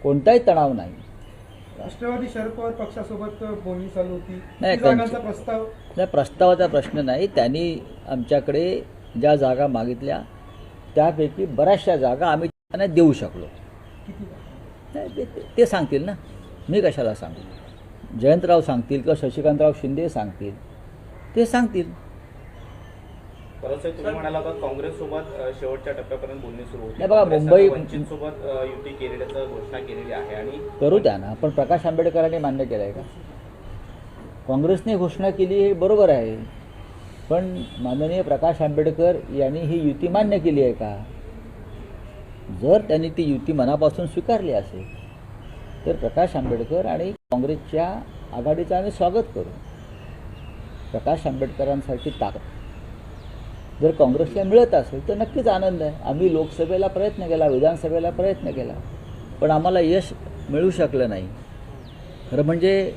कोणताही तणाव नाही. राष्ट्रवादी शरद पवार पक्षासोबत बोलणी चालू होती, नाही, जागांचा प्रस्ताव नाही, प्रस्तावाचा प्रश्न नाही. त्यांनी आमच्याकडे ज्या जागा मागितल्या त्यापैकी बऱ्याचशा जागा आम्ही त्यांना देऊ शकलो. नाही, ते सांगतील ना, मी कशाला सांगू. जयंतराव सांगतील किंवा शशिकांतराव शिंदे सांगतील, ते सांगतील. तुम्ही म्हणाला काँग्रेस सोबत शेवटच्या टप्प्यापर्यंत बोलणी सुरू होती. नाही बघा, मुंबई वंचित सोबत युती केलेल्याचं घोषणा केलेली आहे आणि करू द्या ना. पण प्रकाश आंबेडकरांनी मान्य केलं आहे का? काँग्रेसने घोषणा केली हे बरोबर आहे, पण माननीय प्रकाश आंबेडकर यांनी ही युती मान्य केली आहे का? जर त्यांनी ती युती मनापासून स्वीकारली असेल तर प्रकाश आंबेडकर आणि काँग्रेसच्या आघाडीचं आम्ही स्वागत करू. प्रकाश आंबेडकरांसारखी ताकद जर काँग्रेसला मिळत असेल तर नक्कीच आनंद आहे. आम्ही लोकसभेला प्रयत्न केला, विधानसभेला प्रयत्न केला, पण आम्हाला यश मिळू शकलं नाही. खरं म्हणजे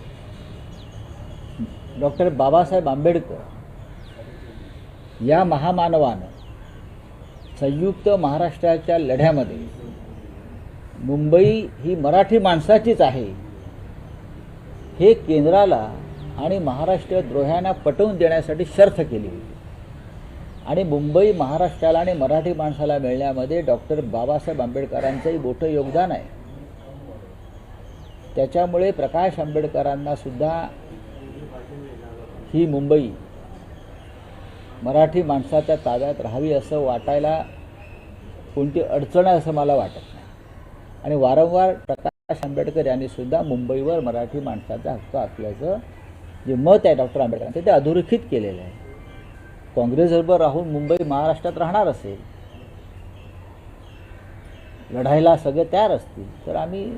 डॉक्टर बाबासाहेब आंबेडकर या महामानवानं संयुक्त महाराष्ट्राच्या लढ्यामध्ये मुंबई ही मराठी माणसाचीच आहे हे केंद्राला आणि महाराष्ट्र द्रोह्यांना पटवून देण्यासाठी शर्त केली होती. आणि मुंबई महाराष्ट्राला आणि मराठी माणसाला मिळण्यामध्ये डॉक्टर बाबासाहेब आंबेडकरांचंही मोठं योगदान आहे. त्याच्यामुळे प्रकाश आंबेडकरांना सुद्धा ही मुंबई मराठी माणसाच्या ताब्यात राहावी असं वाटायला कोणती अडचण आहे असं मला वाटत नाही. आणि वारंवार प्रकाश आंबेडकर यांनी सुद्धा मुंबईवर मराठी माणसाचा हक्क असल्याचं जे मत आहे डॉक्टर आंबेडकरांचं ते अधोरेखित केलेलं आहे. काँग्रेसबरोबर राहून मुंबई महाराष्ट्रात राहणार असेल, लढायला सगळे तयार असतील तर आम्ही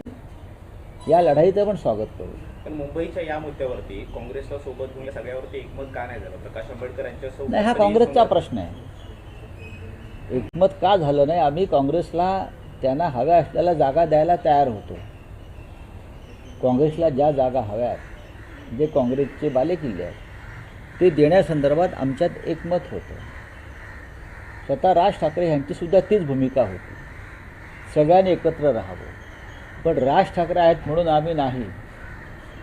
या लढाईचं पण स्वागत करू. पण मुंबईच्या या मुद्द्यावरती काँग्रेसला सोबत घेऊन सगळ्यावरती एकमत का नाही झालं? प्रकाश आंबेडकर यांच्यासोबत नाही, हा काँग्रेसचा प्रश्न आहे. एकमत का झालं नाही? आम्ही काँग्रेसला त्यांना हव्या असलेल्या जागा द्यायला तयार होतो. काँग्रेसला ज्या जागा हव्यात, जे काँग्रेसचे बालेकिल्ले आहेत ते देण्यासंदर्भात आमच्यात एकमत होतं. स्वतः राज ठाकरे यांचीसुद्धा तीच भूमिका होती, सगळ्यांनी एकत्र राहावं. पण राज ठाकरे आहेत म्हणून आम्ही नाही,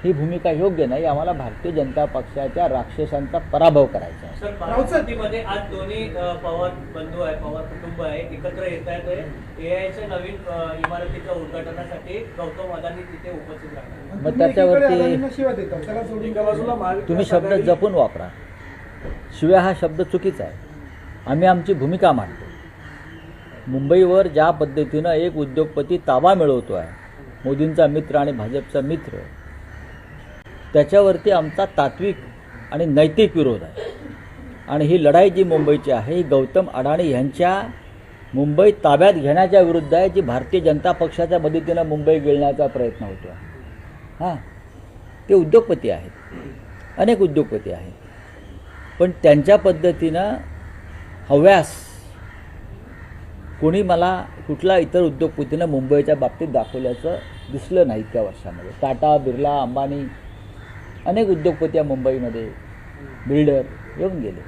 ही भूमिका योग्य नाही. आम्हाला भारतीय जनता पक्षाच्या राक्षसांचा पराभव करायचा आहे. बारामतीमध्ये आज दोन्ही पवार बंधू आहे, पवार कुटुंब आहे, एकत्र येत आहेत. एआयच्या नवीन इमारतीच्या उद्घाटनासाठी गौतम अदानी तिथे उपस्थित राहणार. मग त्याच्यावरती तुम्ही शब्द जपून वापरा. शिवाय हा शब्द चुकीचा आहे. आम्ही आमची भूमिका मांडतो. मुंबईवर ज्या पद्धतीनं एक उद्योगपती ताबा मिळवतो आहे, मोदींचा मित्र आणि भाजपचा मित्र, त्याच्यावरती आमचा तात्विक आणि नैतिक विरोध आहे. आणि ही लढाई जी मुंबईची आहे ही गौतम अडाणी यांच्या मुंबई ताब्यात घेण्याच्या विरुद्ध आहे, जी भारतीय जनता पक्षाच्या मदतीनं मुंबई गिळण्याचा प्रयत्न होतो आहे. हां, ते उद्योगपती आहेत, अनेक उद्योगपती आहेत, पण त्यांच्या पद्धतीनं हव्यास कोणी मला कुठला इतर उद्योगपतीनं मुंबईच्या बाबतीत दाखवल्याचं दिसलं नाही इतक्या वर्षामध्ये. टाटा, बिर्ला, अंबानी अनेक उद्योगपती मुंबईमध्ये बिल्डर येऊन गेले.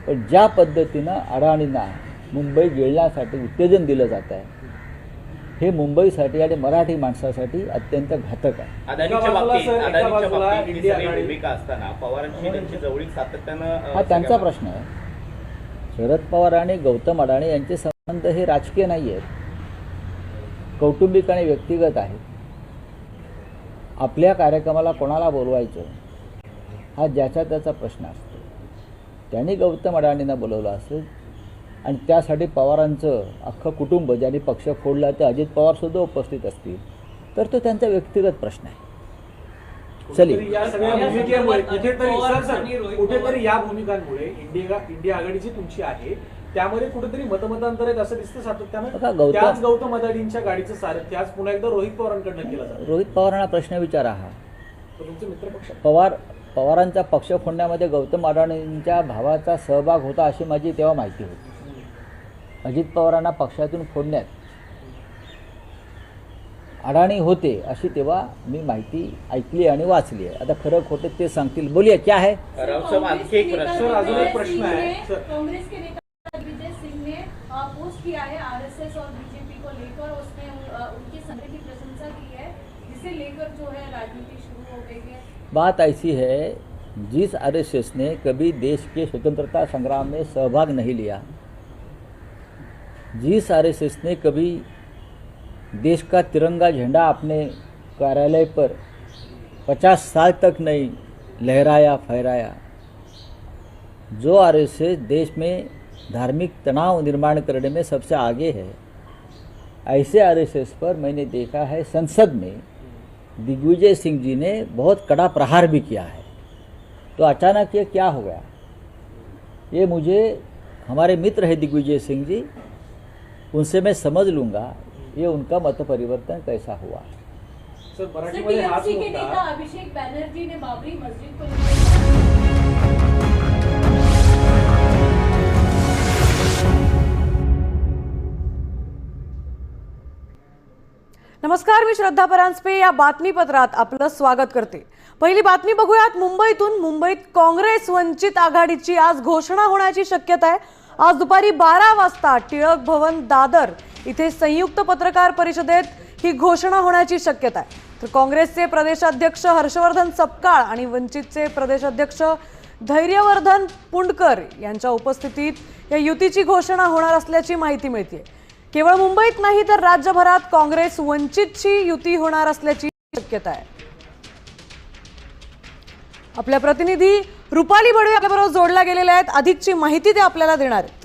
पण ज्या पद्धतीनं अडाणींना मुंबई गिळण्यासाठी उत्तेजन दिलं जात आहे हे मुंबईसाठी आणि मराठी माणसासाठी अत्यंत घातक आहे. अदानीच्या बाबतीत भूमिका असताना पवारांची त्यांची जवळीक सातत्यानं हा त्यांचा प्रश्न आहे. शरद पवार आणि गौतम अडाणी यांचे संबंध हे राजकीय नाही आहेत, कौटुंबिक आणि व्यक्तिगत आहेत. आपल्या कार्यक्रमाला कोणाला बोलवायचं हा ज्याचा त्याचा प्रश्न असतो. त्यांनी गौतम अडाणींना बोलवलं असेल आणि त्यासाठी पवारांचं अख्खं कुटुंब ज्यांनी पक्ष फोडला ते अजित पवारसुद्धा उपस्थित असतील तर तो त्यांचा व्यक्तिगत प्रश्न आहे. कुठेतरी या भूमिकांमुळे इंडिया आघाडीची तुमची आहे त्यामध्ये कुठेतरी मतमतांतर आहेत असं दिसतं सातत्यानं. त्याच गौतम अदानींच्या गाडीचं सारथ्य आज पुन्हा एकदा रोहित पवारांकडनं केलं जातं. रोहित पवारांना प्रश्न विचारा. हा तुमचे मित्रपक्ष पवारांचा पक्ष फोडण्यामध्ये गौतम अडाणींच्या भावाचा सहभाग होता अशी माझी तेव्हा माहिती होती. अजित पवारांना पक्षातून फोडण्यात अडाणी होते अशी तेव्हा मी माहिती ऐकली आणि वाचली आहे. आता खरं खोटे ते सांगतील. बोलिए क्या है? आणखी एक प्रश्न, अजून एक प्रश्न आहे. कांग्रेस के नेता विजय सिंह ने पोस्ट किया है आरएसएस और बीजेपी को लेकर, उसमें उनकी संघ की प्रशंसा की है लेकर जो है राजनीति शुरू हो गई है। बात ऐसी है, जिस आरएसएस ने कभी देश के स्वतंत्रता संग्राम में सहभाग नहीं लिया, जिस आरएसएस ने कभी देश का तिरंगा झंडा अपने कार्यालय पर 50 साल तक नहीं लहराया फहराया, जो आरएसएस देश में धार्मिक तनाव निर्माण करने में सबसे आगे है, ऐसे आरएसएस पर मैंने देखा है संसद में दिग्विजय सिंह जी ने बहुत कड़ा प्रहार भी किया है। तो अचानक ये क्या हो गया? ये मुझे, हमारे मित्र है दिग्विजय सिंह जी, उनसे मैं समझ लूँगा ये उनका मत परिवर्तन कैसा हुआ। सर, मराठीमध्ये हाच टीएमसी के मुद्दा नेता अभिषेक बैनर्जी ने बाबरी मस्जिद को नमस्कार, मी श्रद्धा परांजपे या बातमीपत्रात आपलं स्वागत करते। पहिली बातमी बघूयात मुंबईतून। मुंबईत काँग्रेस वंचित आघाडीची आज घोषणा होण्याची शक्यता आहे। आज दुपारी 12 वाजता टिळक भवन दादर इथे संयुक्त पत्रकार परिषदेत ही घोषणा होण्याची शक्यता आहे। तर काँग्रेसचे प्रदेशाध्यक्ष हर्षवर्धन सपकाळ आणि वंचितचे प्रदेशाध्यक्ष धैर्यवर्धन पुंडकर यांच्या उपस्थितीत या युतीची घोषणा होणार असल्याची माहिती मिळते। केवळ मुंबईत नाही तर राज्यभरात काँग्रेस वंचितची युती होणार असल्याची शक्यता आहे। आपल्या प्रतिनिधी रुपाली बडवे आपल्याबरोबर जोडल्या गेलेल्या आहेत। अधिकची माहिती ते आपल्याला देणार आहेत।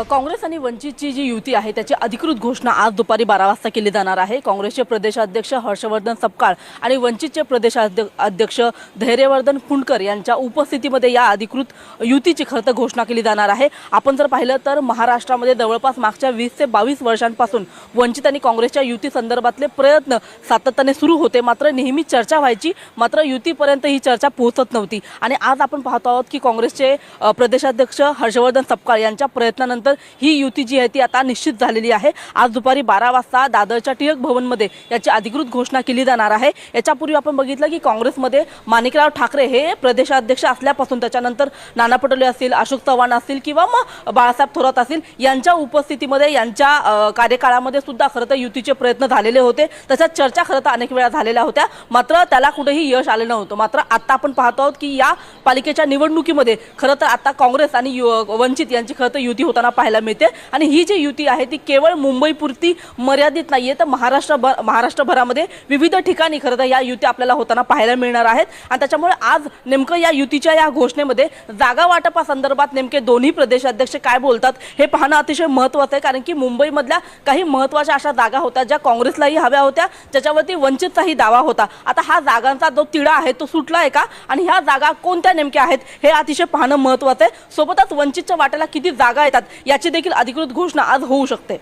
काँग्रेस आणि वंचितची जी युती आहे त्याची अधिकृत घोषणा आज दुपारी 12 वाजता केली जाणार आहे। काँग्रेसचे प्रदेशाध्यक्ष हर्षवर्धन सपकाळ आणि वंचितचे प्रदेशाध्यक्ष धैर्यवर्धन पुंडकर यांच्या उपस्थितीमध्ये या अधिकृत युतीची खरं तर घोषणा केली जाणार आहे। आपण जर पाहिलं तर महाराष्ट्रामध्ये जवळपास मागच्या 20 ते 22 वर्षांपासून वंचित आणि काँग्रेसच्या युती संदर्भातले प्रयत्न सातत्याने सुरू होते, मात्र नेहमी चर्चा व्हायची, मात्र युतीपर्यंत ही चर्चा पोहोचत नव्हती। आणि आज आपण पाहतो आहोत की काँग्रेसचे प्रदेशाध्यक्ष हर्षवर्धन सपकाळ यांच्या प्रयत्नानंतर ही युती जी आहे ती आता निश्चित झालेली आहे। आज दुपारी 12 वाजता दादरच्या टिळक भवनमध्ये याची अधिकृत घोषणा केली जाणार आहे। याच्यापूर्वी आपण बघितलं की काँग्रेसमध्ये माणिकराव ठाकरे हे प्रदेशाध्यक्ष असल्यापासून त्याच्यानंतर नाना पटोले असतील, अशोक चव्हाण असतील किंवा मग बाळासाहेब थोरात असतील यांच्या उपस्थितीमध्ये यांच्या कार्यकाळामध्ये सुद्धा खरं तर युतीचे प्रयत्न झालेले होते। तशाच चर्चा खरं तर अनेक वेळा झालेल्या होत्या, मात्र त्याला कुठेही यश आले नव्हतं। मात्र आता आपण पाहतो आहोत की या पालिकेच्या निवडणुकीमध्ये खरं तर आता काँग्रेस आणि वंचित यांची खरं तर युती होताना पाहायला मिळते। आणि ही जी युती आहे ती केवळ मुंबईपुरती मर्यादित नाहीये, तर महाराष्ट्रभरामध्ये विविध ठिकाणी खरं तर या युती आपल्याला होताना पाहायला मिळणार आहेत। आणि त्याच्यामुळे आज नेमकं या युतीच्या या घोषणेमध्ये जागा वाटपासंदर्भात नेमके दोन्ही प्रदेशाध्यक्ष काय बोलतात हे पाहणं अतिशय महत्त्वाचं आहे, कारण की मुंबईमधल्या काही महत्त्वाच्या अशा जागा होत्या ज्या काँग्रेसलाही हव्या होत्या, ज्याच्यावरती वंचितचाही दावा होता। आता हा जागांचा जो तिढा आहे तो सुटला आहे का आणि ह्या जागा कोणत्या नेमक्या आहेत हे अतिशय पाहणं महत्त्वाचं आहे। सोबतच वंचितच्या वाट्याला किती जागा येतात याची देखील अधिकृत घोषणा आज होऊ शकते।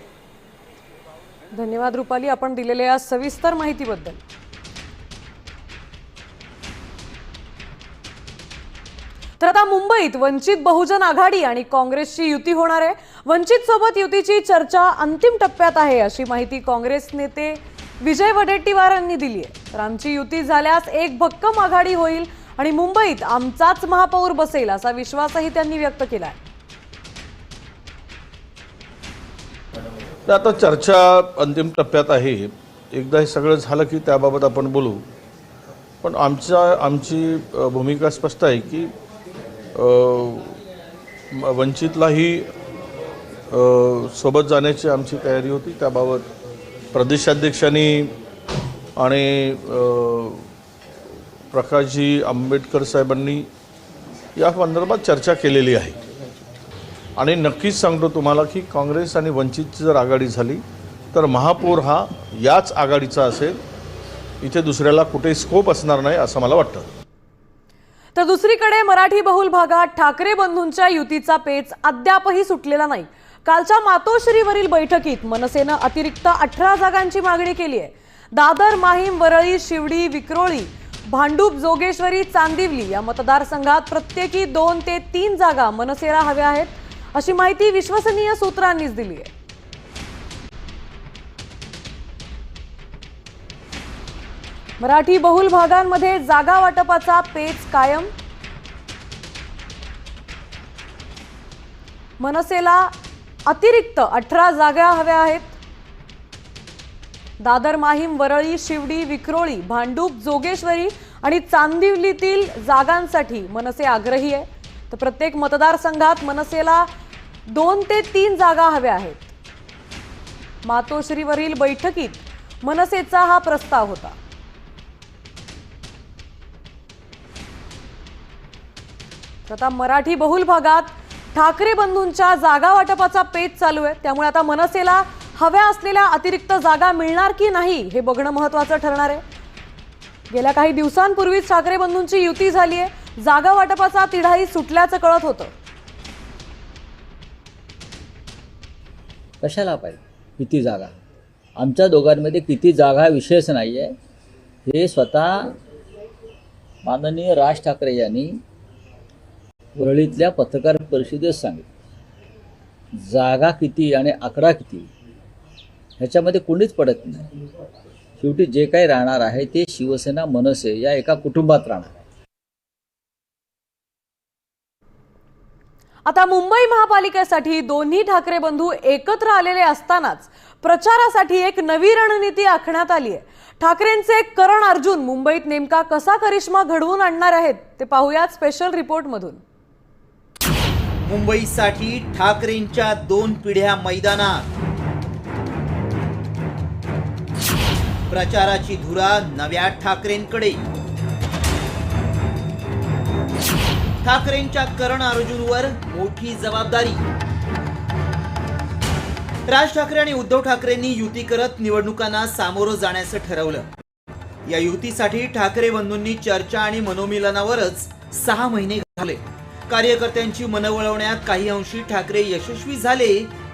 धन्यवाद रुपाली, आपण दिलेल्या सविस्तर माहितीबद्दल। तर आता मुंबईत वंचित बहुजन आघाडी आणि काँग्रेसची युती होणार आहे। वंचित सोबत युतीची चर्चा अंतिम टप्प्यात आहे अशी माहिती काँग्रेस नेते विजय वडेट्टीवार यांनी दिली आहे। तर आमची युती झाल्यास एक भक्कम आघाडी होईल आणि मुंबईत आमचाच महापौर बसेल असा विश्वासही त्यांनी व्यक्त केला आहे। तर आता चर्चा अंतिम टप्प्यात आहे। एकदा हे सगळं झालं की त्याबाबत आपण बोलू, पण आमची भूमिका स्पष्ट आहे की वंचितलाही सोबत जाण्याची आमची तयारी होती। त्याबाबत प्रदेशाध्यक्षांनी आणि प्रकाशजी आंबेडकर साहेबांनी या संदर्भात चर्चा केलेली आहे। आणि नक्कीच सांगतो तुम्हाला की काँग्रेस आणि वंचितची जर आघाडी झाली तर महापौर हा याच आघाडीचा असेल, इथे दुसऱ्याला कुठे स्कोप असणार नाही असं मला वाटतं। तर दुसरीकडे मराठी बहुल भागात ठाकरे बंधूंच्या युतीचा पेच अद्यापही सुटलेला नाही। कालच्या मातोश्रीवरील बैठकीत मनसेनं अतिरिक्त 18 जागांची मागणी केली आहे। दादर, माहीम, वरळी, शिवडी, विक्रोळी, भांडूप, जोगेश्वरी, चांदिवली या मतदारसंघात प्रत्येकी 2 ते 3 जागा मनसेला हव्या आहेत अशी माहिती विश्वसनीय सूत्रांनीच दिली आहे। मराठी बहुल भागांमध्ये जागा वाटपाचा पेच कायम। मनसेला अतिरिक्त 18 जागा हव्या आहेत. दादर, माहीम, वरळी, शिवडी, विक्रोळी, भांडूप, जोगेश्वरी आणि चांदिवलीतील जागांसाठी मनसे आग्रही आहे. तर प्रत्येक मतदारसंघात मनसेला 2 ते 3 जागा हव्या आहेत. मातोश्रीवरील बैठकीत मनसेचा हा प्रस्ताव होता. आता मराठी बहुल भागात ठाकरे बंधूंच्या जागा वाटपाचा पेच चालू आहे. त्यामुळे आता मनसेला हव्या असलेल्या अतिरिक्त जागा मिळणार की नाही हे बघणं महत्त्वाचं ठरणार आहे. गेल्या काही दिवसांपूर्वीच ठाकरे बंधूंची युती झाली आहे. जागा वाटपाचा तिढाही सुटल्याचं कळत होतं. कशाला पाहिजे किती जागा? आमच्या दोघांमध्ये किती जागा विषयच नाही आहे. हे स्वतः माननीय राज ठाकरे यांनी वरळीतल्या पत्रकार परिषदेत सांगितलं. जागा किती आणि आकडा किती ह्याच्यामध्ये कोणीच पडत नाही. शेवटी जे काही राहणार आहे ते शिवसेना मनसे या एका कुटुंबात राहणार आहे. आता मुंबई महापालिकेसाठी दोन्ही ठाकरे बंधू एकत्र आलेले असतानाच प्रचारासाठी एक नवी रणनीती आखण्यात आली आहे. ठाकरेंचे करण अर्जुन मुंबईत नेमका कसा करिश्मा घडवून आणणार आहेत ते पाहूयात स्पेशल रिपोर्टमधून. मुंबईसाठी ठाकरेंच्या 2 पिढ्या मैदानात. प्रचाराची धुरा नव्या ठाकरेंकडे. ठाकरेंच्या करण अर्जुनवर मोठी जबाबदारी. राज ठाकरे आणि उद्धव ठाकरेंनी युती करत निवडणुकांना सामोरं जाण्याचं ठरवलं. या युतीसाठी ठाकरे बंधूंनी चर्चा आणि मनोमिलनावरच 6 महिने घालवले. कार्यकर्त्यांची मनं वळवण्यात काही अंशी ठाकरे यशस्वी झाले,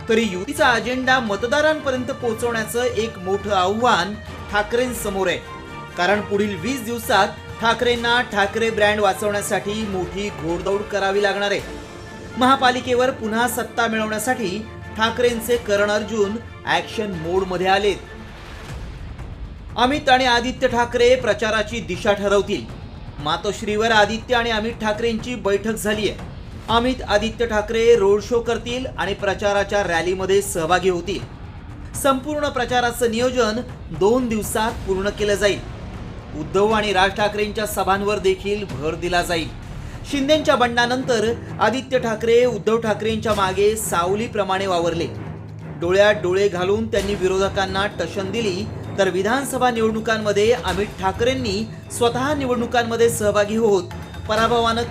तरी युतीचा अजेंडा मतदारांपर्यंत पोहोचवण्याचं एक मोठं आव्हान ठाकरेंसमोर आहे. कारण पुढील 20 दिवसात ठाकरेंना ठाकरे ब्रँड वाचवण्यासाठी मोठी घोडदौड करावी लागणार आहे. महापालिकेवर पुन्हा सत्ता मिळवण्यासाठी ठाकरेंचे करण अर्जुन ऍक्शन मोडमध्ये आलेत. अमित आणि आदित्य ठाकरे प्रचाराची दिशा ठरवतील. मातोश्रीवर आदित्य आणि अमित ठाकरेंची बैठक झाली आहे. अमित आदित्य ठाकरे रोड शो करतील आणि प्रचाराच्या रॅलीमध्ये सहभागी होतील. संपूर्ण प्रचाराचं नियोजन 2 दिवसात पूर्ण केलं जाईल. उद्धव आणि राज ठाकरेंच्या सभांवर देखील भर दिला जाईल. शिंदेंच्या बंडानंतर आदित्य ठाकरे उद्धव ठाकरेंच्या मागे सावलीप्रमाणे वावरले. डोळ्यात डोळे घालून त्यांनी विरोधकांना टशन दिली. तर विधानसभा निवडणुकांमध्ये अमित ठाकरेंनी स्वतः निवडणुकांमध्ये सहभागी होत पराभवानं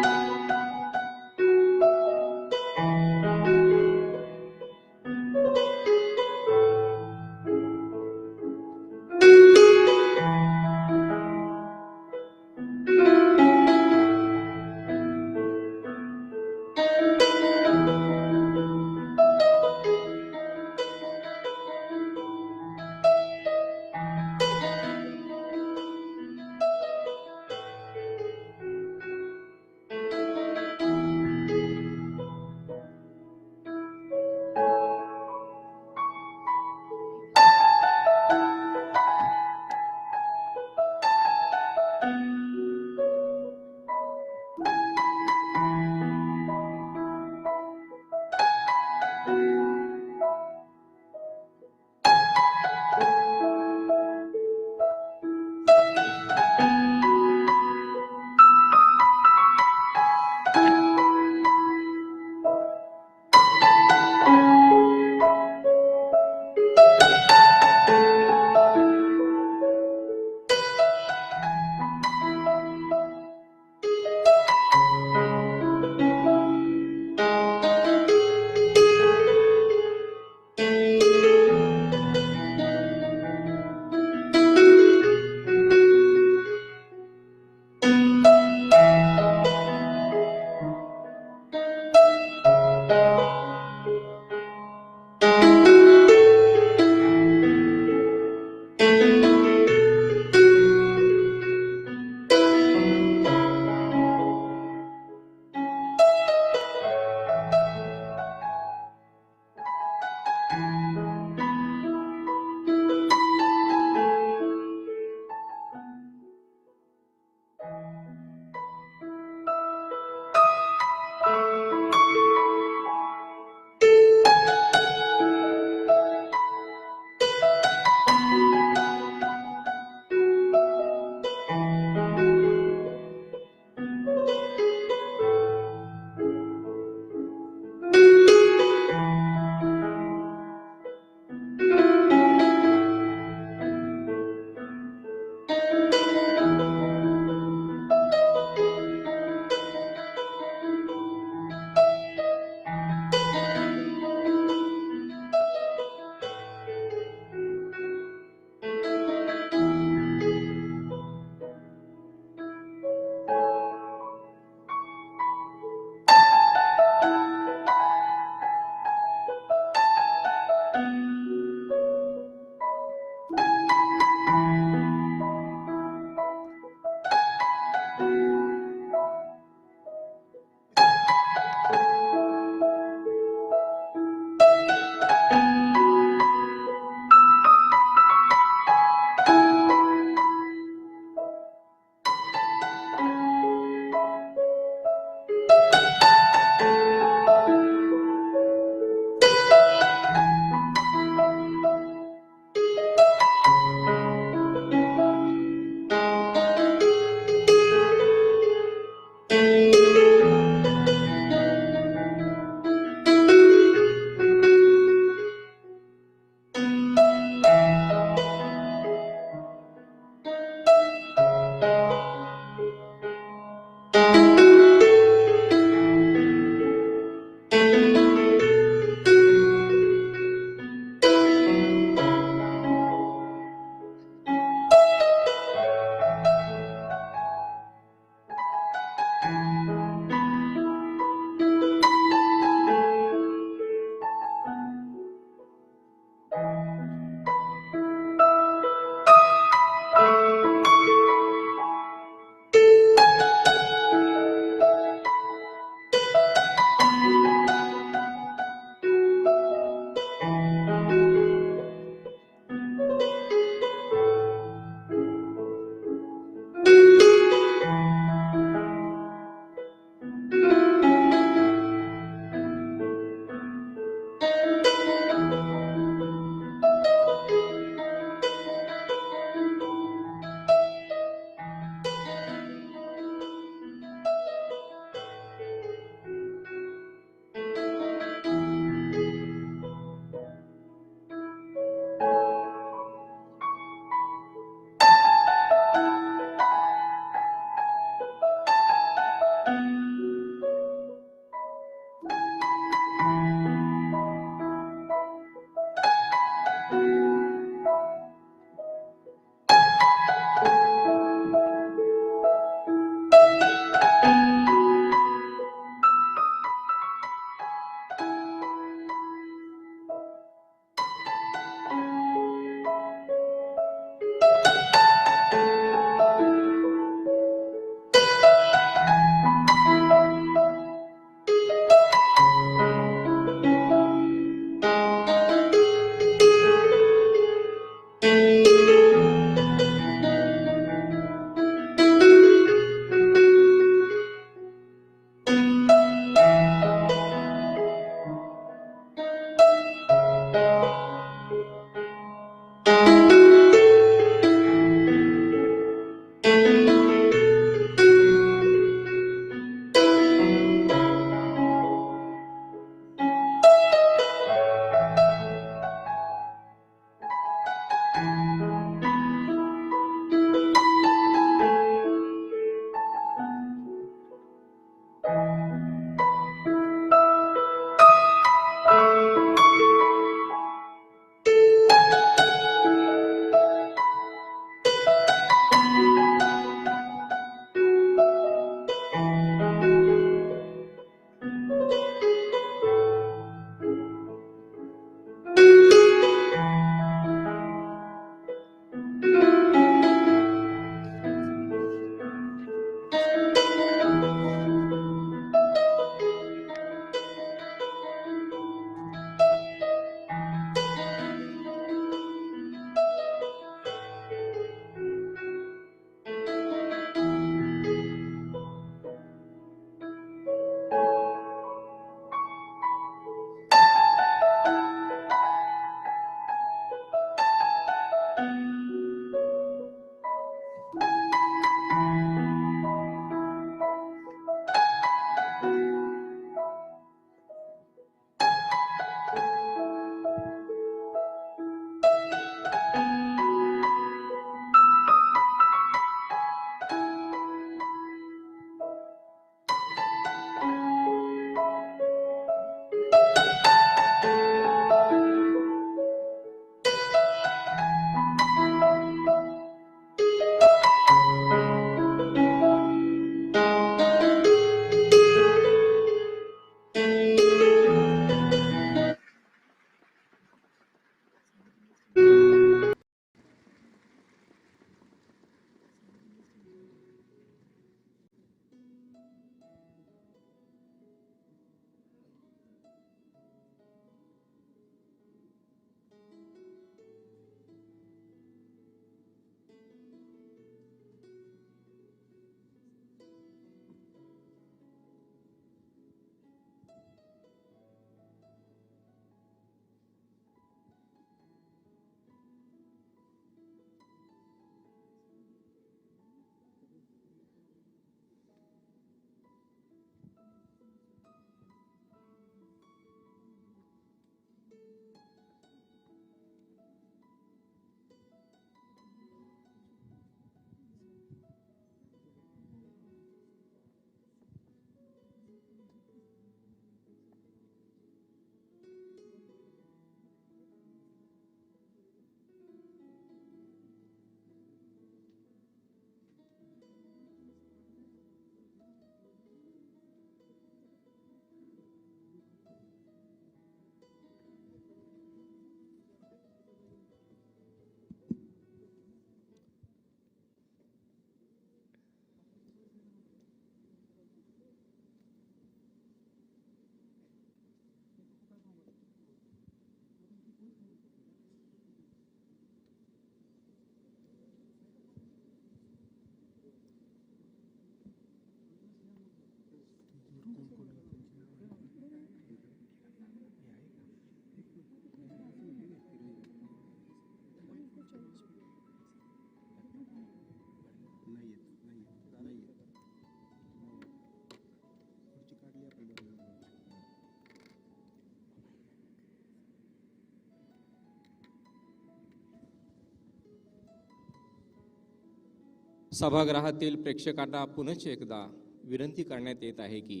सभागृहातील प्रेक्षकांना पुनश्च एकदा विनंती करण्यात येत आहे की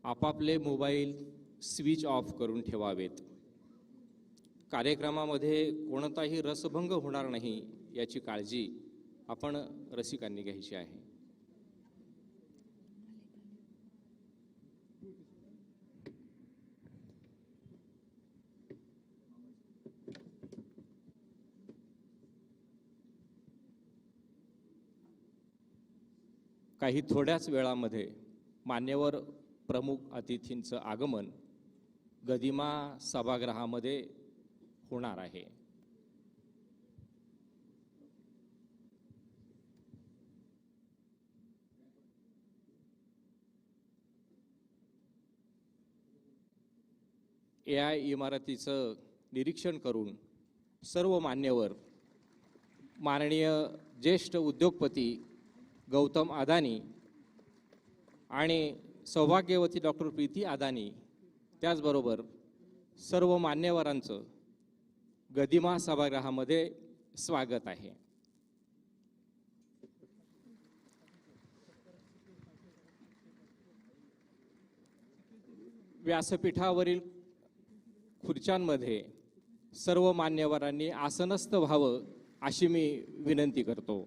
आपापले मोबाईल स्विच ऑफ करून ठेवावेत. कार्यक्रमामध्ये कोणताही रसभंग होणार नाही याची काळजी आपण रसिकांनी घ्यायची आहे. काही थोड्याच वेळामध्ये मान्यवर प्रमुख अतिथींचं आगमन गदिमा सभागृहामध्ये होणार आहे. AI इमारतीचं निरीक्षण करून सर्व मान्यवर, माननीय ज्येष्ठ उद्योगपती गौतम अदानी आणि सौभाग्यवती डॉक्टर प्रीती अदानी, त्याचबरोबर सर्व मान्यवरांचं गदिमा सभागृहामध्ये स्वागत आहे. व्यासपीठावरील खुर्च्यांमध्ये सर्व मान्यवरांनी आसनस्थ व्हावं अशी मी विनंती करतो.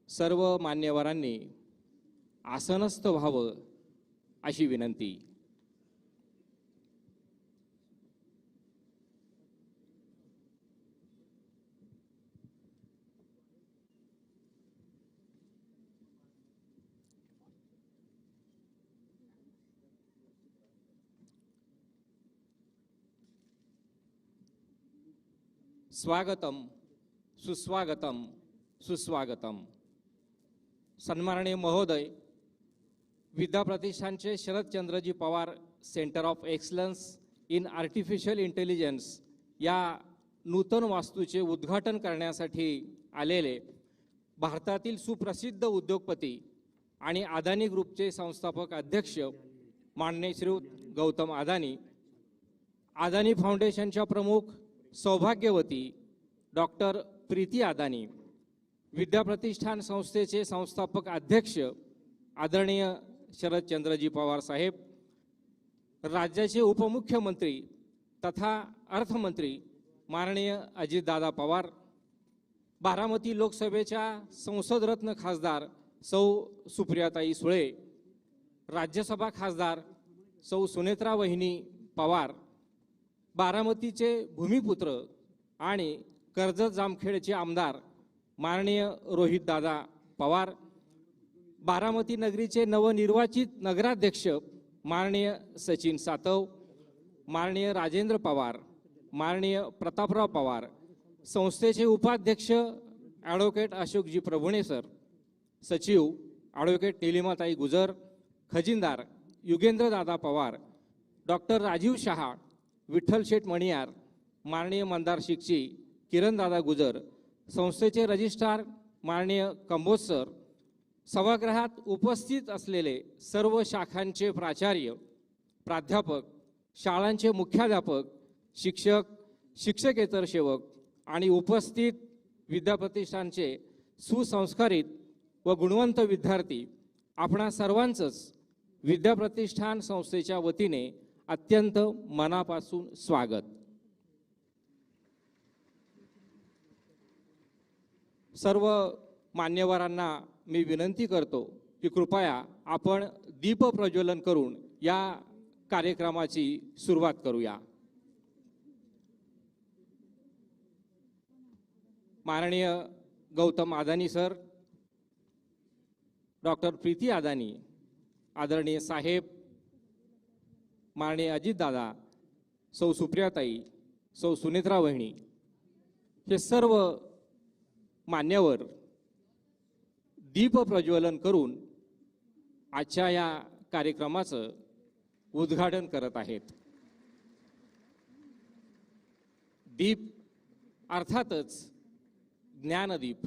सर्व मान्यवरांनी आसनस्थ व्हावं अशी विनंती. स्वागतम, सुस्वागतम, सुस्वागतम. सन्माननीय महोदय, विद्याप्रतिष्ठानचे Sharadchandraji Pawar centre of excellence in artificial intelligence या नूतन वास्तूचे उद्घाटन करण्यासाठी आलेले भारतातील सुप्रसिद्ध उद्योगपती आणि अदानी ग्रुपचे संस्थापक अध्यक्ष माननीय श्री गौतम अदानी, अदानी फाउंडेशनच्या प्रमुख सौभाग्यवती डॉक्टर प्रीती अदानी, विद्याप्रतिष्ठान संस्थेचे संस्थापक अध्यक्ष आदरणीय शरदचंद्रजी पवार साहेब, राज्याचे उपमुख्यमंत्री तथा अर्थमंत्री माननीय अजितदादा पवार, बारामती लोकसभेच्या संसदरत्न खासदार सौ सुप्रियाताई सुळे, राज्यसभा खासदार सौ सुनेत्रा वहिनी पवार, बारामतीचे भूमिपुत्र आणि कर्जत जामखेडचे आमदार माननीय रोहित दादा पवार, बारामती नगरीचे नवनिर्वाचित नगराध्यक्ष माननीय सचिन सातव, माननीय राजेंद्र पवार, माननीय प्रतापराव पवार, संस्थेचे उपाध्यक्ष ॲडव्होकेट अशोकजी प्रभुणे सर, सचिव ॲडव्होकेट निलिमाताई गुजर, खजिनदार युगेंद्रदादा पवार, डॉक्टर राजीव शहा, विठ्ठल शेठ मणियार, माननीय मंदार शिक्षी किरणदादा गुजर, संस्थेचे रजिस्ट्रार माननीय कंबोज सर, सभागृहात उपस्थित असलेले सर्व शाखांचे प्राचार्य, प्राध्यापक, शाळांचे मुख्याध्यापक, शिक्षक, शिक्षकेतर सेवक आणि उपस्थित विद्याप्रतिष्ठानचे सुसंस्कारित व गुणवंत विद्यार्थी, आपणा सर्वांचंच विद्याप्रतिष्ठान संस्थेच्या वतीने अत्यंत मनापासून स्वागत. सर्व मान्यवरांना मी विनंती करतो की कृपया आपण दीप प्रज्वलन करून या कार्यक्रमाची सुरुवात करूया. माननीय गौतम अदानी सर, डॉक्टर प्रीती अदानी, आदरणीय साहेब, माननीय अजितदादा, सौ सुप्रियाताई, सौ सुनेत्रा वहिनी, हे सर्व मान्यवर दीप प्रज्वलन करून आजच्या या कार्यक्रमाचं उद्घाटन करत आहेत. दीप अर्थातच ज्ञानदीप,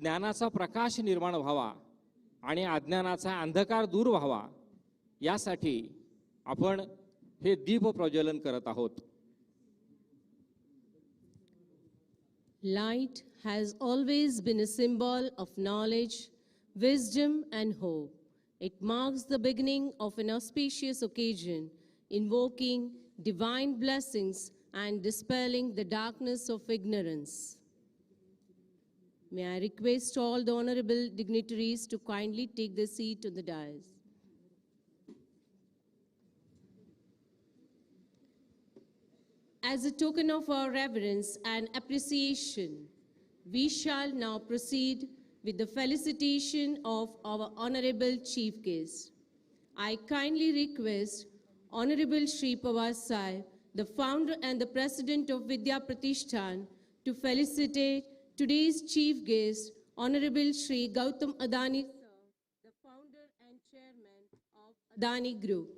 ज्ञानाचा प्रकाश निर्माण व्हावा आणि अज्ञानाचा अंधकार दूर व्हावा यासाठी आपण हे दीप प्रज्वलन करत आहोत. Light has always been a symbol of knowledge, wisdom, and hope. It marks the beginning of an auspicious occasion, invoking divine blessings and dispelling the darkness of ignorance. May I request all the honorable dignitaries to kindly take their seat on the dais. As a token of our reverence and appreciation, we shall now proceed with the felicitation of our honorable chief guest. I kindly request Honorable Shri Pawar Sahib, the founder and the president of Vidya Pratishthan, to felicitate today's chief guest, Honorable Shri Gautam Adani, the founder and chairman of Adani Group.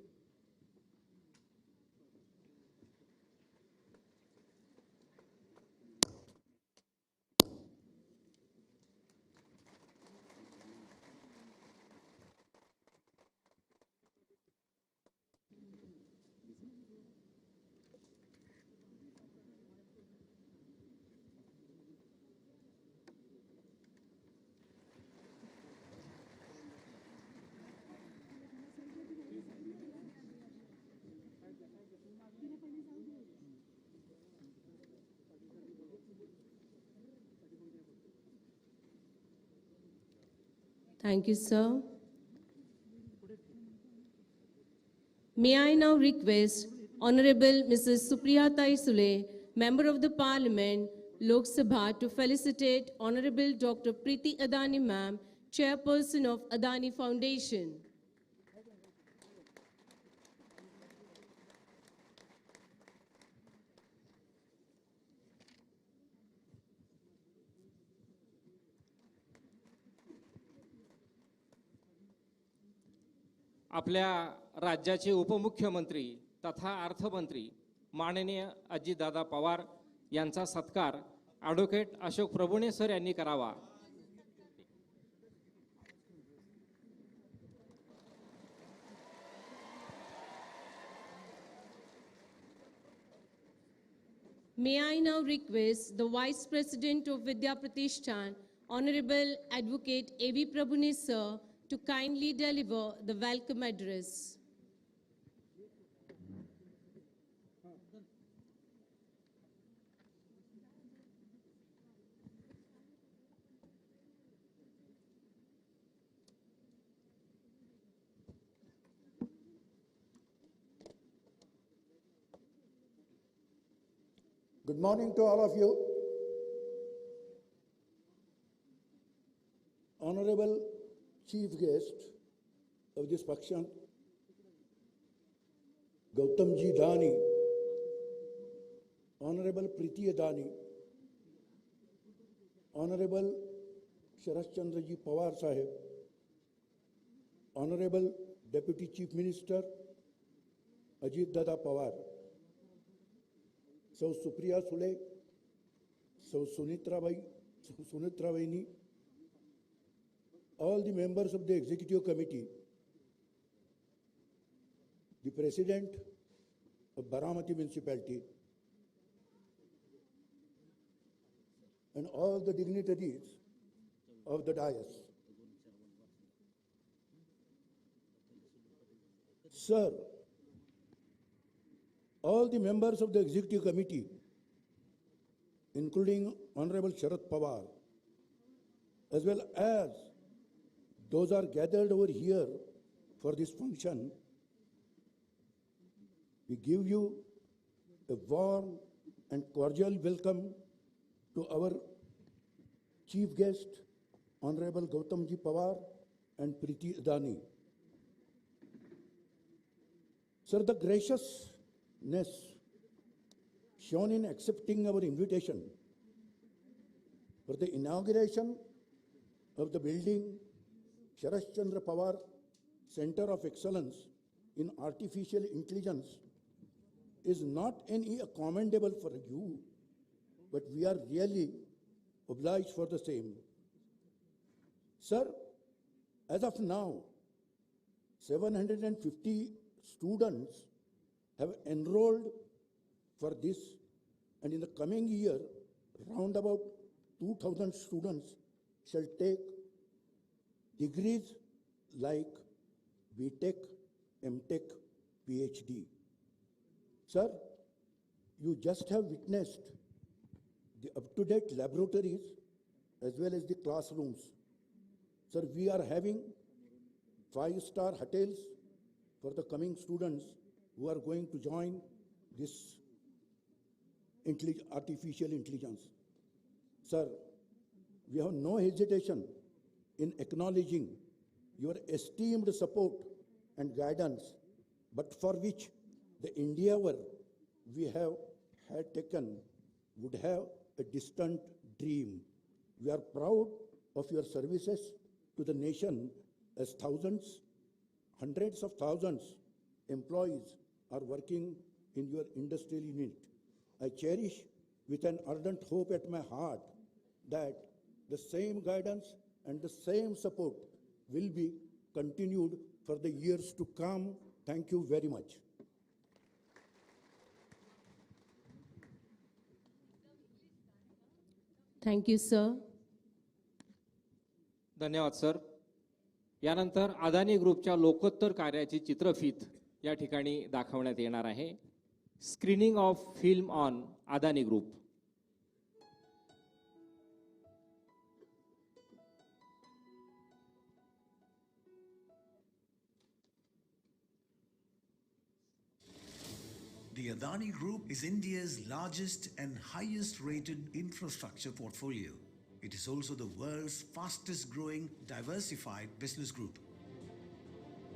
Thank you, sir. May I now request Honorable Mrs. Supriya Sule, Member of the Parliament, Lok Sabha, to felicitate Honorable Dr. Preeti Adani Ma'am, Chairperson of Adani Foundation. आपल्या राज्याचे उपमुख्यमंत्री तथा अर्थमंत्री माननीय अजितदादा पवार यांचा सत्कार advocate Ashok Prabhune sir यांनी करावा. May I now request the Vice President of Vidya Pratishthan, Honorable Advocate A.V. Prabhune sir, to kindly deliver the welcome address. Good morning to all of you. Honorable Chief Guest of this function, Gautamji Adani, Honorable Preeti Adani, Honorable Sharadchandra ji Pawar Sahib, Honorable Deputy Chief Minister Ajit Dada Pawar, So Supriya Sule, so Sunetra Vaini, all the members of the Executive Committee, the President of Baramati Municipality, and all the dignitaries of the dais. Sir, all the members of the Executive Committee, including Honorable Sharad Pawar, as well as those are gathered over here for this function, we give you a warm and cordial welcome to our chief guest, Honorable Gautamji Pawar and Preeti Adani. Sir, the graciousness shown in accepting our invitation for the inauguration of the building Sharadchandra Pawar Center of Excellence in Artificial Intelligence is not any commendable for you, but we are really obliged for the same. Sir, as of now, 750 students have enrolled for this, and in the coming year, round about 2,000 students shall take degrees like BTech, MTech, PhD. Sir, you just have witnessed the up-to-date laboratories as well as the classrooms. Sir, we are having 5-star hotels for the coming students who are going to join this artificial intelligence. Sir, we have no hesitation in acknowledging your esteemed support and guidance, but for which the endeavor we have had taken would have a distant dream. We are proud of your services to the nation as thousands, hundreds of thousands employees are working in your industrial unit. I cherish with an ardent hope at my heart that the same guidance and the same support will be continued for the years to come. Thank you very much. Thank you, sir. धन्यवाद sir. यानंतर अदानी ग्रुपच्या लोकोत्तर कार्याची चित्रफीत या ठिकाणी दाखवण्यात येणार आहे. Screening of film on Adani group. The Adani Group is India's largest and highest rated infrastructure portfolio. It is also the world's fastest growing diversified business group.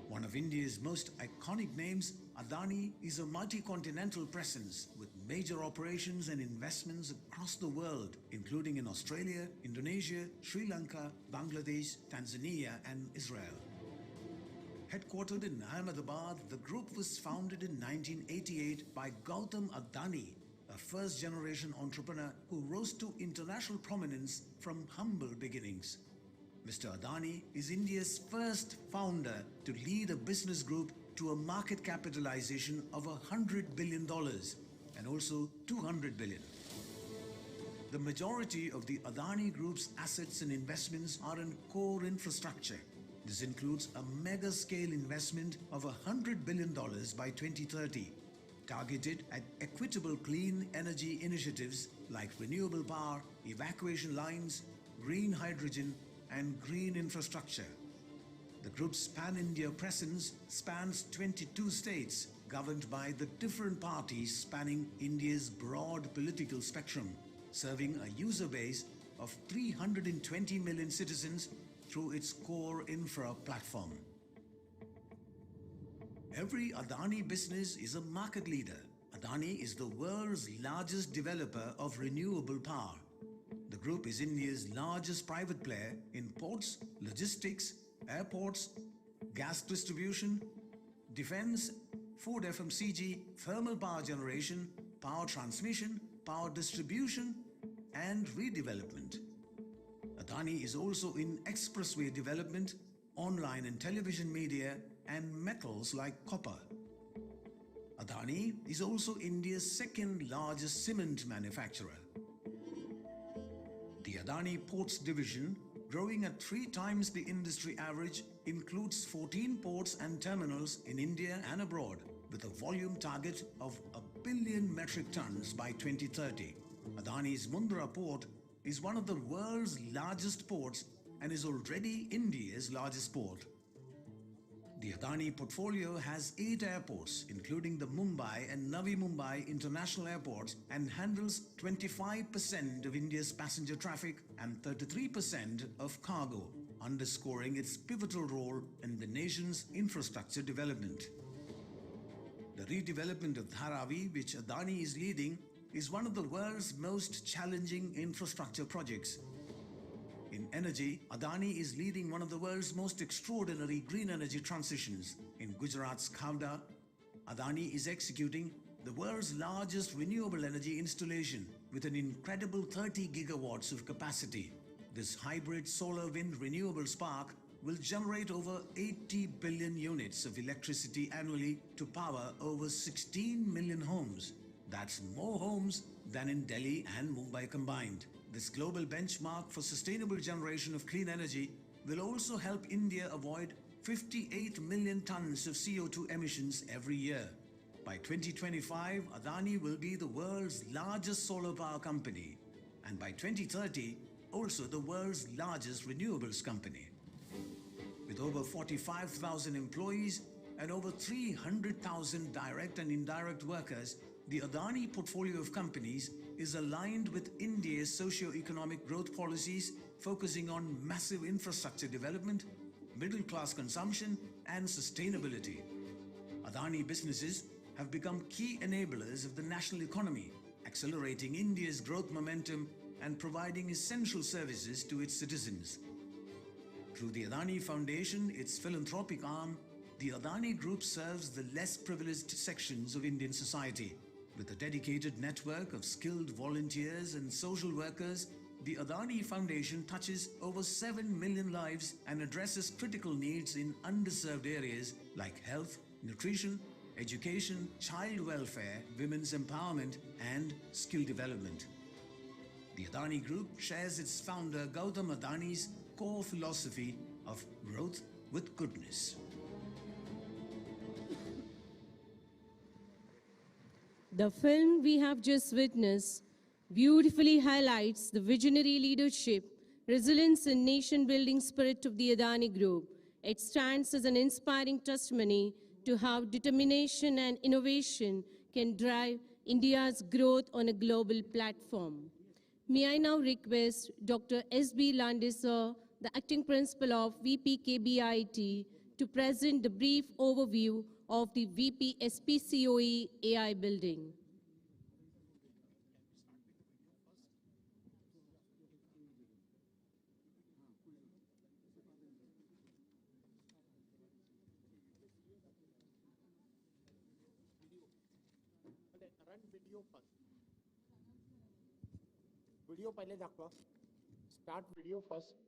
One of India's most iconic names, Adani is a multi-continental presence with major operations and investments across the world, including in Australia, Indonesia, Sri Lanka, Bangladesh, Tanzania and Israel. Headquartered in Ahmedabad, the group was founded in 1988 by Gautam Adani, a first-generation entrepreneur who rose to international prominence from humble beginnings. Mr. Adani is India's first founder to lead a business group to a market capitalization of $100 billion and also $200 billion. The majority of the Adani Group's assets and investments are in core infrastructure. This includes a mega-scale investment of $100 billion by 2030, targeted at equitable clean energy initiatives like renewable power, evacuation lines, green hydrogen, and green infrastructure. The group's pan-India presence spans 22 states, governed by the different parties spanning India's broad political spectrum, serving a user base of 320 million citizens through its core infra platform. Every Adani business is a market leader. Adani is the world's largest developer of renewable power. The group is India's largest private player in ports, logistics, airports, gas distribution, defense, food FMCG, thermal power generation, power transmission, power distribution, and redevelopment. Adani is also in expressway development, online and television media, and metals like copper. Adani is also India's second largest cement manufacturer. The Adani Ports division, growing at 3 times the industry average, includes 14 ports and terminals in India and abroad, with a volume target of 1 billion metric tons by 2030. Adani's Mundra port is one of the world's largest ports and is already India's largest port. The Adani portfolio has 8 airports, including the Mumbai and Navi Mumbai international airports, and handles 25% of India's passenger traffic and 33% of cargo, underscoring its pivotal role in the nation's infrastructure development. The redevelopment of Dharavi, which Adani is leading, is one of the world's most challenging infrastructure projects. In energy, Adani is leading one of the world's most extraordinary green energy transitions. In Gujarat's Khavda, Adani is executing the world's largest renewable energy installation with an incredible 30 gigawatts of capacity. This hybrid solar-wind renewable spark will generate over 80 billion units of electricity annually to power over 16 million homes. That's more homes than in Delhi and Mumbai combined. This global benchmark for sustainable generation of clean energy will also help India avoid 58 million tons of CO2 emissions every year. By 2025, Adani will be the world's largest solar power company, and by 2030, also the world's largest renewables company. With over 45,000 employees and over 300,000 direct and indirect workers, the Adani portfolio of companies is aligned with India's socio-economic growth policies, focusing on massive infrastructure development, middle-class consumption, and sustainability. Adani businesses have become key enablers of the national economy, accelerating India's growth momentum and providing essential services to its citizens. Through the Adani Foundation, its philanthropic arm, the Adani Group serves the less privileged sections of Indian society. With a dedicated network of skilled volunteers and social workers, the Adani Foundation touches over 7 million lives and addresses critical needs in underserved areas like health, nutrition, education, child welfare, women's empowerment, and skill development. The Adani Group shares its founder Gautam Adani's core philosophy of growth with goodness. The film we have just witnessed beautifully highlights the visionary leadership, resilience and nation-building spirit of the Adani Group. It stands as an inspiring testimony to how determination and innovation can drive India's growth on a global platform. May I now request Dr. S.B. Landesar, the Acting Principal of VPKBIT, to present the brief overview of the VP SPCOE AI building. Video पहिले दाखवा start video first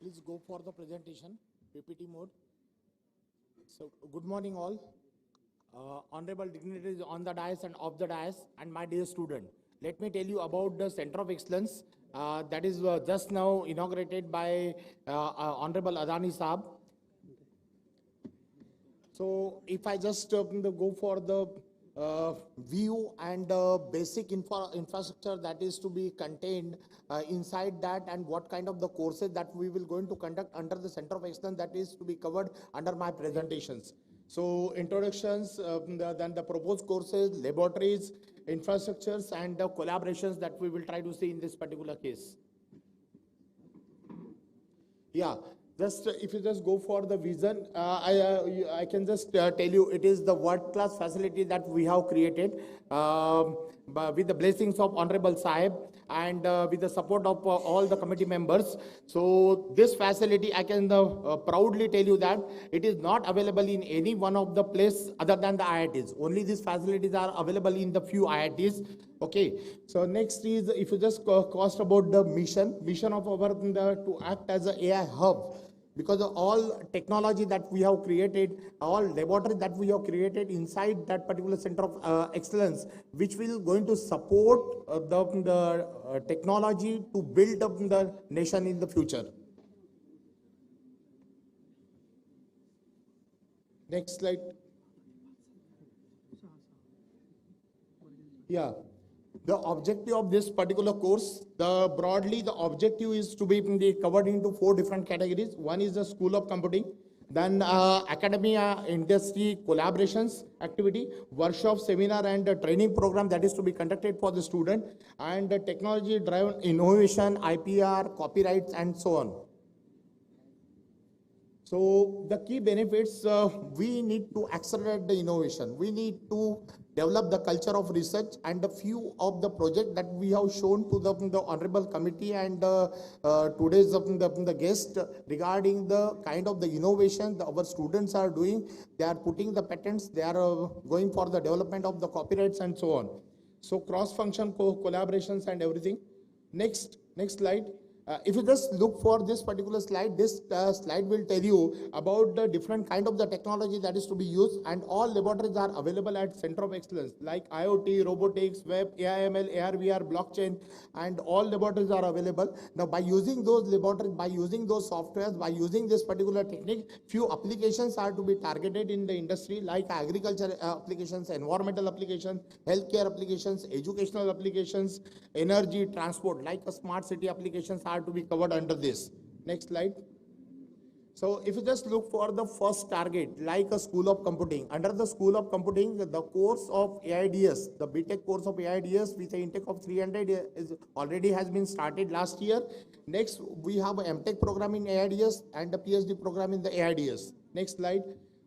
please go for the presentation, PPT mode. So, good morning all. Honorable dignitaries on the dais and off the dais, and my dear student. Let me tell you about the Center of Excellence that is just now inaugurated by Honorable Adani Saab. So, if I just go for the view and basic infrastructure that is to be contained inside that, and what kind of the courses that we will going to conduct under the Center of Excellence, that is to be covered under my presentations. So introductions, then the proposed courses, laboratories, infrastructures, and the collaborations that we will try to see in this particular case. Yeah. Just if you just go for the vision, I can just tell you it is the world-class facility that we have created with the blessings of Honorable Sahib and with the support of all the committee members. So this facility, I can proudly tell you that it is not available in any one of the place other than the IITs. Only these facilities are available in the few IITs. Okay. So next is, if you just cost about the mission of our to act as an AI hub. Because all technology that we have created, all laboratories that we have created inside that particular Center of Excellence, which will going to support the technology to build up the nation in the future. Next slide. Yeah. The objective of this particular course, broadly the objective is to be covered into 4 different categories. One is the School of Computing, then academia, industry, collaborations activity, workshop, seminar, and training program that is to be conducted for the student, and technology-driven innovation, IPR, copyrights, and so on. So the key benefits, we need to accelerate the innovation. We need to develop the culture of research, and a few of the projects that we have shown to the honorable committee and today's the guest regarding the kind of the innovation our students are doing. They are putting the patents, they are going for the development of the copyrights and so on. So cross-function collaborations and everything. Next slide. If you just look for this particular slide, this slide will tell you about the different kind of the technology that is to be used, and all laboratories are available at Center of Excellence, like IoT, robotics, web, AIML, AR, VR, blockchain, and all laboratories are available. Now, by using those laboratories, by using those softwares, by using this particular technique, few applications are to be targeted in the industry, like agriculture applications, environmental applications, healthcare applications, educational applications, energy, transport, like a smart city applications are to be covered under this. Next slide. So if you just look for the first target, like a School of Computing, under the School of Computing, the course of AIDS, the BTech course of AIDS with an intake of 300 is already has been started last year. Next, we have an MTech program in AIDS and a PhD program in the AIDS. Next slide.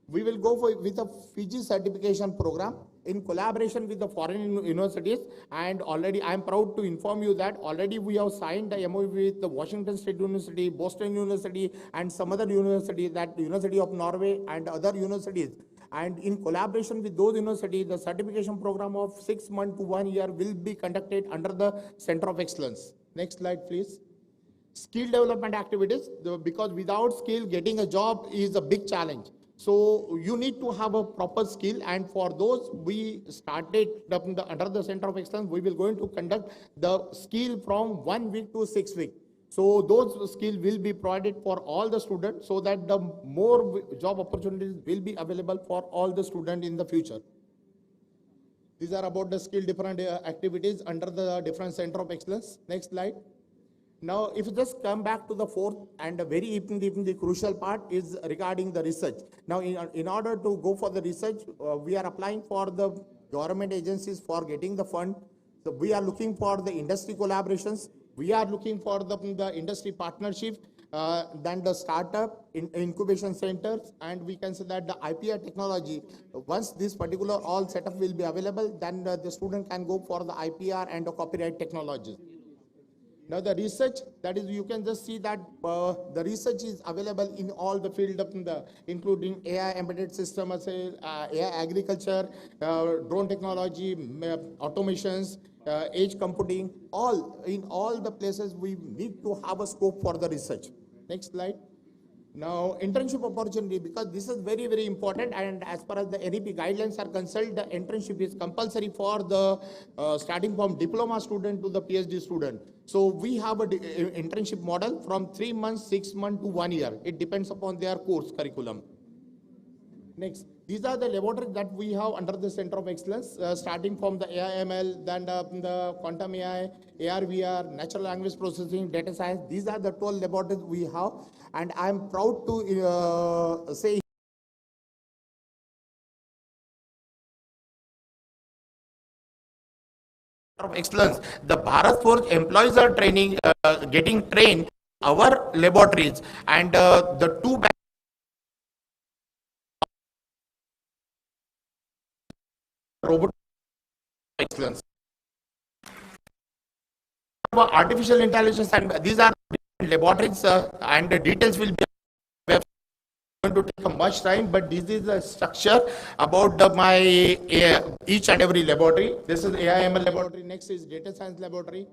We will go with a Fiji certification program in collaboration with the foreign universities, and already I am proud to inform you that already we have signed the MOU with the Washington State University, Boston University, and some other universities, that University of Norway and other universities. And in collaboration with those universities, the certification program of 6 months to 1 year will be conducted under the Center of Excellence. Next slide, please. Skill development activities, because without skill, getting a job is a big challenge. So you need to have a proper skill, and for those we started under the Center of Excellence, we will going to conduct the skill from 1 week to 6 weeks. So those skills will be provided for all the students, so that the more job opportunities will be available for all the students in the future. These are about the skill different activities under the different Center of Excellence. Next slide. Now, if you just come back to the fourth and a very the crucial part is regarding the research. Now, in order to go for the research, we are applying for the government agencies for getting the fund. So we are looking for the industry collaborations. We are looking for the industry partnership, then the startup incubation centers, and we can say that the IPR technology. Once this particular all setup will be available, then the student can go for the IPR and the copyright technologies. Now the research, that is, you can just see that the research is available in all the field of including AI embedded system, AI agriculture, drone technology, automations, edge computing, in all the places we need to have a scope for the research. Next slide. Now, internship opportunity, because this is very, very important, and as far as the NEP guidelines are concerned, the internship is compulsory for the starting from diploma student to the PhD student. So we have a internship model from 3 months, 6 months to 1 year. It depends upon their course curriculum. Next, these are the laboratories that we have under the Center of Excellence, starting from the AI/ML, then the quantum AI, AR/VR, natural language processing, data science. These are the 12 laboratories we have, and I am proud to say of excellence. The Bharat Force employees are getting trained our laboratories, and the two robot excellence. Artificial intelligence, and these are laboratories, and the details will be going to take much time, but this is a structure about each and every laboratory. This is AI/ML laboratory. Next is data science laboratory.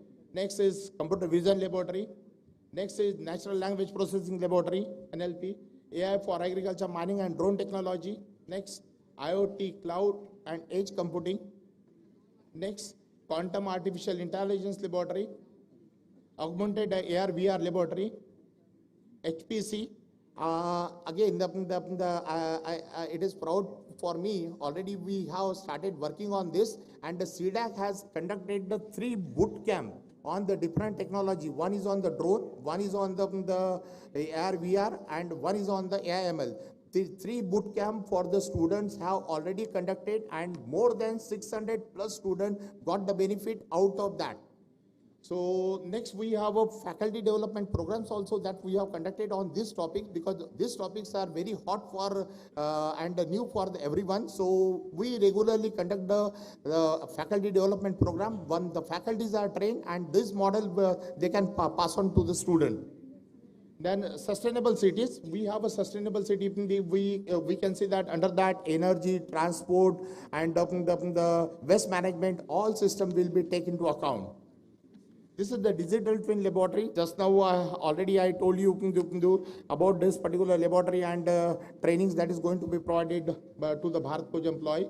Next is computer vision laboratory. Next is natural language processing laboratory, NLP. AI for agriculture, mining, and drone technology. Next, IoT, cloud, and edge computing. Next, quantum artificial intelligence laboratory. Augmented AR/VR laboratory. HPC. Again, it is proud for me. Already we have started working on this, and the CDAC has conducted the 3 boot camp on the different technology. One is on the drone, one is on the AR/VR, and one is on the AI/ML. The 3 boot camp for the students have already conducted, and more than 600 plus students got the benefit out of that. So next we have a faculty development programs also that we have conducted on this topic, because these topics are very hot for and new for everyone. So we regularly conduct the faculty development program. When the faculties are trained, and this model they can pass on to the student. Then sustainable cities, we have a sustainable city. We can see that under that energy, transport, and the waste management, all system will be taken into account. This is the digital twin laboratory. Just now already I told you about this particular laboratory and trainings that is going to be provided to the Bharat Forge employee.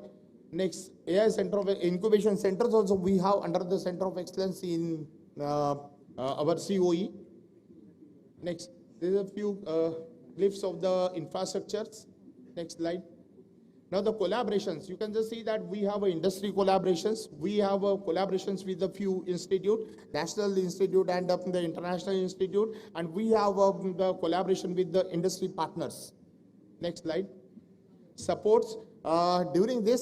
Next, AI Center of Incubation Centers also we have under the Center of Excellence in our COE. Next, there is a few glyphs of the infrastructures. Next slide. Now the collaborations, you can just see that we have industry collaborations. We have collaborations with a few institute, National Institute and the International Institute, and we have the collaboration with the industry partners. Next slide. Supports. During this,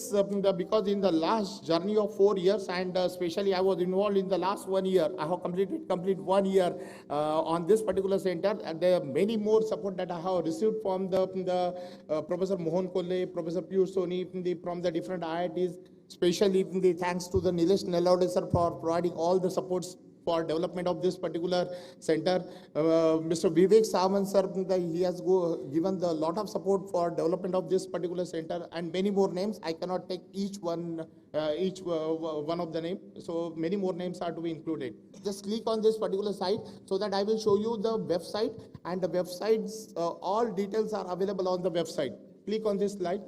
because in the last journey of 4 years, and especially I was involved in the last 1 year, I have completed 1 year on this particular center, and there are many more support that I have received from the Professor Mohan Kolle, Professor Piyush Soni, from the different IITs, especially thanks to the Nilesh Nellode sir for providing all the supports for development of this particular center. Mr. Vivek Samant sir, he has given a lot of support for development of this particular center, and many more names. I cannot take each one of the names, so many more names are to be included. Just click on this particular site so that I will show you the website, and the websites, all details are available on the website. Click on this slide.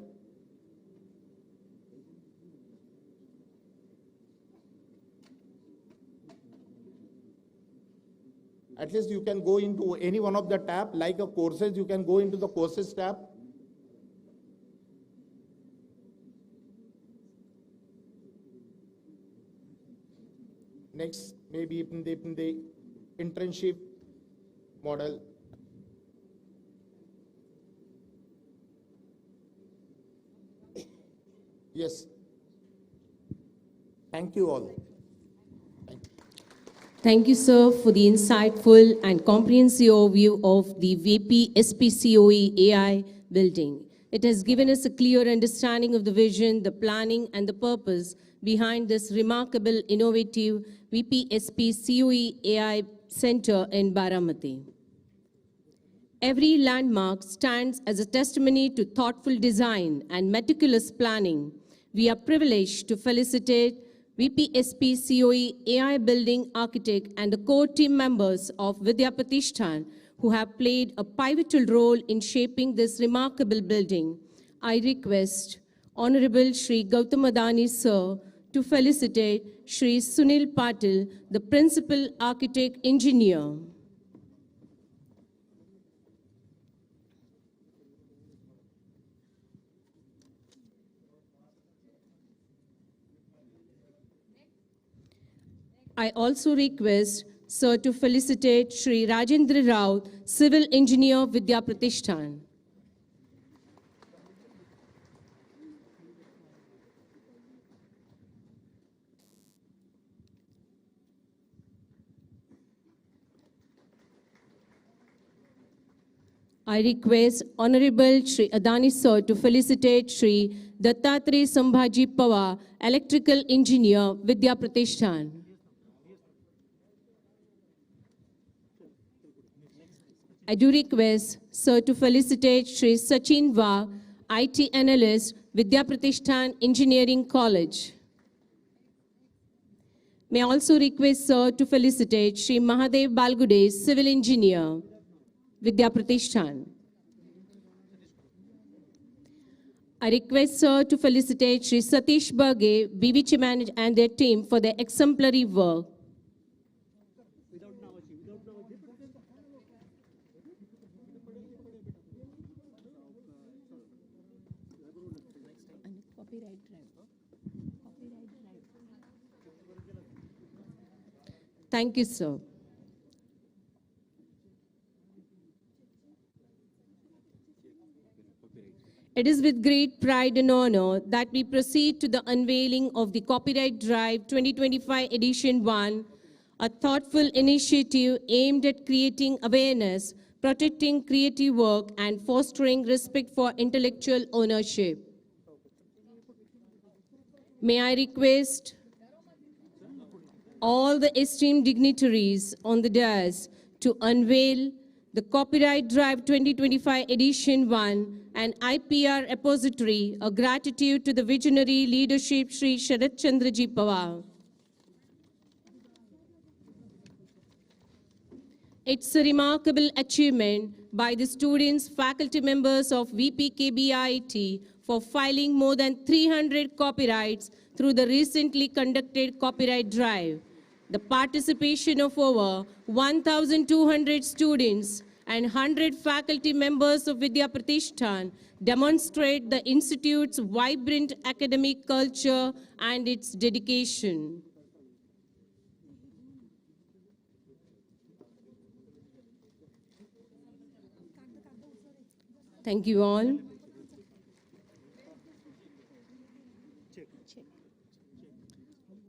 At least you can go into any one of the tab, like a courses, you can go into the courses tab. Next, maybe in the internship model. Yes. Thank you all. Thank you, sir, for the insightful and comprehensive overview of the VP SPCOE AI building. It has given us a clear understanding of the vision, the planning, and the purpose behind this remarkable, innovative VP SPCOE AI Center in Baramati. Every landmark stands as a testimony to thoughtful design and meticulous planning. We are privileged to felicitate VPSP COE AI Building Architect and the core team members of Vidya Pratishthan who have played a pivotal role in shaping this remarkable building. I request Honorable Shri Gautam Adani sir to felicitate Shri Sunil Patil, the Principal Architect Engineer. I also request sir to felicitate Shri Rajendra Rao, Civil Engineer, Vidya Pratishthan. I request Honorable Shri Adani sir to felicitate Shri Dattatreya Sambhaji Pawar, Electrical Engineer, Vidya Pratishthan. I do request sir to felicitate Shri Sachin Va, IT Analyst, Vidya Pratishthan Engineering College. May I also request sir to felicitate Shri Mahadev Balgude, Civil Engineer, Vidya Pratishthan. I request sir to felicitate Shri Satish Baghe, BVC Manage and their team for their exemplary work. Thank you, sir. It is with great pride and honor that we proceed to the unveiling of the Copyright Drive 2025 Edition 1, a thoughtful initiative aimed at creating awareness, protecting creative work, and fostering respect for intellectual ownership. May I request all the esteemed dignitaries on the dais to unveil the Copyright Drive 2025 Edition 1, an IPR repository, a gratitude to the visionary leadership Shri Sharadchandra ji Pawar. It's a remarkable achievement by the students, faculty members of VPKBIT for filing more than 300 copyrights through the recently conducted Copyright Drive. The participation of over 1,200 students and 100 faculty members of Vidya Pratishthan demonstrate the Institute's vibrant academic culture and its dedication. Thank you all.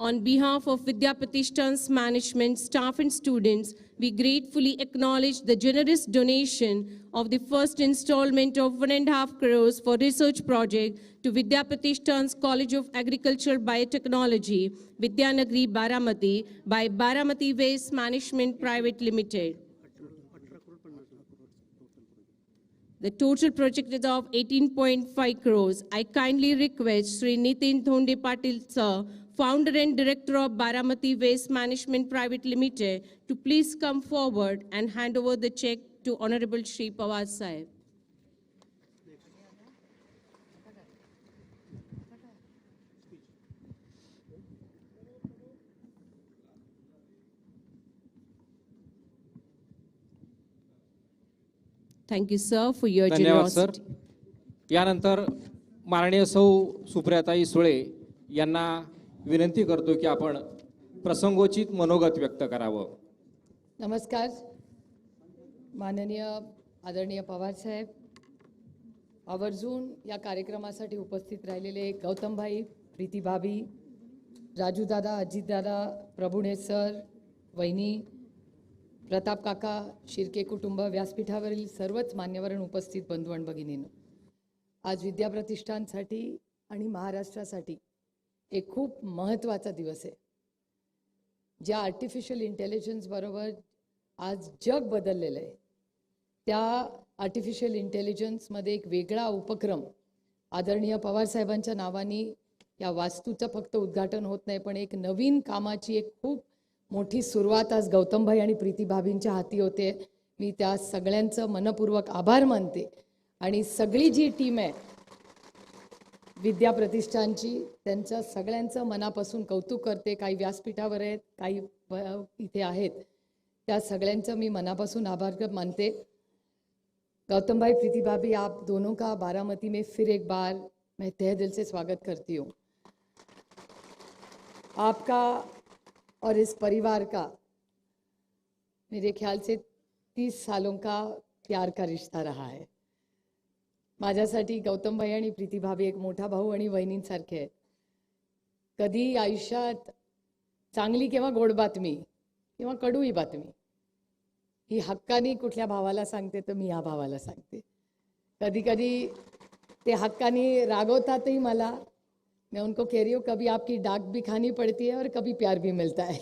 On behalf of Vidya Pratishthan's management, staff and students, we gratefully acknowledge the generous donation of the first installment of 1.5 crores for research project to Vidya Pratishthan's College of Agricultural Biotechnology, Vidyanagari, Baramati by Baramati Waste Management Private Limited. The total project is of 18.5 crores. I kindly request Sri Nitin Thonde Patil sir, founder and director of Baramati Waste Management Private Limited, to please come forward and hand over the check to Honorable Shri Pawar Sahib. Thank you, sir, for your धन्यवाद sir. generosity. यानंतर माननीय सौ सुप्रियाताई सुळे यांना विनंती करतो की आपण प्रसंगोचित मनोगत व्यक्त करावं. नमस्कार. माननीय आदरणीय पवार साहेब, आवर्जून या कार्यक्रमासाठी उपस्थित राहिलेले गौतमभाई, प्रीती भाभी, राजू दादा, अजित दादा, प्रभुणे सर, वहिनी, प्रताप काका, शिर्के कुटुंब, व्यासपीठावरील सर्वच मान्यवरांना उपस्थित बंधू आणि भगिनींनो, आज विद्या प्रतिष्ठानसाठी आणि महाराष्ट्रासाठी एक खूप महत्त्वाचा दिवस आहे. ज्या आर्टिफिशियल इंटेलिजन्स बरोबर आज जग बदललेलं आहे, त्या आर्टिफिशियल इंटेलिजन्समध्ये एक वेगळा उपक्रम आदरणीय पवार साहेबांच्या नावाने या वास्तूचं फक्त उद्घाटन होत नाही, पण एक नवीन कामाची एक खूप मोठी सुरुवात आज गौतमभाई आणि प्रीती भाभींच्या हाती होते. मी त्या सगळ्यांचं मनपूर्वक आभार मानते आणि सगळी जी टीम आहे विद्या प्रतिष्ठानची त्यांचं सगळ्यांचं मनापासून कौतुक करते. काही व्यासपीठावर आहेत, काही इथे आहेत, त्या सगळ्यांचं मी मनापासून आभार मानते. गौतम भाई, प्रीति भाभी, आप दोनों का बारामती में फिर एक बार मैं तहे दिल से स्वागत करती हूँ. आपका और इस परिवार का मेरे ख्याल से 30 सालों का प्यार का रिश्ता रहा है. माझ्यासाठी गौतम भाई आणि प्रीति भाभी एक मोठा भाऊ आणि वहिनींसारखे आहेत. कधी आयुष्यात चांगली किंवा गोड बातमी किंवा कडूही बातमी ही हक्कानी कुठल्या भावाला सांगते तर मी या भावाला सांगते. कधी कधी ते हक्कानी रागवतातही मला. मैं उनको कह रही हूँ कभी आपकी डाक भी खानी पड़ती है और कभी प्यार भी मिलता है.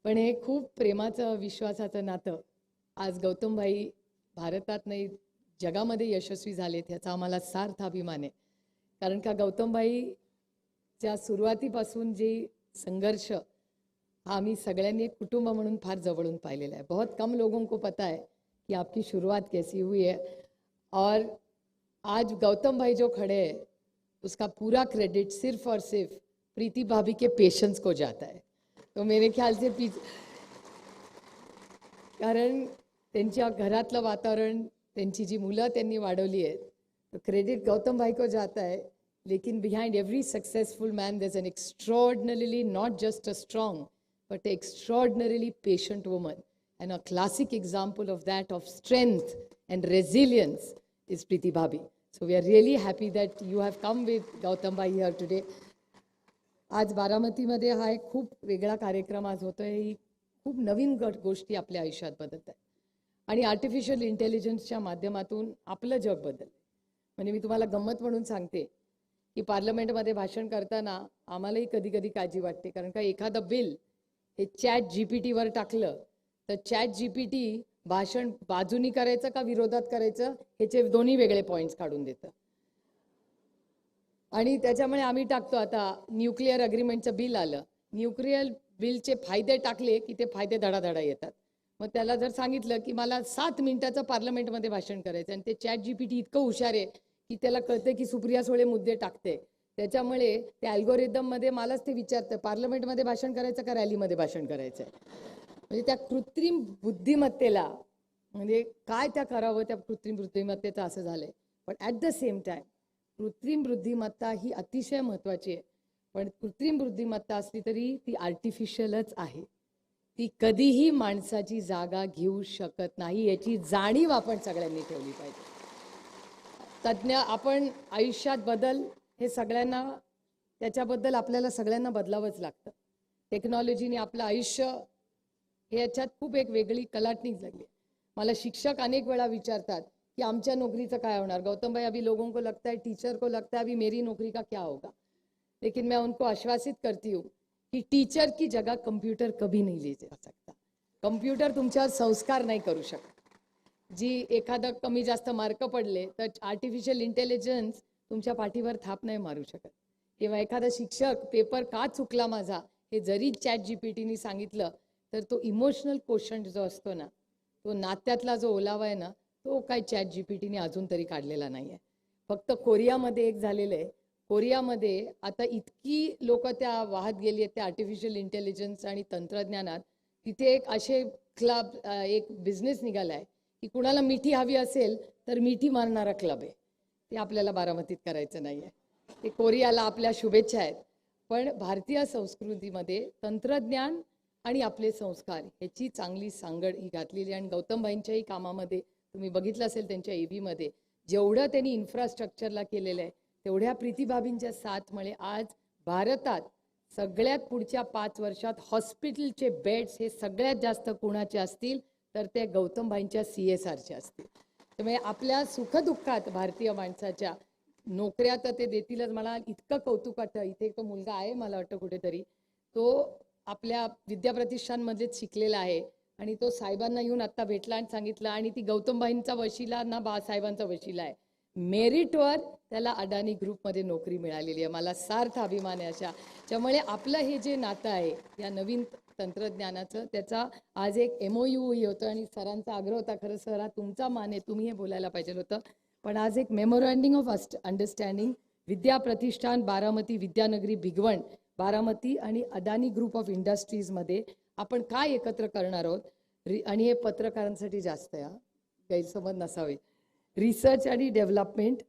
पण हे खूप प्रेमाचं विश्वासाचं नातं आज गौतम भाई भारतात नाही जगामध्ये यशस्वी झालेत याचा आम्हाला सार्थ अभिमान आहे. कारण का गौतम भाईच्या सुरुवातीपासून जे संघर्ष हा आम्ही सगळ्यांनी एक कुटुंब म्हणून फार जवळून पाहिलेला है. बहुत कम लोगों को पता है कि आपकी शुरुआत कैसी हुई है और आज गौतम भाई जो खड़े हैं उसका पूरा क्रेडिट सिर्फ और सिर्फ प्रीति भाभी के पेशेंस को जाता है. तो मेरे ख्याल से कारण त्यांच्या घरातलं वातावरण त्यांची जी मुलं त्यांनी वाढवली आहेत तो क्रेडिट गौतम भाई को जाता है. लेकिन behind every successful man there is an extraordinarily not just a strong but an extraordinarily patient woman, and a classic example of that of strength and resilience is Preeti Bhabhi. So we are really happy that you have come with Gautam Bhai here today. आज बारामतीमध्ये हा एक खूप वेगळा कार्यक्रम आज होतोय. ही खूप नवीन गोष्टी आपल्या आयुष्यात बदलत आहेत आणि आर्टिफिशियल इंटेलिजन्सच्या माध्यमातून आपलं जग बदललं. म्हणजे मी तुम्हाला गंमत म्हणून सांगते की पार्लमेंटमध्ये भाषण करताना आम्हालाही कधी कधी काळजी वाटते. कारण का एखादं बिल हे चॅट जीपीटी वर टाकलं तर चॅट जीपीटी भाषण बाजूनी करायचं का विरोधात करायचं ह्याचे दोन्ही वेगळे पॉइंट्स काढून देतं. आणि त्याच्यामुळे आम्ही टाकतो आता न्यूक्लिअर अग्रीमेंटचं बिल आलं. न्यूक्लिअर बिलचे फायदे टाकले की ते फायदे धडाधडा येतात. मग त्याला जर सांगितलं की मला 7 मिनिटाचं पार्लमेंटमध्ये भाषण करायचं आणि ते चॅट जीपीटी इतकं हुशार आहे की त्याला कळतं की सुप्रिया सुळे मुद्दे टाकते. त्याच्यामुळे त्या अल्गोरिदममध्ये मलाच ते विचारतं पार्लमेंटमध्ये भाषण करायचं का रॅलीमध्ये भाषण करायचं. म्हणजे त्या कृत्रिम बुद्धिमत्तेला म्हणजे काय त्या करावं त्या कृत्रिम बुद्धिमत्तेचं असं झालंय. पण ॲट द सेम टाइम कृत्रिम बुद्धिमत्ता ही अतिशय महत्त्वाची आहे. पण कृत्रिम बुद्धिमत्ता असली तरी ती आर्टिफिशियलच आहे. ती कधीही माणसाची जागा घेऊ शकत नाही याची जाणीव आपण सगळ्यांनी ठेवली पाहिजे. तज्ज्ञ आपण आयुष्यात बदल हे सगळ्यांना त्याच्याबद्दल आपल्याला सगळ्यांना बदलावंच लागतं. टेक्नॉलॉजीने आपलं आयुष्य हे याच्यात खूप एक वेगळी कलाटणी लागली. मला शिक्षक अनेक वेळा विचारतात कि आमच्या नौकरीचं काय होणार. गौतम भाई अभी लोगों को लगता है टीचर को लगता है अभी मेरी नौकरी का क्या होगा. लेकिन मैं उनको आश्वासित करती हूँ कि टीचर की जगह कंप्यूटर कभी नहीं ले जा सकता. कंप्यूटर तुमच्यावर संस्कार नाही करू शकत. जी एखादा कमी जास्त मार्क पडले तर आर्टिफिशियल इंटेलिजन्स तुमच्या पाठीवर थाप नाही मारू शकत. किंवा एखादा शिक्षक पेपर का चुकला माझा हे जरी चॅट जीपीटीने सांगितलं तर तो इमोशनल क्वेश्चन जो असतो ना तो नात्यातला जो ओलावा आहे ना तो काय चॅट जीपीटीने अजून तरी काढलेला नाही आहे. फक्त कोरियामध्ये एक झालेलं आहे. कोरियामध्ये आता इतकी लोक त्या वाहत गेली आहेत त्या आर्टिफिशियल इंटेलिजन्स आणि तंत्रज्ञानात. तिथे एक असे क्लब एक बिझनेस निघाला आहे की कुणाला मिठी हवी असेल तर मिठी मारणारा क्लब आहे. ते आपल्याला बारामतीत करायचं नाही आहे. ते कोरियाला आपल्या शुभेच्छा आहेत. पण भारतीय संस्कृतीमध्ये तंत्रज्ञान आणि आपले संस्कार ह्याची चांगली सांगड ही घातलेली. आणि गौतमभाईंच्याही कामामध्ये तुम्ही बघितलं असेल त्यांच्या एबीमध्ये जेवढं त्यांनी इन्फ्रास्ट्रक्चरला केलेलं आहे तेवढ्या प्रीतिभाबींच्या साथमुळे आज भारतात सगळ्यात पुढच्या 5 वर्षात हॉस्पिटलचे बेड्स हे सगळ्यात जास्त कुणाचे असतील तर ते गौतमभाईंच्या CSRचे असतील. त्यामुळे आपल्या सुखदुःखात भारतीय माणसाच्या नोकऱ्या तर ते देतीलच. मला इतकं कौतुक वाटतं. इथे तो मुलगा आहे मला वाटतं कुठेतरी तो आपल्या विद्याप्रतिष्ठानमध्येच शिकलेला आहे आणि तो साहेबांना येऊन आता भेटला आणि सांगितलं आणि ती गौतमभाईंचा वशिला ना बाळासाहेबांचा वशिला आहे. मेरिटवर त्याला अडानी ग्रुपमध्ये नोकरी मिळालेली आहे. मला सार्थ अभिमान आहे अशा. त्यामुळे आपलं हे जे नातं आहे या नवीन तंत्रज्ञानाचं, त्याचा आज एक MOU होतं आणि सरांचा आग्रह होता, खरं सर हा तुमचा मान आहे, तुम्ही हे बोलायला पाहिजे होतं, पण आज एक मेमोरँडिंग ऑफ अंडरस्टँडिंग विद्या प्रतिष्ठान बारामती, विद्यानगरी भिगवण बारामती आणि अदानी ग्रुप ऑफ इंडस्ट्रीजमध्ये आपण काय एकत्र करणार आहोत आणि हे पत्रकारांसाठी जास्त आहे, गैरसमज नसावे. रिसर्च आणि डेव्हलपमेंट,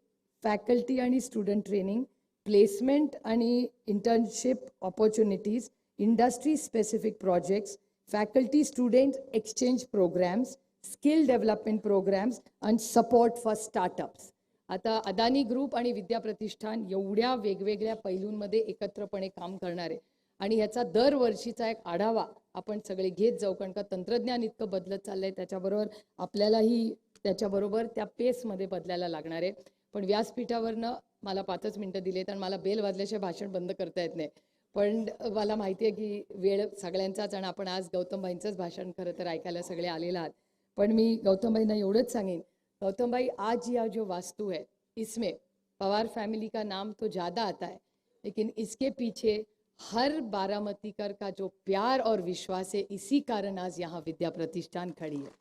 फॅकल्टी आणि स्टुडंट ट्रेनिंग, प्लेसमेंट आणि internship opportunities, industry specific projects, faculty student exchange programmes, skill development programmes आणि सपोर्ट फॉर स्टार्टअप्स. आता अदानी ग्रुप आणि विद्या प्रतिष्ठान एवढ्या वेगवेगळ्या पैलूंमध्ये एकत्रपणे काम करणार आहे आणि ह्याचा दरवर्षीचा एक आढावा आपण सगळे घेत जाऊ, कारण का तंत्रज्ञान इतकं बदलत चाललंय, त्याच्याबरोबर आपल्यालाही त्याच्याबरोबर त्या पेसमध्ये बदलायला लागणार आहे. पण व्यासपीठावरनं मला 5 मिनिटं दिलेत आणि मला बेल वाजल्याशिवाय भाषण बंद करता येत नाही, पण मला माहिती आहे की वेळ सगळ्यांचाच आणि आपण आज गौतमभाईंचंच भाषण खरं तर ऐकायला सगळे आलेले आहात. पण मी गौतमभाईंना एवढंच सांगेन, गौतम भाई आज यह जो वास्तु है इसमें पवार फैमिली का नाम तो ज़्यादा आता है, लेकिन इसके पीछे हर बारामतीकर का जो प्यार और विश्वास है, इसी कारण आज यहाँ विद्या प्रतिष्ठान खड़ी है.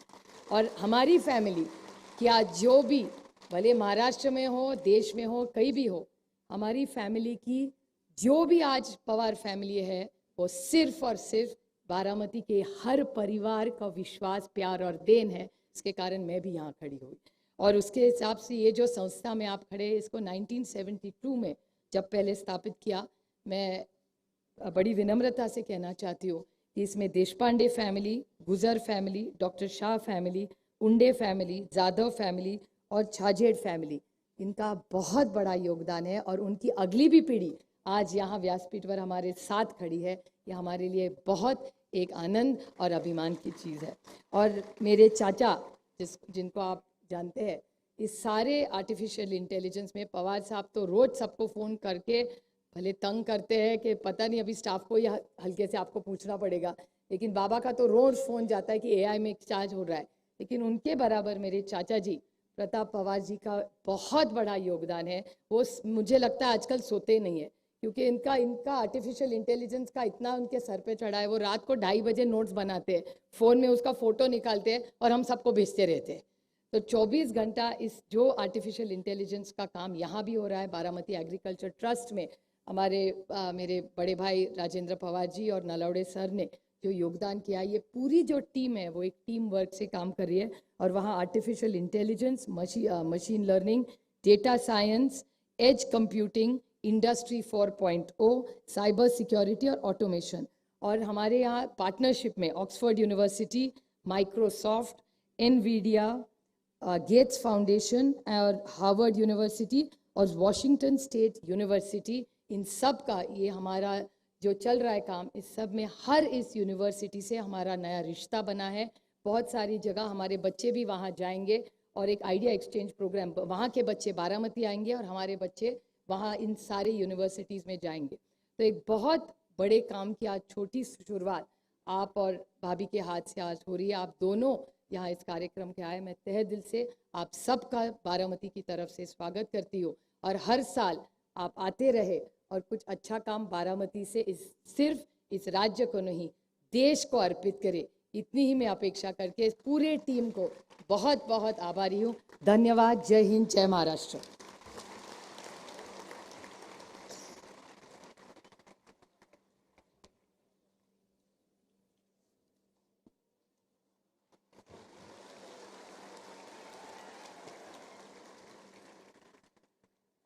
और हमारी फैमिली क्या जो भी भले महाराष्ट्र में हो, देश में हो, कहीं भी हो, हमारी फैमिली की जो भी आज पवार फैमिली है वो सिर्फ और सिर्फ बारामती के हर परिवार का विश्वास, प्यार और देन है. इसके कारण मैं भी यहाँ खड़ी हुई और उसके हिसाब से ये जो संस्था में आप खड़े हैं, इसको 1972 में जब पहले स्थापित किया, मैं बड़ी विनम्रता से कहना चाहती हूँ कि इसमें देशपांडे फैमिली, गुजर फैमिली, डॉक्टर शाह फैमिली, उंडे फैमिली, जाधव फैमिली और छाजेड़ फैमिली, इनका बहुत बड़ा योगदान है और उनकी अगली भी पीढ़ी आज यहाँ व्यासपीठ पर हमारे साथ खड़ी है. ये हमारे लिए बहुत एक आनंद और अभिमान की चीज़ है. और मेरे चाचा जिनको आप जानते हैं, इस सारे आर्टिफिशियल इंटेलिजेंस में पवार साहब तो रोज़ सबको फ़ोन करके भले तंग करते हैं कि पता नहीं अभी स्टाफ को या हल्के से आपको पूछना पड़ेगा, लेकिन बाबा का तो रोज़ फ़ोन जाता है कि AI में चार्ज हो रहा है. लेकिन उनके बराबर मेरे चाचा जी प्रताप पवार जी का बहुत बड़ा योगदान है. वो मुझे लगता है आजकल सोते नहीं है, क्योंकि इनका आर्टिफिशियल इंटेलिजेंस का इतना उनके सर पे चढ़ा है. वो रात को 2:30 बजे नोट्स बनाते हैं, फ़ोन में उसका फ़ोटो निकालते हैं और हम सबको भेजते रहते हैं. तो 24 घंटा इस जो आर्टिफिशियल इंटेलिजेंस का काम यहाँ भी हो रहा है. बारामती एग्रीकल्चर ट्रस्ट में हमारे मेरे बड़े भाई राजेंद्र पवार जी और नलौड़े सर ने जो योगदान किया, ये पूरी जो टीम है वो एक टीम वर्क से काम कर रही है. और वहाँ artificial intelligence, machine learning, data science, edge computing, industry 4.0, cyber security और ऑटोमेशन. और हमारे यहाँ पार्टनरशिप में Oxford University, Microsoft, Nvidia, Gates Foundation और हार्वर्ड यूनिवर्सिटी और वॉशिंगटन स्टेट यूनिवर्सिटी, इन सब का ये हमारा जो चल रहा है काम, इस सब में हर इस यूनिवर्सिटी से हमारा नया रिश्ता बना है. बहुत सारी जगह हमारे बच्चे भी वहाँ जाएंगे और एक आइडिया एक्सचेंज प्रोग्राम, वहाँ के बच्चे बारामती आएंगे और हमारे बच्चे वहाँ इन सारे यूनिवर्सिटीज़ में जाएंगे. तो एक बहुत बड़े काम की आज छोटी शुरुआत आप और भाभी के हाथ से आज हो रही है. आप दोनों यहाँ इस कार्यक्रम के आए, मैं तहे दिल से आप सबका बारामती की तरफ से स्वागत करती हूँ. और हर साल आप आते रहे और कुछ अच्छा काम बारामती से सिर्फ इस राज्य को नहीं, देश को अर्पित करे, इतनी ही मैं अपेक्षा करके इस पूरे टीम को बहुत बहुत आभारी हूँ. धन्यवाद. जय हिंद, जय महाराष्ट्र.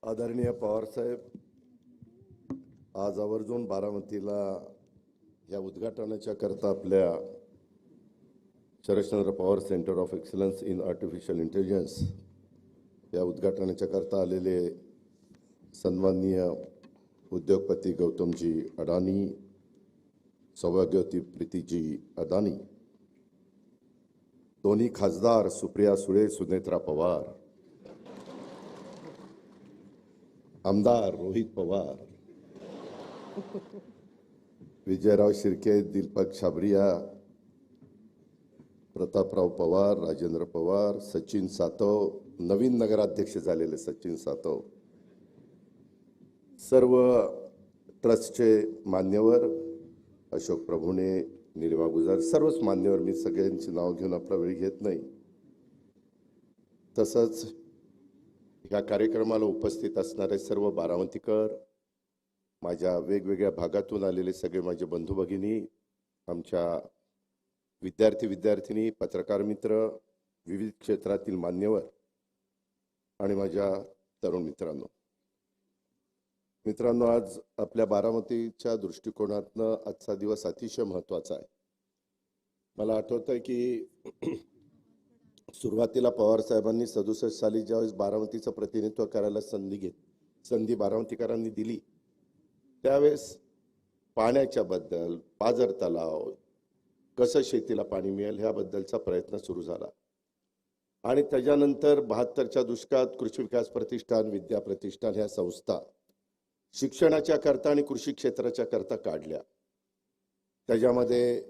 आदरणीय पवार साहेब, आज आवर्जून बारामतीला या उद्घाटनाच्या करता आपल्या Sharadchandra Pawar centre of excellence in artificial intelligence या उद्घाटनाच्या करता आलेले सन्माननीय उद्योगपती गौतमजी अडानी, सौभाग्यवती प्रीतीजी अदानी, दोन्ही खासदार सुप्रिया सुळे, सुनेत्रा पवार, आमदार रोहित पवार, विजयराव शिर्के, दीपक छाबरिया, प्रतापराव पवार, राजेंद्र पवार, सचिन सातव, नवीन नगराध्यक्ष झालेले सचिन सातव, सर्व ट्रस्टचे मान्यवर, अशोक प्रभुणे, निलिमा गुजर, सर्वच मान्यवर, मी सगळ्यांची नाव घेऊन आपला वेळ घेत नाही. तसंच ह्या कार्यक्रमाला उपस्थित असणारे सर्व बारामतीकर, माझ्या वेगवेगळ्या भागातून आलेले सगळे माझे बंधू भगिनी, आमच्या विद्यार्थी पत्रकार मित्र, विविध क्षेत्रातील मान्यवर आणि माझ्या तरुण मित्रांनो, आज आपल्या बारामतीच्या दृष्टिकोनातनं आजचा दिवस अतिशय महत्त्वाचा आहे. मला आठवतंय की सुरुवातीला पवार साहेबांनी 67 साली ज्यावेळेस बारामतीचं प्रतिनिधित्व करायला संधी बारामतीकरांनी दिली, त्यावेळेस पाण्याच्या बद्दल, पाझर तलाव, कसं शेतीला पाणी मिळेल ह्याबद्दलचा प्रयत्न सुरू झाला. आणि त्याच्यानंतर 72च्या दुष्काळात कृषी विकास प्रतिष्ठान, विद्या प्रतिष्ठान ह्या संस्था शिक्षणाच्या करता आणि कृषी क्षेत्राच्या करता काढल्या. त्याच्यामध्ये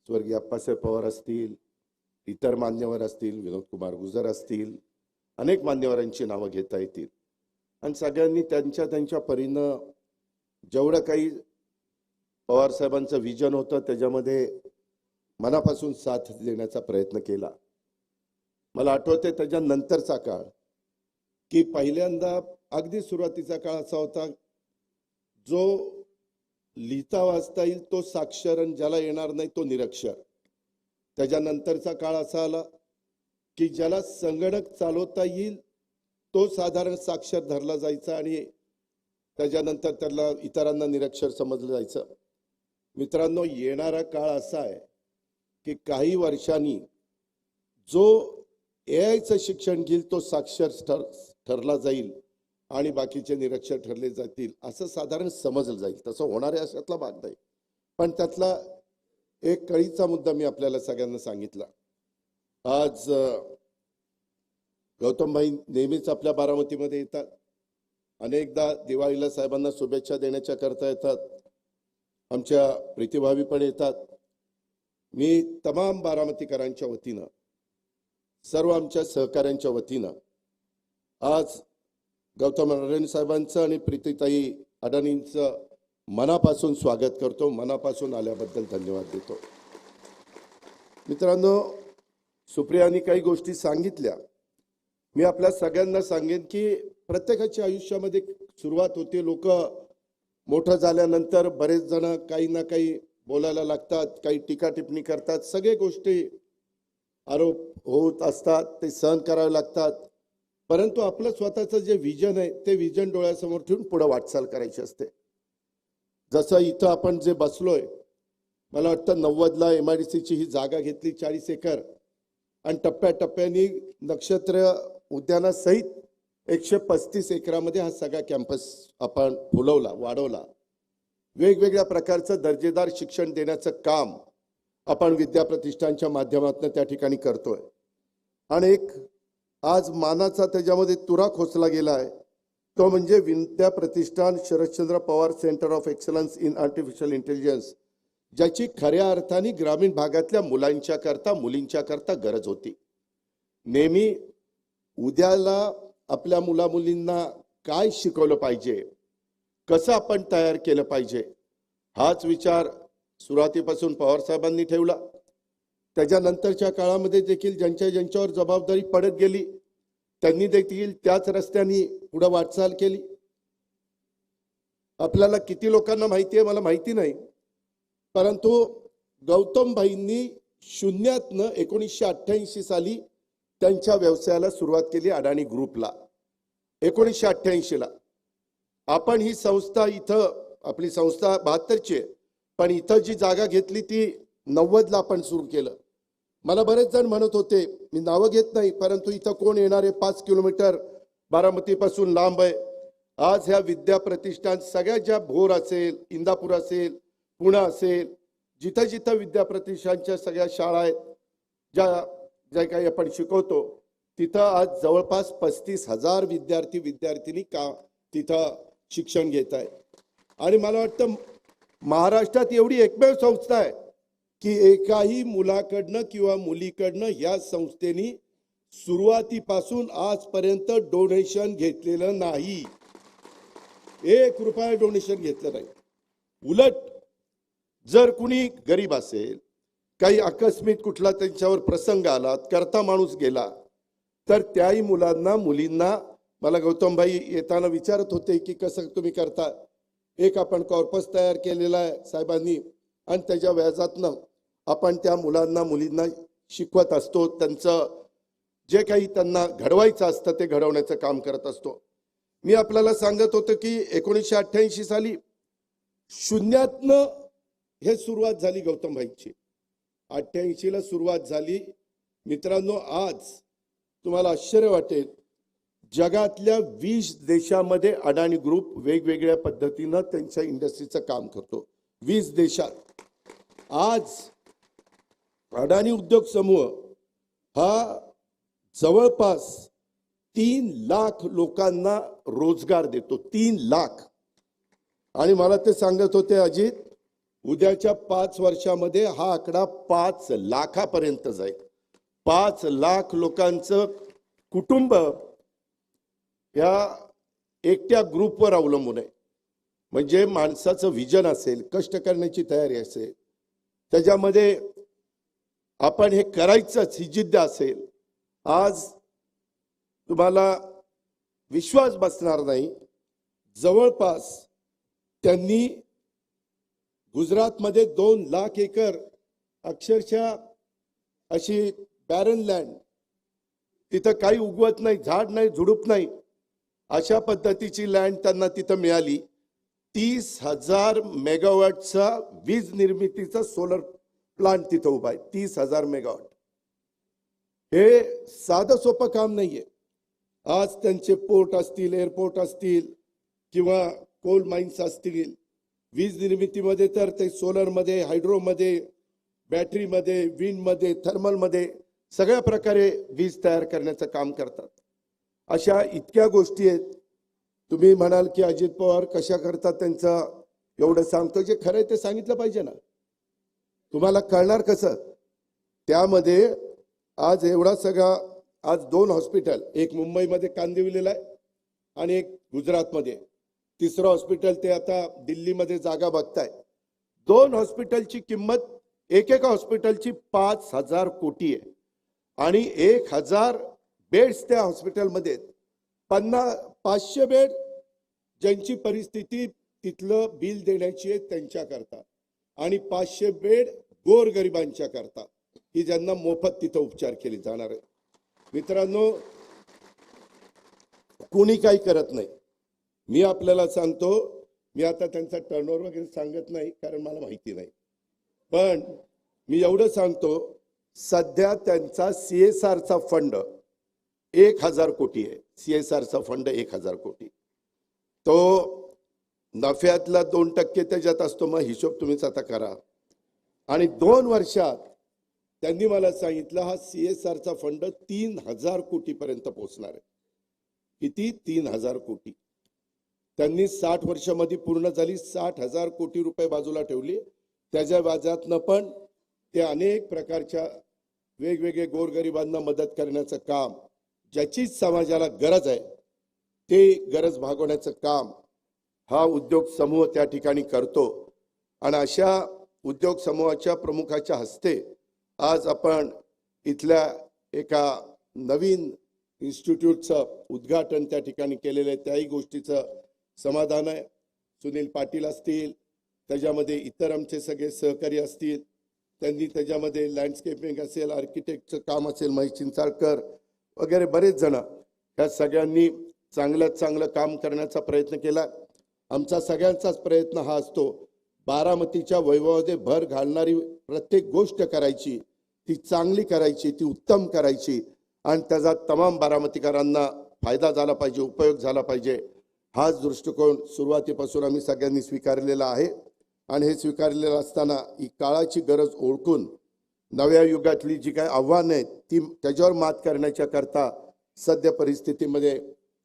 स्वर्गीय अप्पासाहेब पवार असतील, इतर मान्यवर असतील, विनोद कुमार गुजर असतील, अनेक मान्यवरांची नावं घेता येतील. आणि सगळ्यांनी त्यांच्या परीनं जेवढं काही पवार साहेबांचं विजन होतं त्याच्यामध्ये मनापासून साथ देण्याचा प्रयत्न केला. मला आठवते त्याच्यानंतरचा काळ की पहिल्यांदा अगदी सुरुवातीचा काळ असा होता, जो लिहिता वाचता येईल तो साक्षर आणि ज्याला येणार नाही तो निरक्षर. त्याच्यानंतरचा काळ असा आला की ज्याला संगणक चालवता येईल तो साधारण साक्षर धरला जायचा आणि त्याच्यानंतर त्याला इतरांना निरक्षर समजलं जायचं. मित्रांनो, येणारा काळ असा आहे की काही वर्षांनी जो एआयचं शिक्षण घेईल तो साक्षर ठरला जाईल आणि बाकीचे निरक्षर ठरले जातील असं साधारण समजलं जाईल. तसं होणार आहे अशातला भाग नाही. पण त्यातला एक कळीचा मुद्दा मी आपल्याला सगळ्यांना सांगितला. आज गौतमभाई नेहमीच आपल्या बारामतीमध्ये येतात. अनेकदा दिवाळीला साहेबांना शुभेच्छा देण्याच्या करता येतात. आमच्या प्रीतिभावी पण येतात. मी तमाम बारामतीकरांच्या वतीनं, सर्व आमच्या सहकाऱ्यांच्या वतीनं आज गौतम अडाणी साहेबांचं आणि प्रीतीताई अडाणींचं मनापासून स्वागत करतो. मनापासून आल्याबद्दल धन्यवाद देतो. मित्रांनो, सुप्रियानी काही गोष्टी सांगितल्या. मी आपल्या सगळ्यांना सांगेन की प्रत्येकाच्या आयुष्यामध्ये सुरुवात होते. लोक मोठं झाल्यानंतर बरेच जण काही ना काही बोलायला लागतात, काही टीका टिप्पणी करतात, सगळे गोष्टी आरोप होत असतात, ते सहन करावे लागतात. परंतु आपलं स्वतःचं जे विजन आहे ते विजन डोळ्यासमोर ठेवून पुढे वाटचाल करायची असते. जसं इथं आपण जे बसलोय, मला वाटतं 90ला MIDCची ही जागा घेतली 40 एकर आणि टप्प्याटप्प्याने नक्षत्र उद्यानासहित 135 एकरामध्ये हा सगळा कॅम्पस आपण फुलवला, वाढवला. वेगवेगळ्या प्रकारचं दर्जेदार शिक्षण देण्याचं काम आपण विद्या प्रतिष्ठानच्या माध्यमातून त्या ठिकाणी करतोय. आणि एक आज मानाचा त्याच्यामध्ये तुरा खोचला गेला आहे, तो म्हणजे Vidya Pratishthan Sharadchandra Pawar centre of excellence in artificial intelligence, ज्याची खऱ्या अर्थाने ग्रामीण भागातल्या मुलांच्या करता, मुलींच्या करता गरज होती. नेहमी उद्याला आपल्या मुलामुलींना काय शिकवलं पाहिजे, कसं आपण तयार केलं पाहिजे, हाच विचार सुरुवातीपासून पवार साहेबांनी ठेवला. त्याच्यानंतरच्या काळामध्ये देखील ज्यांच्यावर जबाबदारी पडत गेली त्यांनी देखील त्याच रस्त्याने पुढे वाटचाल केली. आपल्याला किती लोकांना माहिती आहे मला माहिती नाही, परंतु गौतमभाईंनी शून्यातनं 1988 साली त्यांच्या व्यवसायाला सुरुवात केली. अडाणी ग्रुपला 1988ला. आपण ही संस्था इथं, आपली संस्था 72ची आहे, पण इथं जी जागा घेतली ती 90ला आपण सुरू केलं. मला बरेच जण म्हणत होते, मी नावं घेत नाही, परंतु इथं कोण येणार आहे, 5 किलोमीटर बारामतीपासून लांब आहे. आज ह्या विद्या प्रतिष्ठान सगळ्या ज्या भोर असेल, इंदापूर असेल, पुणे असेल, जिथं जिथं विद्या प्रतिष्ठानच्या सगळ्या शाळा आहेत, ज्या काही आपण शिकवतो, तिथं आज जवळपास 35,000 विद्यार्थी तिथं शिक्षण घेत आहेत. आणि मला वाटतं महाराष्ट्रात एवढी एकमेव संस्था आहे की एकाही मुलाकडनं किंवा मुलीकडनं या संस्थेने सुरुवातीपासून आजपर्यंत डोनेशन घेतलेलं नाही. 1 रुपया डोनेशन घेतलं नाही. उलट जर कुणी गरीब असेल, काही आकस्मिक कुठला त्यांच्यावर प्रसंग आला, करता माणूस गेला, तर त्याही मुलांना मुलींना मला गौतमभाई येताना विचारत होते की कसं तुम्ही करता. एक आपण कॉर्पस तयार केलेला आहे साहेबांनी आणि त्याच्या व्याजातनं आपण त्या मुलांना मुलींना शिकवत असतो. त्यांचं जे काही त्यांना घडवायचं असतं ते घडवण्याचं काम करत असतो. मी आपल्याला सांगत होतो की 1988 साली शून्यातनं हे सुरुवात झाली गौतमभाईची. 88 ला सुरुवात झाली. मित्रांनो, आज तुम्हाला आश्चर्य वाटेल, जगातल्या 20 देशामध्ये अडाणी ग्रुप वेगवेगळ्या पद्धतीनं त्यांच्या इंडस्ट्रीचं काम करतो. 20 देशात आज अडाणी उद्योग समूह हा जवळपास 3 लाख लोकांना रोजगार देतो. 3 लाख. आणि मला ते सांगत होते अजित, उद्याच्या 5 वर्षामध्ये हा आकडा 5 लाखापर्यंत जाईल. 5 लाख लोकांचं कुटुंब या एकट्या ग्रुपवर अवलंबून आहे. म्हणजे माणसाचं विजन असेल, कष्ट करण्याची तयारी असेल, त्याच्यामध्ये आपण हे करायचंच ही जिद्द असेल, आज तुम्हाला विश्वास बसणार नाही, जवळपास त्यांनी गुजरातमध्ये 2 लाख एकर अक्षरशः अशी बॅरन लँड, तिथं काही उगवत नाही, झाड नाही, झुडूप नाही, अशा पद्धतीची लँड त्यांना तिथं मिळाली. 30,000 मेगावॉटचा वीज निर्मितीचा सोलर प्लांट तिथं उभा आहे. 30,000 मेगावॉट. हे साधं सोपं काम नाहीये. आज त्यांचे पोर्ट असतील, एअरपोर्ट असतील किंवा कोल माइन्स असतील, वीज निर्मितीमध्ये तर ते सोलरमध्ये, हायड्रोमध्ये, बॅटरीमध्ये, विंडमध्ये, थर्मलमध्ये सगळ्या प्रकारे वीज तयार करण्याचं काम करतात. अशा इतक्या गोष्टी आहेत. तुम्ही म्हणाल की अजित पवार कशा करतात, त्यांचं एवढं सांगतो, जे खरं आहे ते सांगितलं पाहिजे ना. तुम्हाला कळणार कसं? त्यामध्ये आज एवढा सगळा, आज 2 हॉस्पिटल, एक मुंबईमध्ये कांदिवलीला आहे आणि एक गुजरातमध्ये, तिसरं हॉस्पिटल ते आता दिल्लीमध्ये जागा बघताय. 2 हॉस्पिटलची किंमत, एकेका हॉस्पिटलची 5,000 कोटी आहे आणि 1,000 बेड्स त्या हॉस्पिटलमध्ये आहेत. 500 बेड ज्यांची परिस्थिती तिथलं बिल देण्याची आहे त्यांच्याकरता आणि 500 बेड गोरगरिबांच्या करता, की ज्यांना मोफत तिथं उपचार केले जाणार आहे. मित्रांनो, कोणी काही करत नाही. मी आपल्याला सांगतो, मी आता त्यांचा टर्नओव्हर वगैरे सांगत नाही कारण मला माहिती नाही, पण मी एवढं सांगतो, सध्या त्यांचा CSRचा फंड 1,000 कोटी आहे. CSRचा फंड 1,000 कोटी. तो नफ्यातला 2% त्याच्यात असतो. मग हिशोब तुम्हीच आता करा. आणि 2 वर्षात त्यांनी मला सांगितलं हा CSRचा फंड 3,000 कोटीपर्यंत पोहोचणार आहे. किती? 3,000 कोटी. त्यांनी 60 वर्षामध्ये पूर्ण झाली. 60,000 कोटी रुपये बाजूला ठेवली. त्याच्या व्याजातनं पण ते अनेक प्रकारच्या वेगवेगळे गोरगरिबांना मदत करण्याचं काम, ज्याची समाजाला गरज आहे ते गरज भागवण्याचं काम हा उद्योग समूह त्या ठिकाणी करतो. आणि अशा उद्योग समूहाच्या प्रमुखाच्या हस्ते आज आपण इथल्या एका नवीन इन्स्टिट्यूटचं उद्घाटन त्या ठिकाणी केलेलं आहे. त्याही गोष्टीचं समाधान आहे. सुनील पाटील असतील, त्याच्यामध्ये इतर आमचे सगळे सहकारी असतील, त्यांनी त्याच्यामध्ये लँडस्केपिंग असेल, आर्किटेक्टचं काम असेल, महेश चिंचाळकर वगैरे बरेच जण, ह्या सगळ्यांनी चांगल्यात चांगलं काम करण्याचा प्रयत्न केला. आमचा सगळ्यांचाच प्रयत्न हा असतो, बारामतीच्या वैभवामध्ये भर घालणारी प्रत्येक गोष्ट करायची, ती चांगली करायची, ती उत्तम करायची आणि त्याचा तमाम बारामतीकरांना फायदा झाला पाहिजे, उपयोग झाला पाहिजे. हाच दृष्टिकोन सुरुवातीपासून आम्ही सगळ्यांनी स्वीकारलेला आहे. आणि हे स्वीकारलेलं असताना ही काळाची गरज ओळखून नव्या युगातली जी काही आव्हानं आहेत ती त्याच्यावर मात करण्याच्या करता सध्या परिस्थितीमध्ये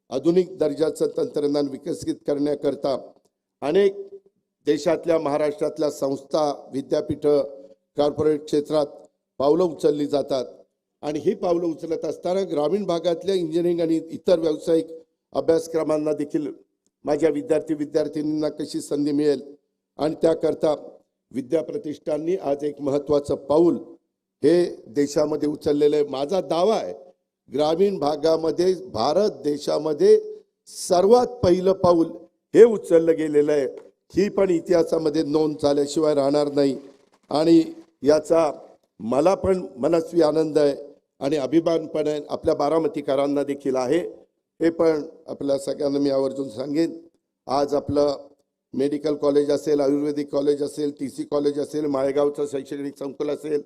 आधुनिक दर्जाचं तंत्रज्ञान विकसित करण्याकरता अनेक देशातल्या, महाराष्ट्रातल्या संस्था, विद्यापीठं, कॉर्पोरेट क्षेत्रात पावलं उचलली जातात. आणि ही पावलं उचलत असताना ग्रामीण भागातल्या इंजिनिअरिंग आणि इतर व्यावसायिक अभ्यासक्रमांना देखील माझ्या विद्यार्थी विद्यार्थिनींना कशी संधी मिळेल आणि त्याकरता विद्या प्रतिष्ठाननी आज एक महत्त्वाचं पाऊल हे देशामध्ये उचललेलं आहे. माझा दावा आहे ग्रामीण भागामध्ये भारत देशामध्ये सर्वात पहिलं पाऊल हे उचललं गेलेलं आहे. ही पण इतिहासामध्ये नोंद झाल्याशिवाय राहणार नाही आणि याचा मला पण मनस्वी आनंद आहे आणि अभिमान पण आहे, आपल्या बारामतीकरांना देखील आहे. हे पण आपल्या सगळ्यांना मी आवर्जून सांगेन. आज आपलं मेडिकल कॉलेज असेल, आयुर्वेदिक कॉलेज असेल, TC कॉलेज असेल, माळेगावचं शैक्षणिक संकुल असेल,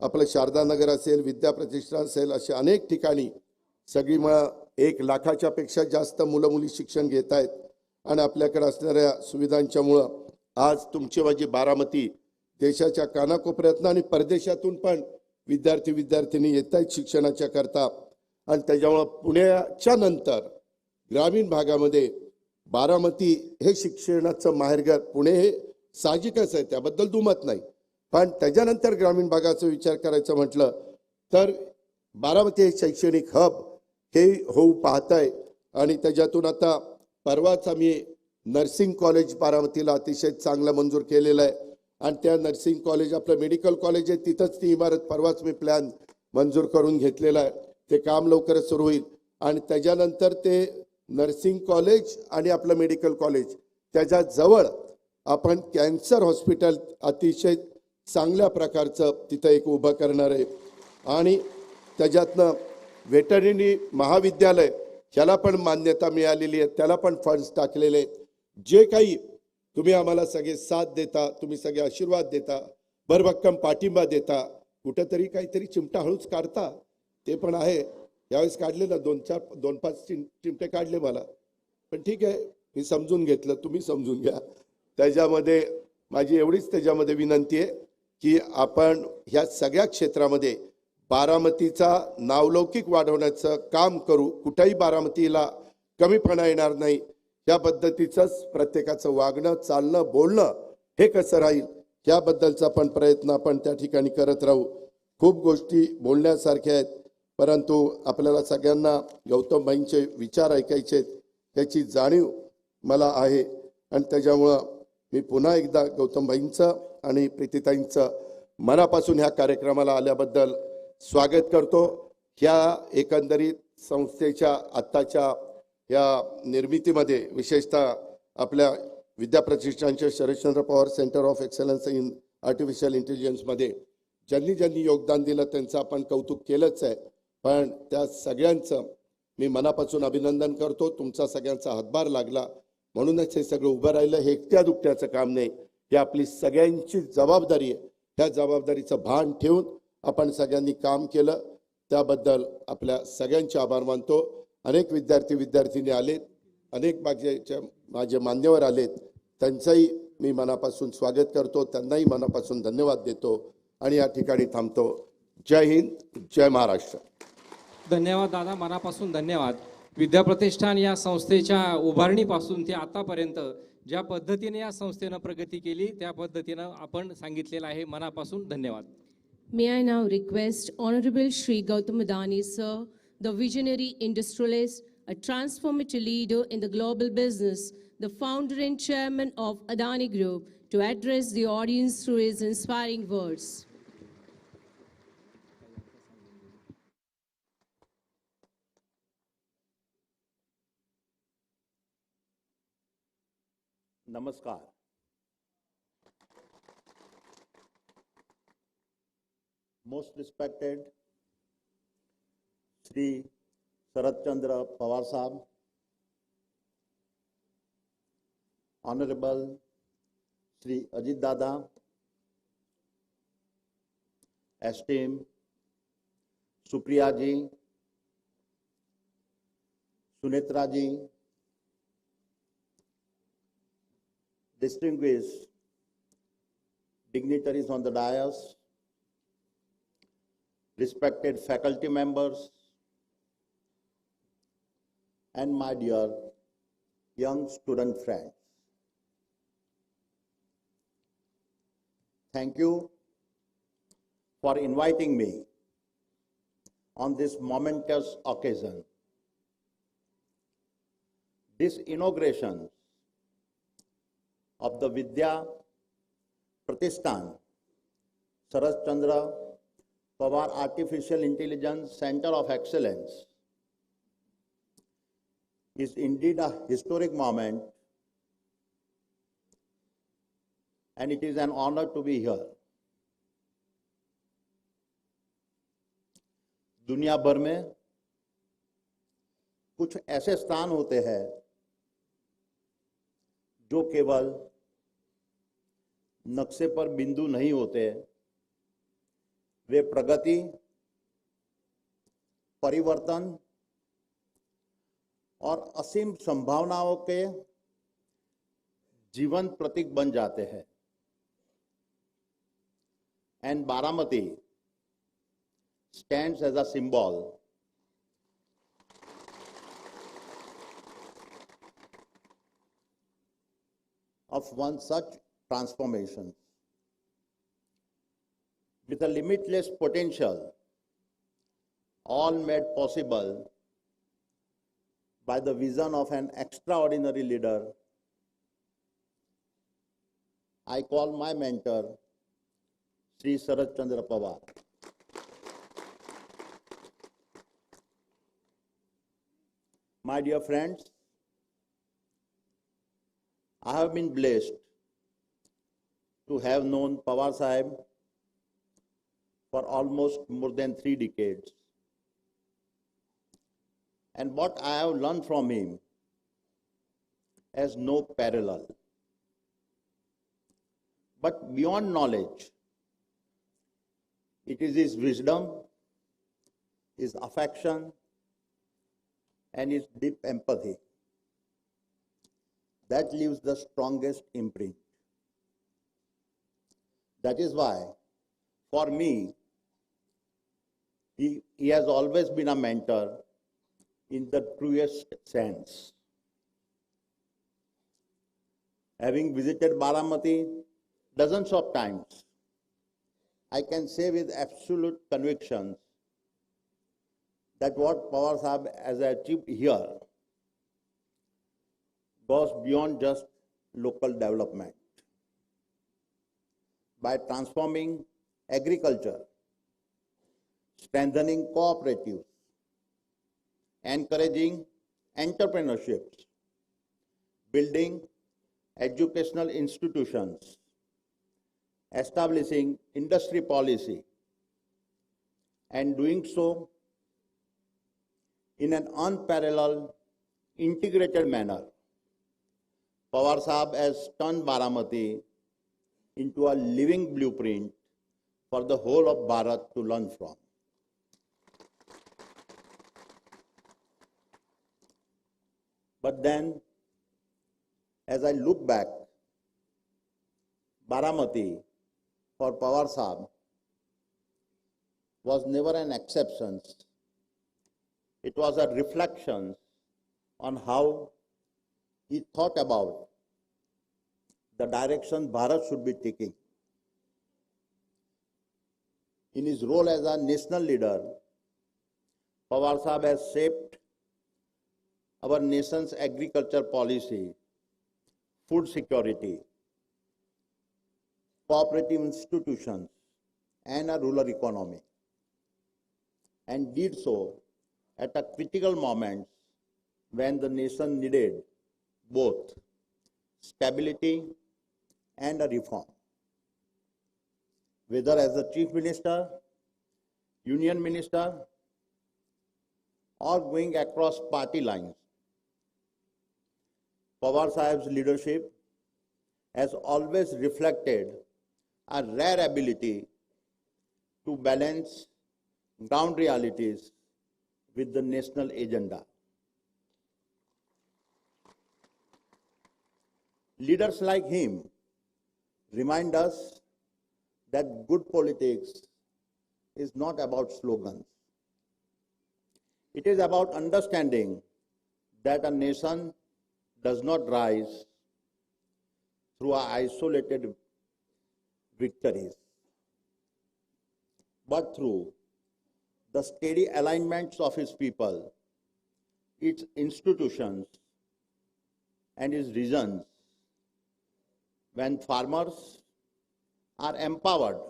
आपलं शारदानगर असेल, विद्या प्रतिष्ठान असेल, अशा अनेक ठिकाणी सगळी मग 1 लाखाच्या पेक्षा जास्त मुलं मुली शिक्षण घेत आहेत आणि आपल्याकडे असणाऱ्या सुविधांच्यामुळं आज तुमची माझी बारामती देशाच्या कानाकोपऱ्यातनं आणि परदेशातून पण विद्यार्थी विद्यार्थिनी येत आहेत शिक्षणाच्या करता आणि त्याच्यामुळं पुण्याच्या नंतर ग्रामीण भागामध्ये बारामती हे शिक्षणाचं माहेरघर. पुणे हे साहजिकच आहे, त्याबद्दल दुमत नाही, पण त्याच्यानंतर ग्रामीण भागाचा विचार करायचं म्हटलं तर बारामती हे शैक्षणिक हब हे होऊ पाहत आहे. आणि त्याच्यातून आता परवाच आम्ही नर्सिंग कॉलेज बारामतीला अतिशय चांगलं मंजूर केलेलं आहे आणि त्या नर्सिंग कॉलेज आपलं मेडिकल कॉलेज आहे तिथंच ती इमारत परवाच मी प्लॅन मंजूर करून घेतलेला आहे. ते काम लवकरच सुरू होईल आणि त्याच्यानंतर ते नर्सिंग कॉलेज आणि आपलं मेडिकल कॉलेज त्याच्याजवळ आपण कॅन्सर हॉस्पिटल अतिशय चांगल्या प्रकारचं तिथं एक उभं करणार आहे आणि त्याच्यातनं व्हेटरनरी महाविद्यालय ह्याला पण मान्यता मिळालेली आहे, त्याला पण फंड्स टाकलेले. जे काही तुम्ही आम्हाला सगळे साथ देता, तुम्ही सगळे आशीर्वाद देता, भरभक्कम पाठिंबा देता, कुठंतरी काहीतरी चिमटा हळूच काढता ते पण आहे. यावेळेस काढले ना 2-5 चिमटे काढले मला, पण ठीक आहे मी समजून घेतलं, तुम्ही समजून घ्या. त्याच्यामध्ये माझी एवढीच त्याच्यामध्ये विनंती आहे की आपण ह्या सगळ्या क्षेत्रामध्ये बारामतीचा नावलौकिक वाढवण्याचं काम करू. कुठेही बारामतीला कमीपणा येणार नाही या पद्धतीचंच प्रत्येकाचं वागणं, चालणं, बोलणं हे कसं राहील याबद्दलचा पण प्रयत्न आपण त्या ठिकाणी करत राहू. खूप गोष्टी बोलण्यासारख्या आहेत, परंतु आपल्याला सगळ्यांना गौतम भाईंचे विचार ऐकायचे आहेत त्याची जाणीव मला आहे आणि त्याच्यामुळं मी पुन्हा एकदा गौतम भाईंचं आणि प्रीतीताईंचं मनापासून ह्या कार्यक्रमाला आल्याबद्दल स्वागत करतो. ह्या एकंदरीत संस्थेच्या आत्ताच्या या निर्मितीमध्ये विशेषतः आपल्या विद्या प्रतिष्ठानच्या Sharadchandra Pawar centre of excellence in artificial इंटेलिजन्समध्ये ज्यांनी योगदान दिलं त्यांचं आपण कौतुक केलंच आहे, पण त्या सगळ्यांचं मी मनापासून अभिनंदन करतो. तुमचा सगळ्यांचा हातभार लागला म्हणूनच हे सगळं उभं राहिलं. हे एकट्या दुकट्याचं काम नाही, ही आपली सगळ्यांची जबाबदारी आहे. ह्या जबाबदारीचं भान ठेवून आपण सगळ्यांनी काम केलं त्याबद्दल आपल्या सगळ्यांचे आभार मानतो. अनेक विद्यार्थी विद्यार्थिनी आलेत, अनेक माझे मान्यवर आलेत, त्यांचंही मी मनापासून स्वागत करतो, त्यांनाही मनापासून धन्यवाद देतो आणि या ठिकाणी थांबतो. जय हिंद, जय महाराष्ट्र. धन्यवाद दादा, मनापासून धन्यवाद. विद्या प्रतिष्ठान या संस्थेच्या उभारणीपासून ते आतापर्यंत ज्या पद्धतीने या संस्थेनं प्रगती केली त्या पद्धतीनं आपण सांगितलेलं आहे. मनापासून धन्यवाद. May I now request Honorable Shri Gautam Adani, sir, the visionary industrialist, a transformative leader in the global business, the founder and chairman of Adani Group, to address the audience through his inspiring words. नमस्कार. Most respected Shri Sharadchandra Pawar Sahab, Honorable Shri Ajit Dada, esteemed Supriya ji, Sunetra ji, distinguished dignitaries on the dais, respected faculty members, and my dear young student friends. Thank you for inviting me on this momentous occasion. This inauguration of the Vidya Pratishthan, Sharadchandra Pawar Artificial Intelligence Center of Excellence is indeed a historic moment, and it is an honor to be here. दुनिया भर में कुछ ऐसे स्थान होते हैं जो केवल नक्शे पर बिंदु नहीं होते, वे प्रगति, परिवर्तन और असीम संभावनाओं के जीवंत प्रतीक बन जाते हैं. And Baramati stands as a symbol of one such transformation. With a limitless potential, all made possible by the vision of an extraordinary leader, I call my mentor Shri Sharadchandra Pawar. My dear friends, I have been blessed to have known Pawar Sahib for almost more than 3 decades. And what I have learned from him has no parallel. But beyond knowledge, it is his wisdom, his affection, and his deep empathy that leaves the strongest imprint. That is why, for me, he has always been a mentor in the truest sense. Having visited Baramati dozens of times, I can say with absolute conviction that what Pawar Sahib has achieved here goes beyond just local development. By transforming agriculture, strengthening cooperatives, encouraging entrepreneurships, building educational institutions, establishing industry policy, and doing so in an unparalleled, integrated manner, Pawar Sahib has turned Baramati into a living blueprint for the whole of Bharat to learn from. But then, as I look back, Baramati for Pawar Sahib was never an exception. It was a reflection on how he thought about the direction Bharat should be taking. In his role as a national leader, Pawar Sahib has shaped our nation's agriculture policy, food security, cooperative institutions, and a rural economy, and did so at a critical moment when the nation needed both stability and a reform. Whether as the Chief Minister, Union Minister, or going across party lines, Pawar Sahib's leadership has always reflected a rare ability to balance ground realities with the national agenda. Leaders like him remind us that good politics is not about slogans. It is about understanding that a nation does not rise through isolated victories, but through the steady alignments of his people, its institutions, and its regions. When farmers, are empowered,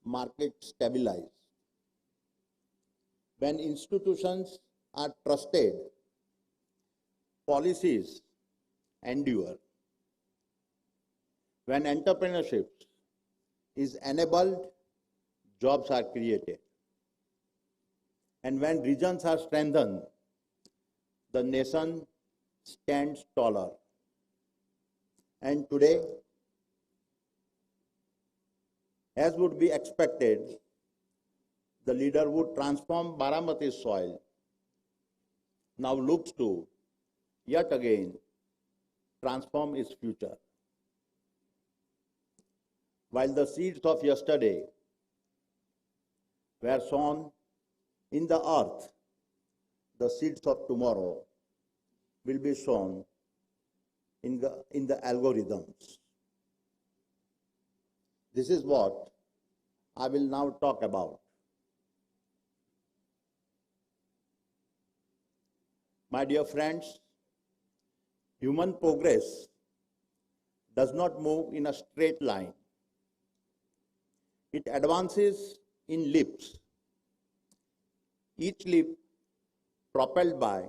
markets stabilize. When institutions are trusted, policies endure. When entrepreneurship is enabled, jobs are created. And when regions are strengthened, the nation stands taller. And today, as would be expected, the leader would transform Baramati's soil, now looks to, yet again, transform its future. While the seeds of yesterday were sown in the earth, the seeds of tomorrow will be sown in the algorithms. This is what I will now talk about. My dear friends, human progress does not move in a straight line. It advances in leaps, each leap propelled by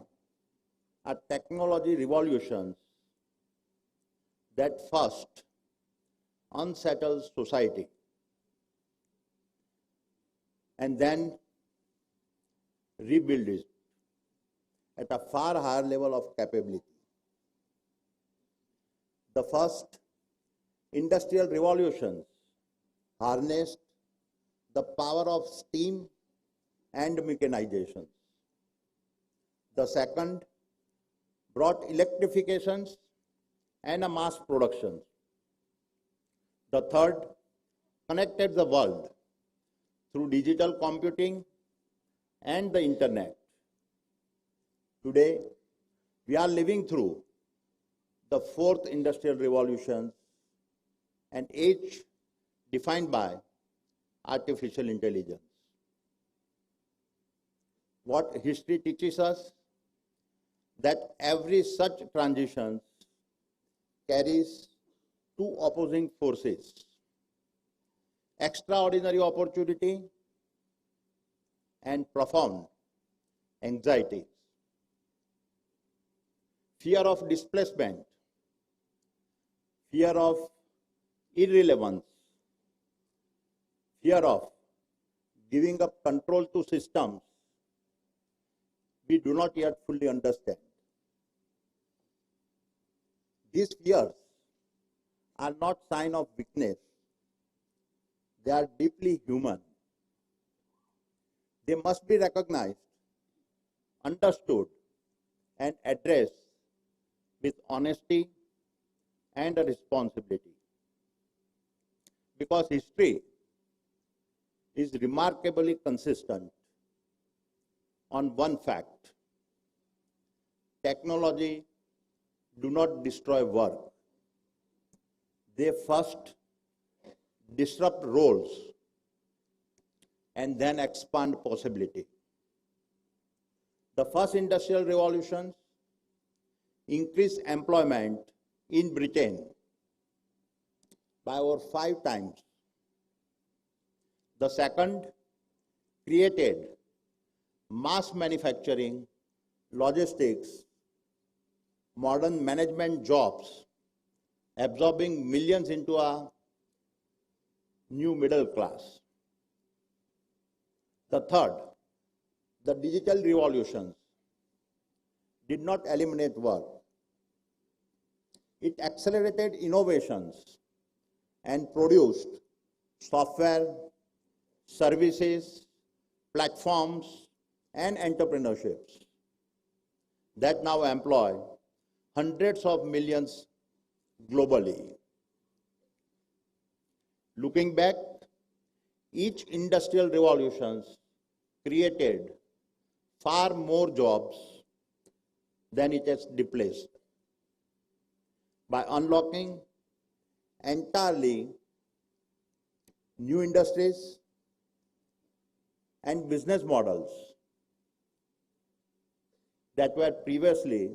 a technology revolution that first unsettles society and then rebuilds it at a far higher level of capability. The first industrial revolutions harnessed the power of steam and mechanization. The second brought electrifications and a mass production. The third connected the world through digital computing and the internet. Today, we are living through the fourth industrial revolution, an age defined by artificial intelligence. What history teaches us, that every such transition carries two opposing forces: extraordinary opportunity and profound anxiety. Fear of displacement, fear of irrelevance, fear of giving up control to systems we do not yet fully understand. These fears are not sign of weakness. They are deeply human. They must be recognized, understood, and addressed with honesty and a responsibility. Because history is remarkably consistent on one fact: technology do not destroy work. They first disrupt roles and then expand possibility. The first industrial revolutions increased employment in Britain by over 5 times. The second created mass manufacturing, logistics, modern management jobs, absorbing millions into a new middle class. The third, the digital revolutions, did not eliminate work. It accelerated innovations and produced software, services, platforms, and entrepreneurships that now employ hundreds of millions globally. Looking back, each industrial revolution created far more jobs than it has displaced. By unlocking entirely new industries and business models that were previously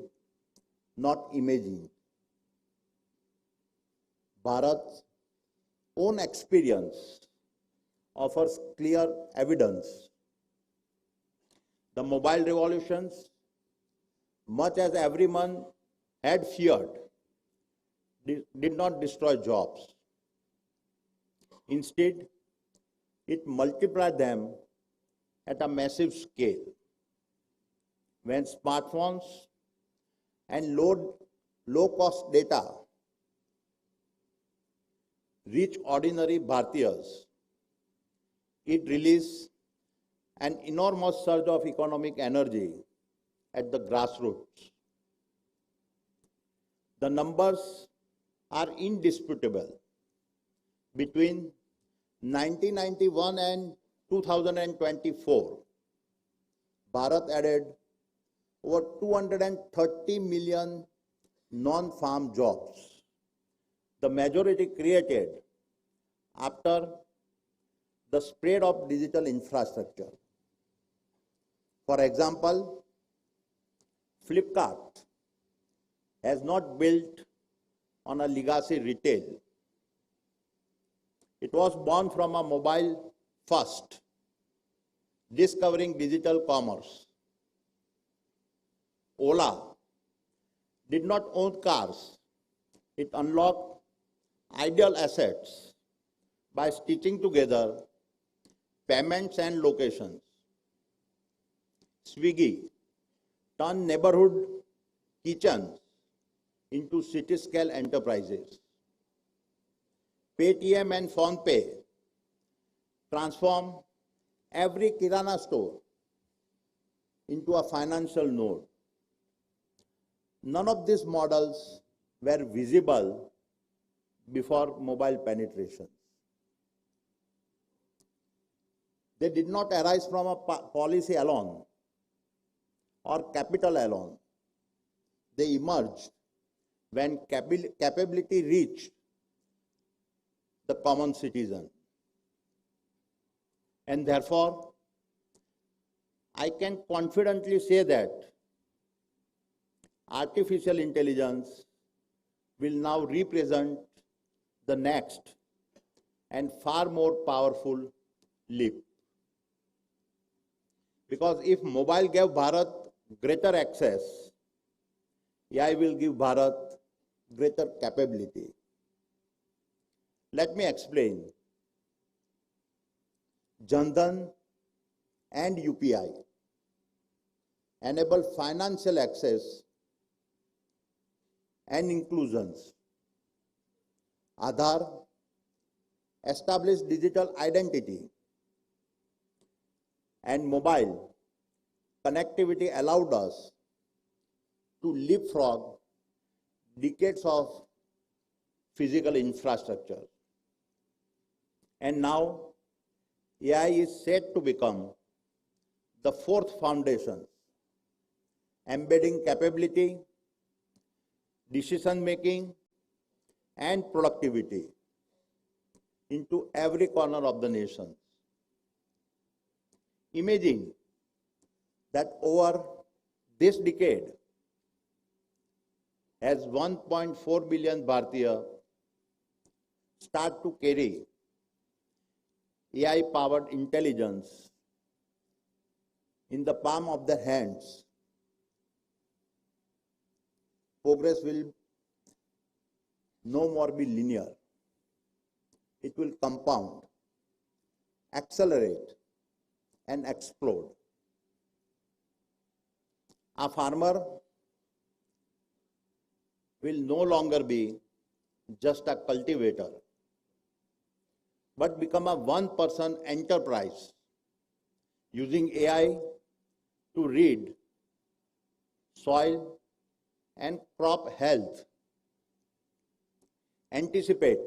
not imagined. Bharat own experience offers clear evidence. The mobile revolutions, much as everyone had feared, did not destroy jobs. Instead, it multiplied them at a massive scale. When smartphones and low-cost data reach ordinary Bhartiyas, it released an enormous surge of economic energy at the grassroots. The numbers are indisputable. Between 1991 and 2024, Bharat added over 230 million non-farm jobs, the majority created after the spread of digital infrastructure. For example, Flipkart has not built on a legacy retail. It was born from a mobile first, discovering digital commerce. Ola did not own cars. It unlocked ideal assets by stitching together payments and locations. Swiggy turned neighborhood kitchens into city-scale enterprises. Paytm and PhonePe transformed every Kirana store into a financial node. None of these models were visible before mobile penetration. They did not arise from a policy alone or capital alone. They emerged when capability reached the common citizen. And therefore, I can confidently say that artificial intelligence will now represent the next and far more powerful leap. Because if mobile gave Bharat greater access, AI will give Bharat greater capability. Let me explain. Jan Dhan and UPI enable financial access and inclusions. Aadhaar established digital identity, and mobile connectivity allowed us to leapfrog decades of physical infrastructure. And now AI is set to become the fourth foundation, embedding capability, decision-making, and productivity into every corner of the nation. Imagine that over this decade, as 1.4 billion Bharatiya start to carry AI-powered intelligence in the palm of their hands, progress will no more be linear. It will compound, accelerate, and explode. A farmer will no longer be just a cultivator, but become a one-person enterprise using AI to read soil and crop health, anticipate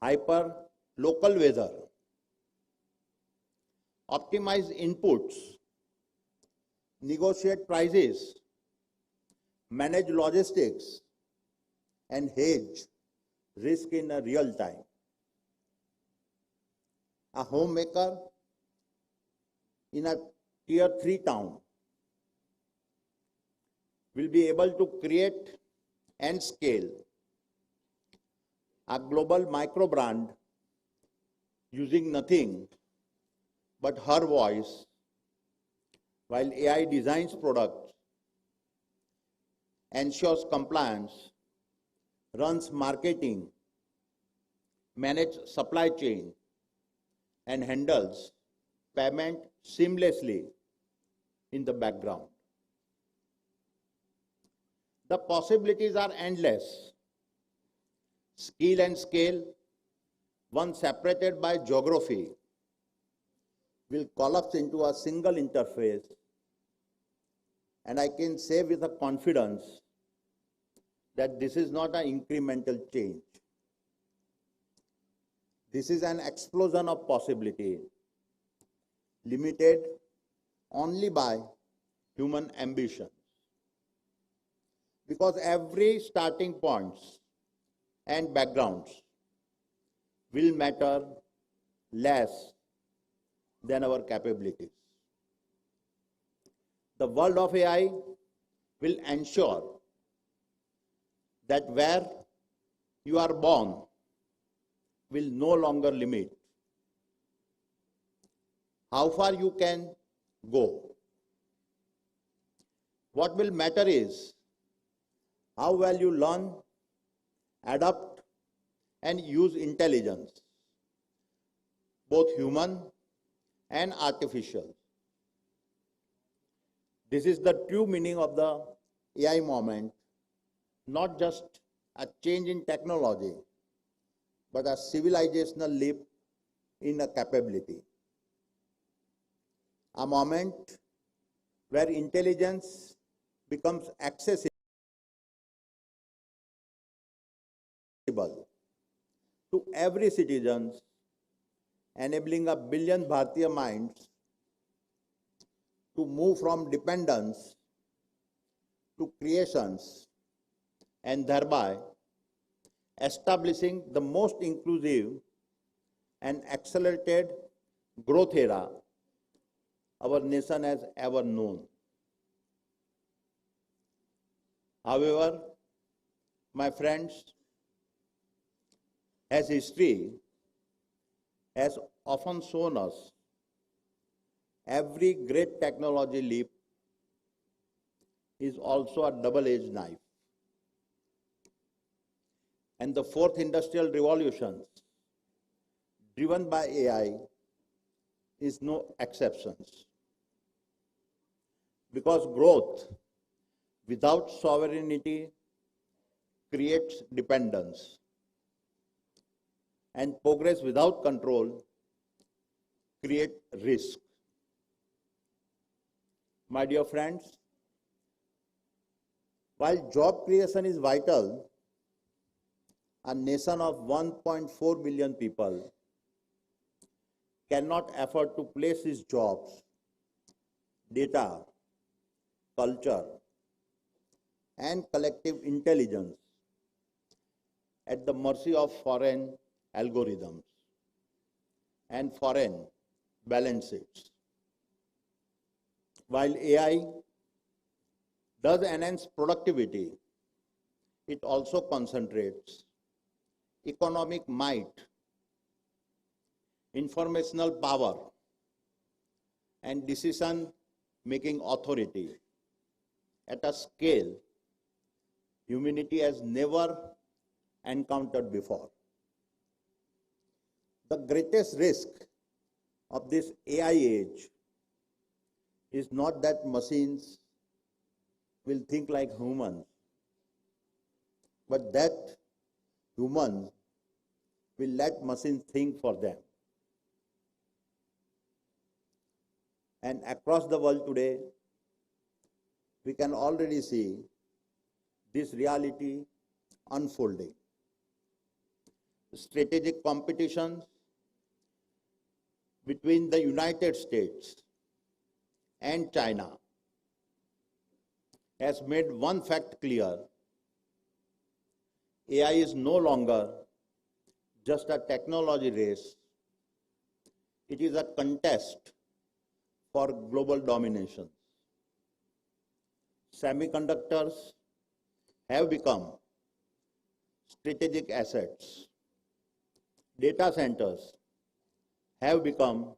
hyper-local weather, optimize inputs, negotiate prices, manage logistics, and hedge risk in a real time. A homemaker in a tier 3 town will be able to create and scale a global micro brand using nothing but her voice, while AI designs products, ensures compliance, runs marketing, manages supply chain, and handles payment seamlessly in the background. The possibilities are endless. Skill and scale, once separated by geography, will collapse into a single interface, and I can say with a confidence that this is not an incremental change. This is an explosion of possibility, limited only by human ambition. Because every starting points and backgrounds will matter less than our capabilities. The world of AI will ensure that where you are born will no longer limit how far you can go. What will matter is how well you learn, adapt, and use intelligence, both human and artificial. This is the true meaning of the AI moment, not just a change in technology, but a civilizational leap in a capability. A moment where intelligence becomes accessible to every citizen, enabling a billion Bharatiya minds to move from dependence to creations, and thereby establishing the most inclusive and accelerated growth era our nation has ever known. However, my friends, as history has often shown us, every great technology leap is also a double-edged knife. And the fourth industrial revolution, driven by AI, is no exception. Because growth without sovereignty creates dependence, and progress without control creates risk. My dear friends, while job creation is vital, a nation of 1.4 billion people cannot afford to place its jobs, data, culture, and collective intelligence at the mercy of foreign algorithms and foreign balance sheets. While AI does enhance productivity, it also concentrates economic might, informational power, and decision-making authority at a scale humanity has never encountered before. The greatest risk of this AI age is not that machines will think like humans, but that humans will let machines think for them. And across the world today, we can already see this reality unfolding. Strategic competitions between the United States and China has made one fact clear: AI is no longer just a technology race, it is a contest for global domination. Semiconductors have become strategic assets, data centers have become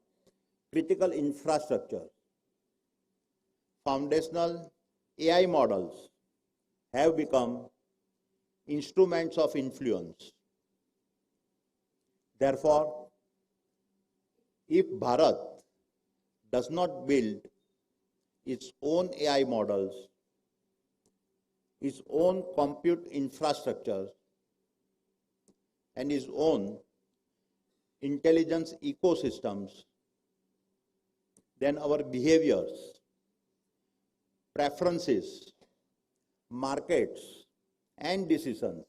critical infrastructure. Foundational AI models have become instruments of influence. Therefore, if Bharat does not build its own AI models, its own compute infrastructure, and its own intelligence ecosystems, then our behaviors, preferences, markets, and decisions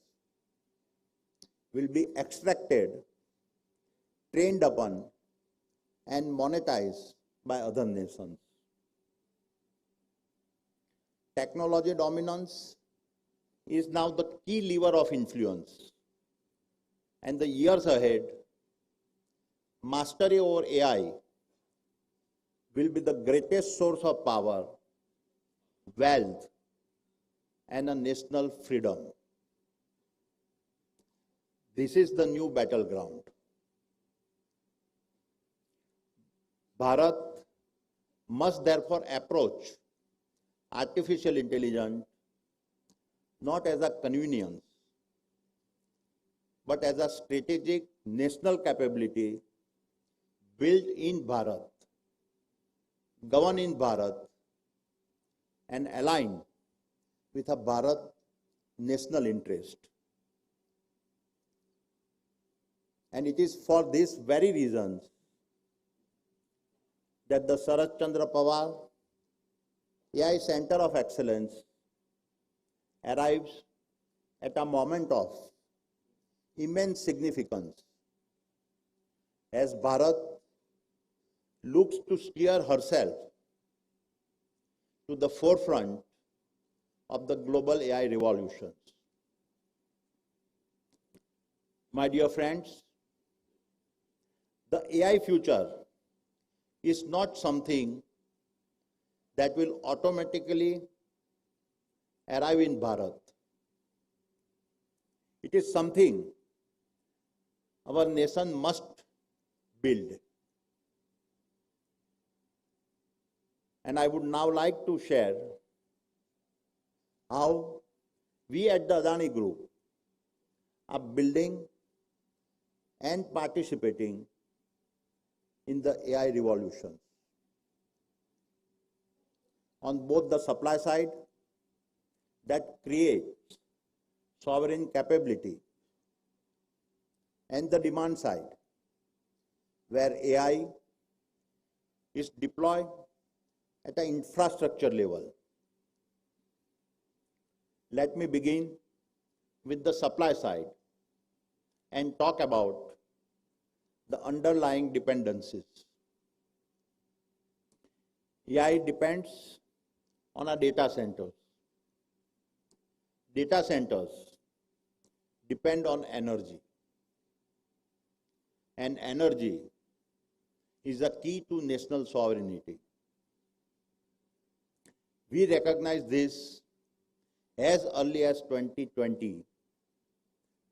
will be extracted, trained upon, and monetized by other nations. Technology dominance is now the key lever of influence, and the years ahead, mastery over AI will be the greatest source of power, wealth, and a national freedom. This is the new battleground. Bharat must therefore approach artificial intelligence not as a convenience, but as a strategic national capability built in Bharat, governed in Bharat, and aligned with a Bharat national interest. And it is for these very reasons that the Sharadchandra Pawar AI Center of Excellence arrives at a moment of immense significance as Bharat looks to steer herself to the forefront of the global AI revolutions. My dear friends, the AI future is not something that will automatically arrive in Bharat. It is something our nation must build. And I would now like to share how we at the Adani Group are building and participating in the AI revolution. On both the supply side, that creates sovereign capability, and the demand side, where AI is deployed at an infrastructure level. Let me begin with the supply side and talk about the underlying dependencies. AI depends on our data centers. Data centers depend on energy. And energy is a key to national sovereignty. We recognize this as early as 2020,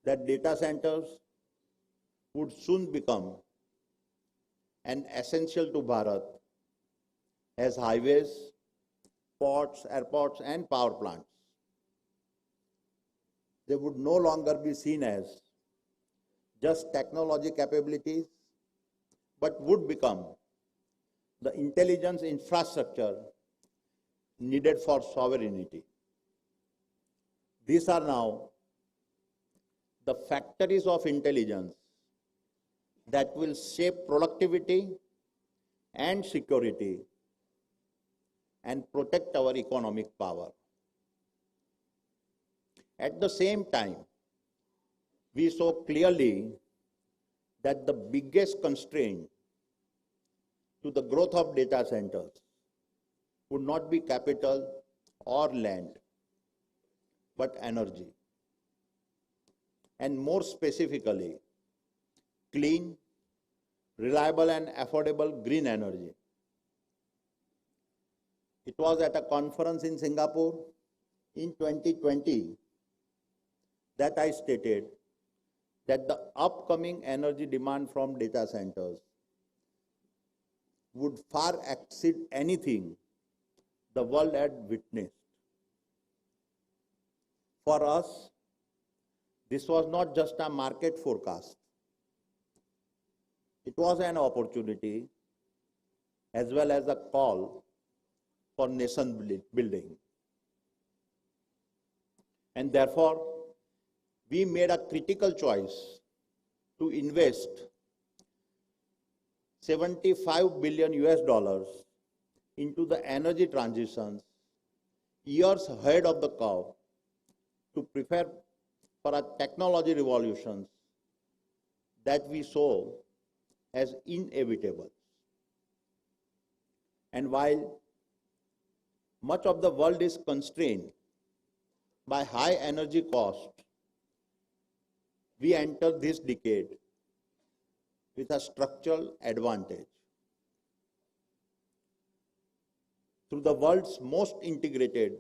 that data centers would soon become an essential to Bharat as highways, ports, airports, and power plants. They would no longer be seen as just technology capabilities, but would become the intelligence infrastructure needed for sovereignty. These are now the factories of intelligence that will shape productivity and security and protect our economic power. At the same time, we saw clearly that the biggest constraint to the growth of data centers would not be capital or land, but energy. And more specifically, clean, reliable, and affordable green energy. It was at a conference in Singapore in 2020 that I stated that the upcoming energy demand from data centers would far exceed anything the world had witnessed. For us, this was not just a market forecast. It was an opportunity as well as a call for nation building. And therefore, we made a critical choice to invest $75 billion into the energy transitions years ahead of the curve to prepare for a technology revolutions that we saw as inevitable. And while much of the world is constrained by high energy costs, we enter this decade with a structural advantage. Through the world's most integrated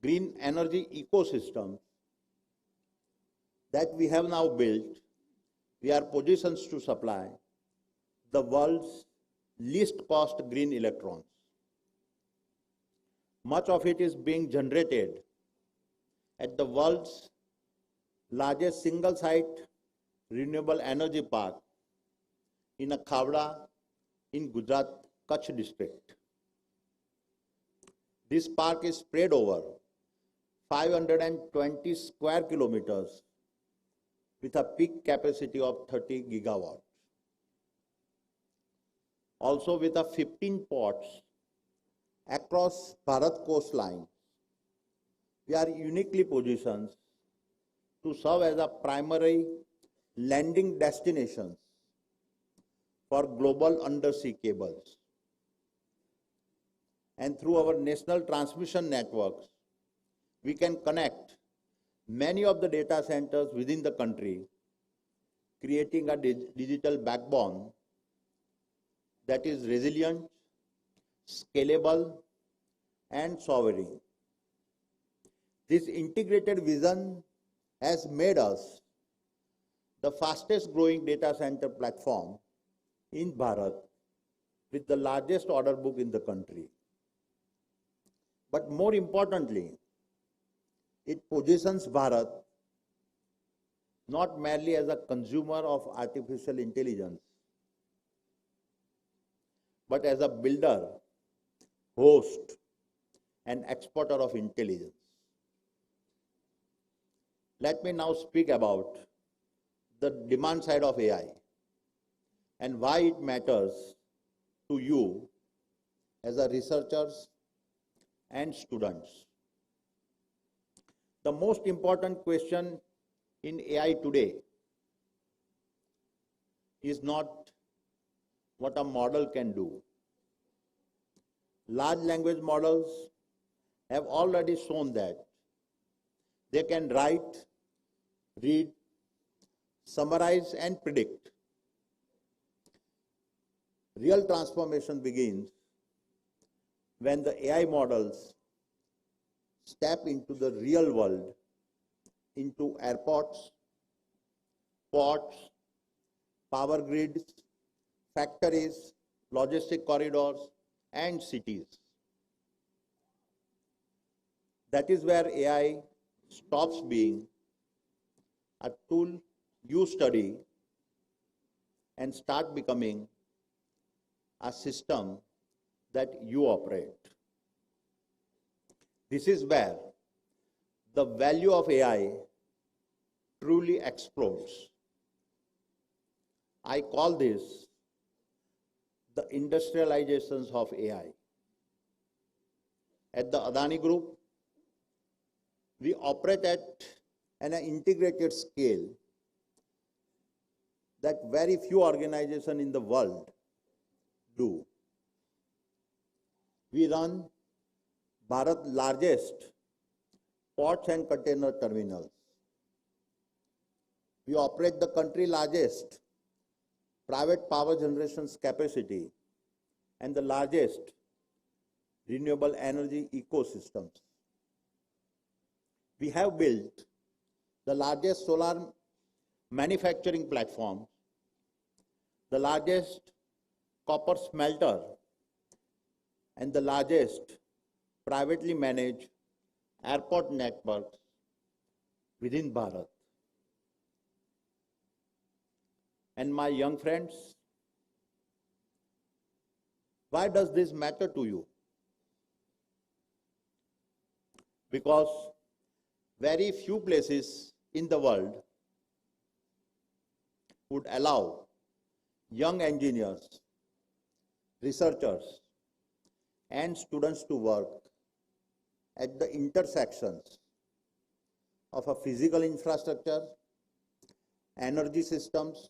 green energy ecosystem that we have now built, we are positioned to supply the world's least cost green electrons. Much of it is being generated at the world's largest single-site renewable energy park in a Khavda in Gujarat, Kutch district. This park is spread over 520 square kilometers with a peak capacity of 30 gigawatts. Also with a 15 ports across Bharat coastline, we are uniquely positioned to serve as a primary landing destinations for global undersea cables. And through our national transmission networks, we can connect many of the data centers within the country, creating a digital backbone that is resilient, scalable, and sovereign. This integrated vision has made us the fastest growing data center platform in Bharat with the largest order book in the country. But more importantly, it positions Bharat not merely as a consumer of artificial intelligence, but as a builder, host, and exporter of intelligence. Let me now speak about the demand side of AI and why it matters to you as a researchers and students. The most important question in AI today is not what a model can do. Large language models have already shown that they can write, read, summarize, and predict. Real transformation begins when the AI models step into the real world, into airports, ports, power grids, factories, logistic corridors, and cities. That is where AI stops being a tool you study and start becoming a system that you operate. This is where the value of AI truly explodes. I call this the industrializations of AI. At the Adani Group, we operate at an integrated scale that very few organizations in the world do. We run Bharat's largest ports and container terminals. We operate the country's largest private power generation capacity and the largest renewable energy ecosystems. We have built the largest solar manufacturing platforms, the largest copper smelter, and the largest privately managed airport networks within Bharat. And my young friends, why does this matter to you? Because very few places in the world would allow young engineers, researchers, and students to work at the intersections of a physical infrastructure, energy systems,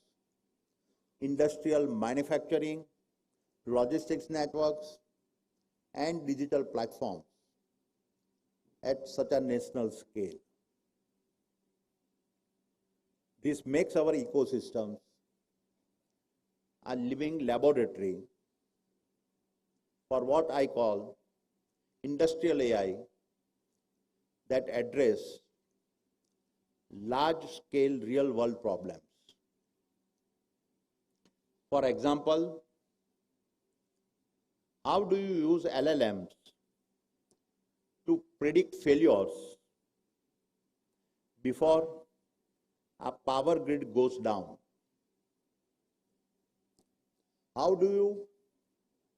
industrial manufacturing, logistics networks, and digital platforms at such a national scale. This makes our ecosystems a living laboratory for what I call industrial AI that address large-scale real-world problems. For example, how do you use LLMs to predict failures before a power grid goes down? How do you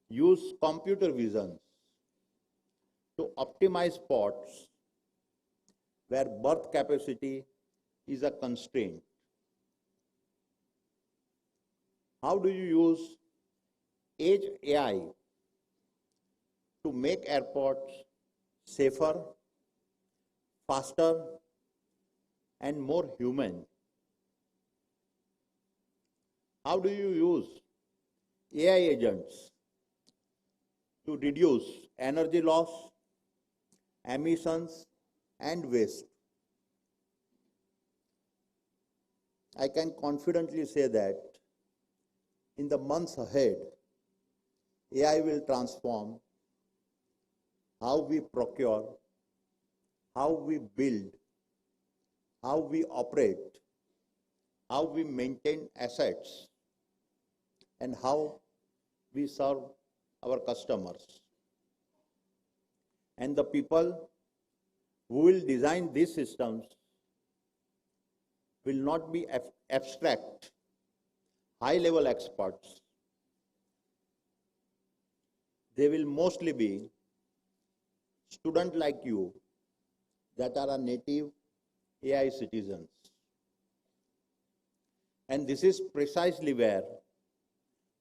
use computer vision to optimize spots where berth capacity is a constraint? How do you use Edge AI to make airports safer, faster, and more human? How do you use AI agents to reduce energy loss, emissions, and waste? I can confidently say that in the months ahead, AI will transform how we procure, how we build, how we operate, how we maintain assets, and how we serve our customers. And the people who will design these systems will not be abstract, high-level experts. They will mostly be students like you that are a native AI citizens. And this is precisely where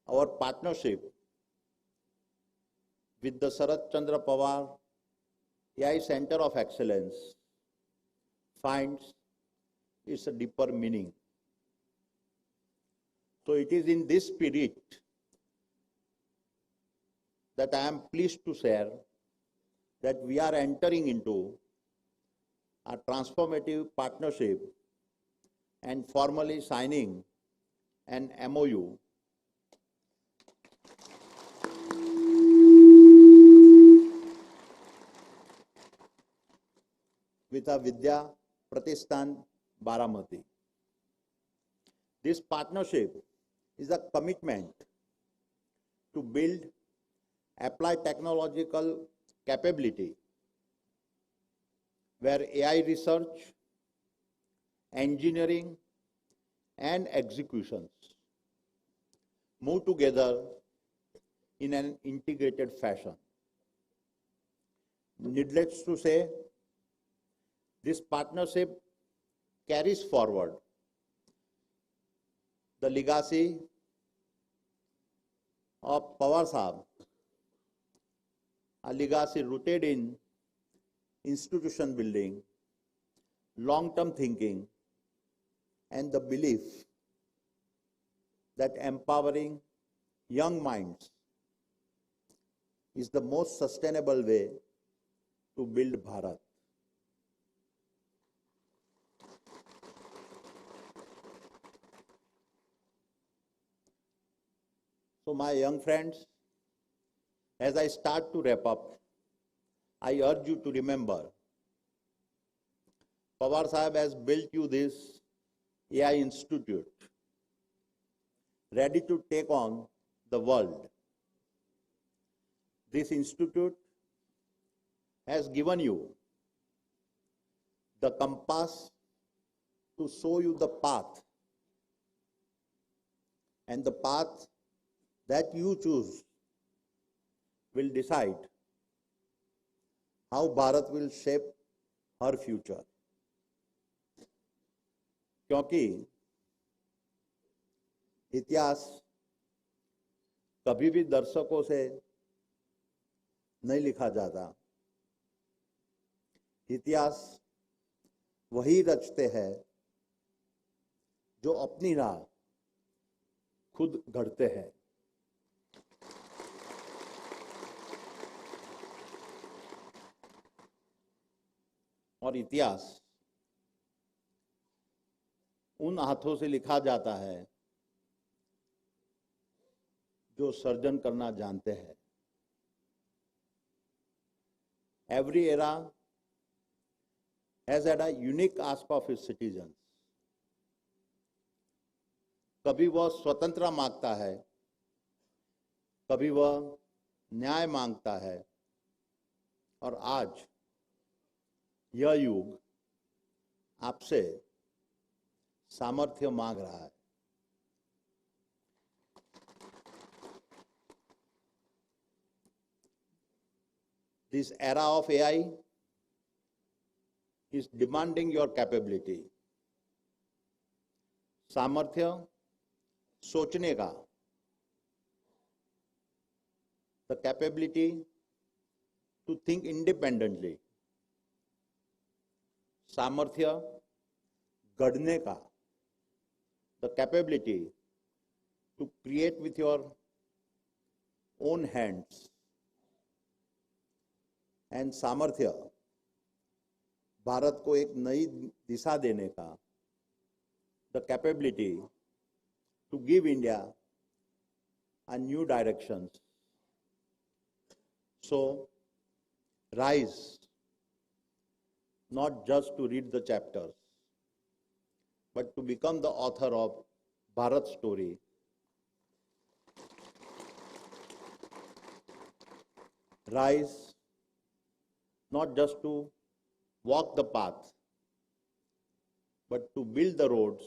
our partnership with the Sharadchandra Pawar AI Center of Excellence finds its deeper meaning. So it is in this spirit that I am pleased to share that we are entering into a transformative partnership and formally signing an MOU with a Vidya Pratishthan Baramati. This partnership is a commitment to build applied technological capability where AI research, engineering, and executions move together in an integrated fashion. Needless to say, this partnership carries forward the legacy of Pawar Sahab, a legacy rooted in institution building, long-term thinking, and the belief that empowering young minds is the most sustainable way to build Bharat. So my young friends, as I start to wrap up, I urge you to remember, Pawar Sahib has built you this AI Institute, ready to take on the world. This institute has given you the compass to show you the path, and the path that you choose will decide how Bharat will shape her future. क्योंकि इतिहास कभी भी दर्शकों से नहीं लिखा जाता। इतिहास वही रचते हैं जो अपनी राह खुद गढ़ते हैं। और इतिहास उन हाथों से लिखा जाता है जो सर्जन करना जानते हैं। Every era has had a unique ask of its citizens. कभी वह स्वतंत्रता मांगता है, कभी वह न्याय मांगता है, और आज यह युग आपसे सामर्थ्य मांग रहा है। This era of AI is demanding your capability. सामर्थ्य सोचने का, the capability to think independently. सामर्थ्य गढ़ने का, the capability to create with your own hands. And सामर्थ्य भारत को एक नई दिशा देने का, the capability to give India a new directions. So rise, not just to read the chapters, but to become the author of Bharat's story. Rise, not just to walk the path, but to build the roads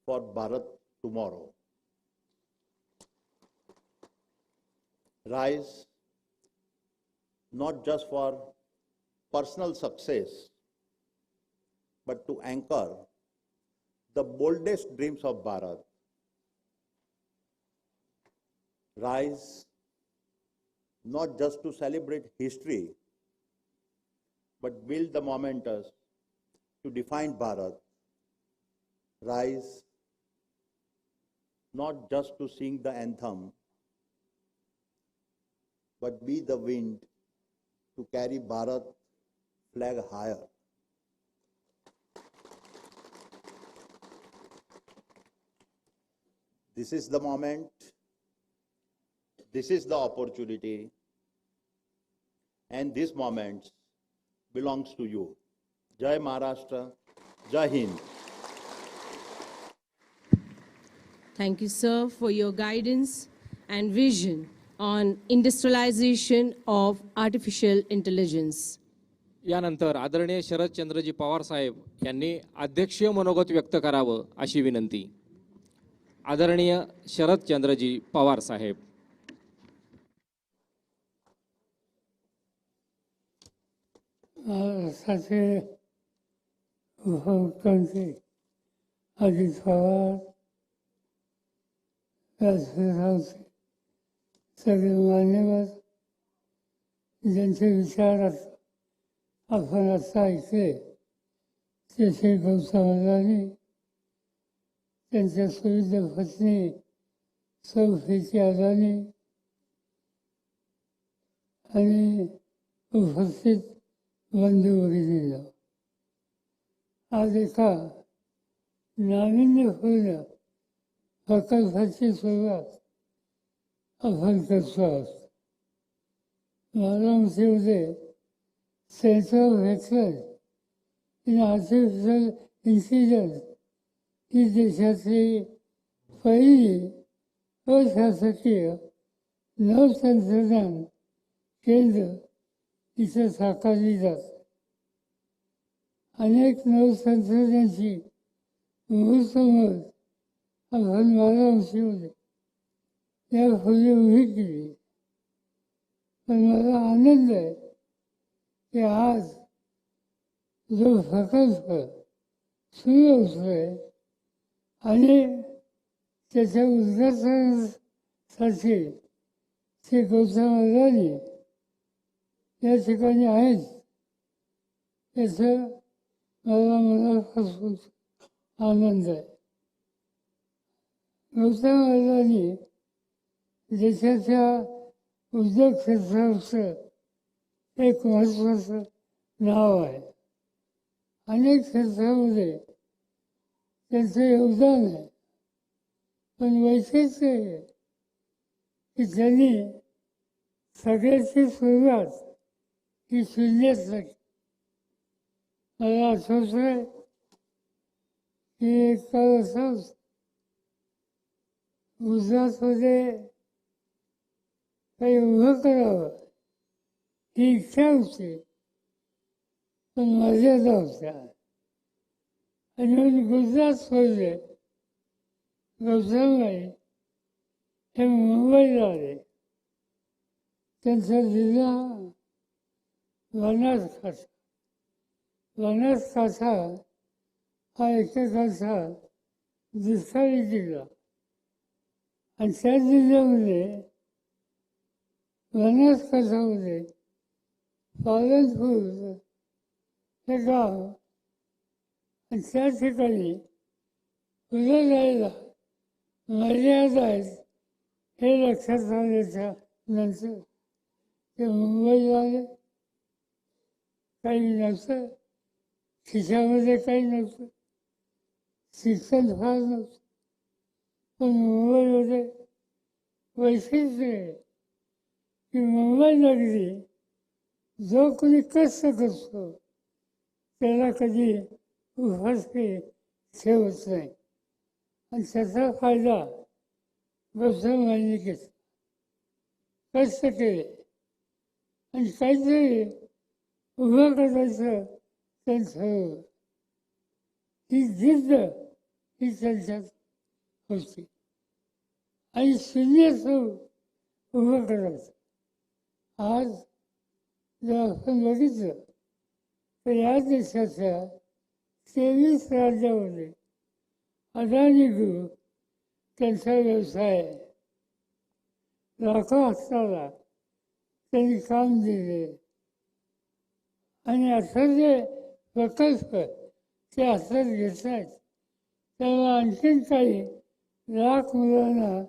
for Bharat tomorrow. Rise, not just for personal success, but to anchor the boldest dreams of Bharat. Rise, not just to celebrate history, but build the momentous to define Bharat. Rise, not just to sing the anthem, but be the wind to carry Bharat flag higher. This is the moment, this is the opportunity, and this moment belongs to you. Jai Maharashtra, Jai Hind. Thank you, sir, for your guidance and vision on industrialization of artificial intelligence. यानंतर आदरणीय शरदचंद्रजी पवार साहेब यांनी अध्यक्षीय मनोगत व्यक्त करावं अशी विनंती. आदरणीय शरदचंद्रजी पवार साहेब. राष्ट्राचे उपमुख्यमंत्री अजित पवार, राष्ट्रपती सगळे मान्यवर ज्यांचे विचार आपण आता ऐकले, जसे गौतम अदानी, त्यांच्या सुविध पत्नी सुप्रिया अदानी आणि उपस्थित बंधू भगिनींनो, आज एका नाविन्यपूर्ण प्रकल्पाची सुरुवात आपण करतो आहोत. बारामतीमध्ये centre of excellence in artificial intelligence ही देशातली पहिली अशासकीय नवसंशोधन केंद्र इथं साकारली जातात. अनेक नवसंशोधनाची मुहूर्तमत आपण 12 यापूर्वी उभी केली. पण मला आनंद आहे की आज जो प्रकल्प सुरू होतोय आणि त्याच्या उद्घाटनासाठी श्री गौतम अदानी या ठिकाणी आहेत, याचा मला मनापासून आनंद आहे. गौतम अदानी देशाच्या उद्योग क्षेत्राचं एक महत्त्वाचं नाव आहे. अनेक क्षेत्रामध्ये त्यांचं योगदान आहे. पण वैशिष्ट्य हे की त्यांनी सगळ्याची सुरुवात ही शून्यात. मला आठवत आहे की एक काळ असाच गुजरातमध्ये काही उभं करावं ही इच्छा होती, पण मर्यादा होत्या. आणि म्हणून गुजरात सोडले. गौतमबाई हे मुंबईला आले. त्यांचा जिल्हा बनासकांठा. बनासकांठा हा एकेकाळचा दुष्काळी जिल्हा. आणि त्या जिल्ह्यामध्ये बनासकांठामध्ये पालनपूर हे गाव, आणि त्या ठिकाणी पुढे जायला मर्यादा आहेत हे लक्षात आल्याच्या नंतर ते मुंबईला आले. काही नव्हतं, खिशामध्ये काही नव्हतं, शिक्षण फार नव्हतं. पण मुंबईमध्ये वैशिष्ट्य आहे की मुंबई नगरी जो कोणी कष्ट करतो त्याला कधी उपाशी ठेवत नाही. आणि त्याचा फायदा गौतमबाईंनी घेतला. कष्ट केले आणि काहीतरी उभं करायचं त्यांचं ही जिद्द ही त्यांच्यात होती. आणि शून्यातून उभं करायचं. आज जर आपण बघितलं तर या देशाच्या 23 राज्यामध्ये अदानी ग्रुप त्यांचा व्यवसाय आहे. लाखो हाताला त्यांनी काम दिले. आणि आता जे प्रकल्प ते हातात घेत आहेत त्याला आणखीन काही लाख मुलांना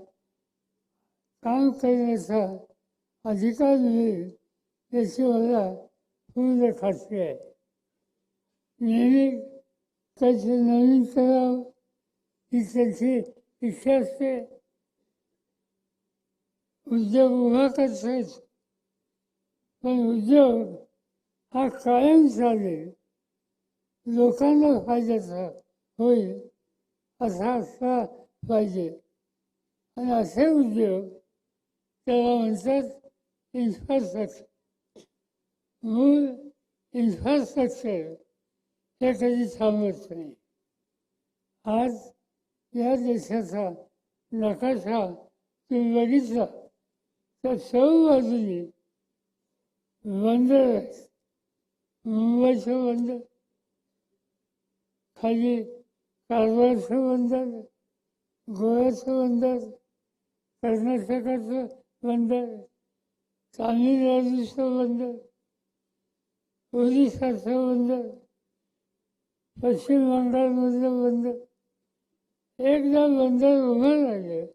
काम करण्याचा अधिकार मिळेल याची मला पूर्ण खात्री आहे. नेहमी काहीतरी नवीन करावं ही त्यांची इच्छा असते. उद्योग उभा करता येतो, पण उद्योग हा कायम चालेल, लोकांना फायद्याचा होईल असा असला पाहिजे. आणि असे उद्योग त्याला म्हणतात इन्फ्रास्ट्रक्चर. मूळ इन्फ्रास्ट्रक्चर हे कधी थांबत नाही. आज या देशाचा नकाशा तुम्ही बघितला तर सर्व बाजूनी बंदर आहेत. मुंबईचं बंदर, खाली कारवारचं बंदर, गोव्याचं बंदर, कर्नाटकाचं बंदर, तामिळनाडूचं बंदर, ओरिसाचं बंदर, पश्चिम बंगालमधलं बंदर. एकदा बंदर उभं राहिलं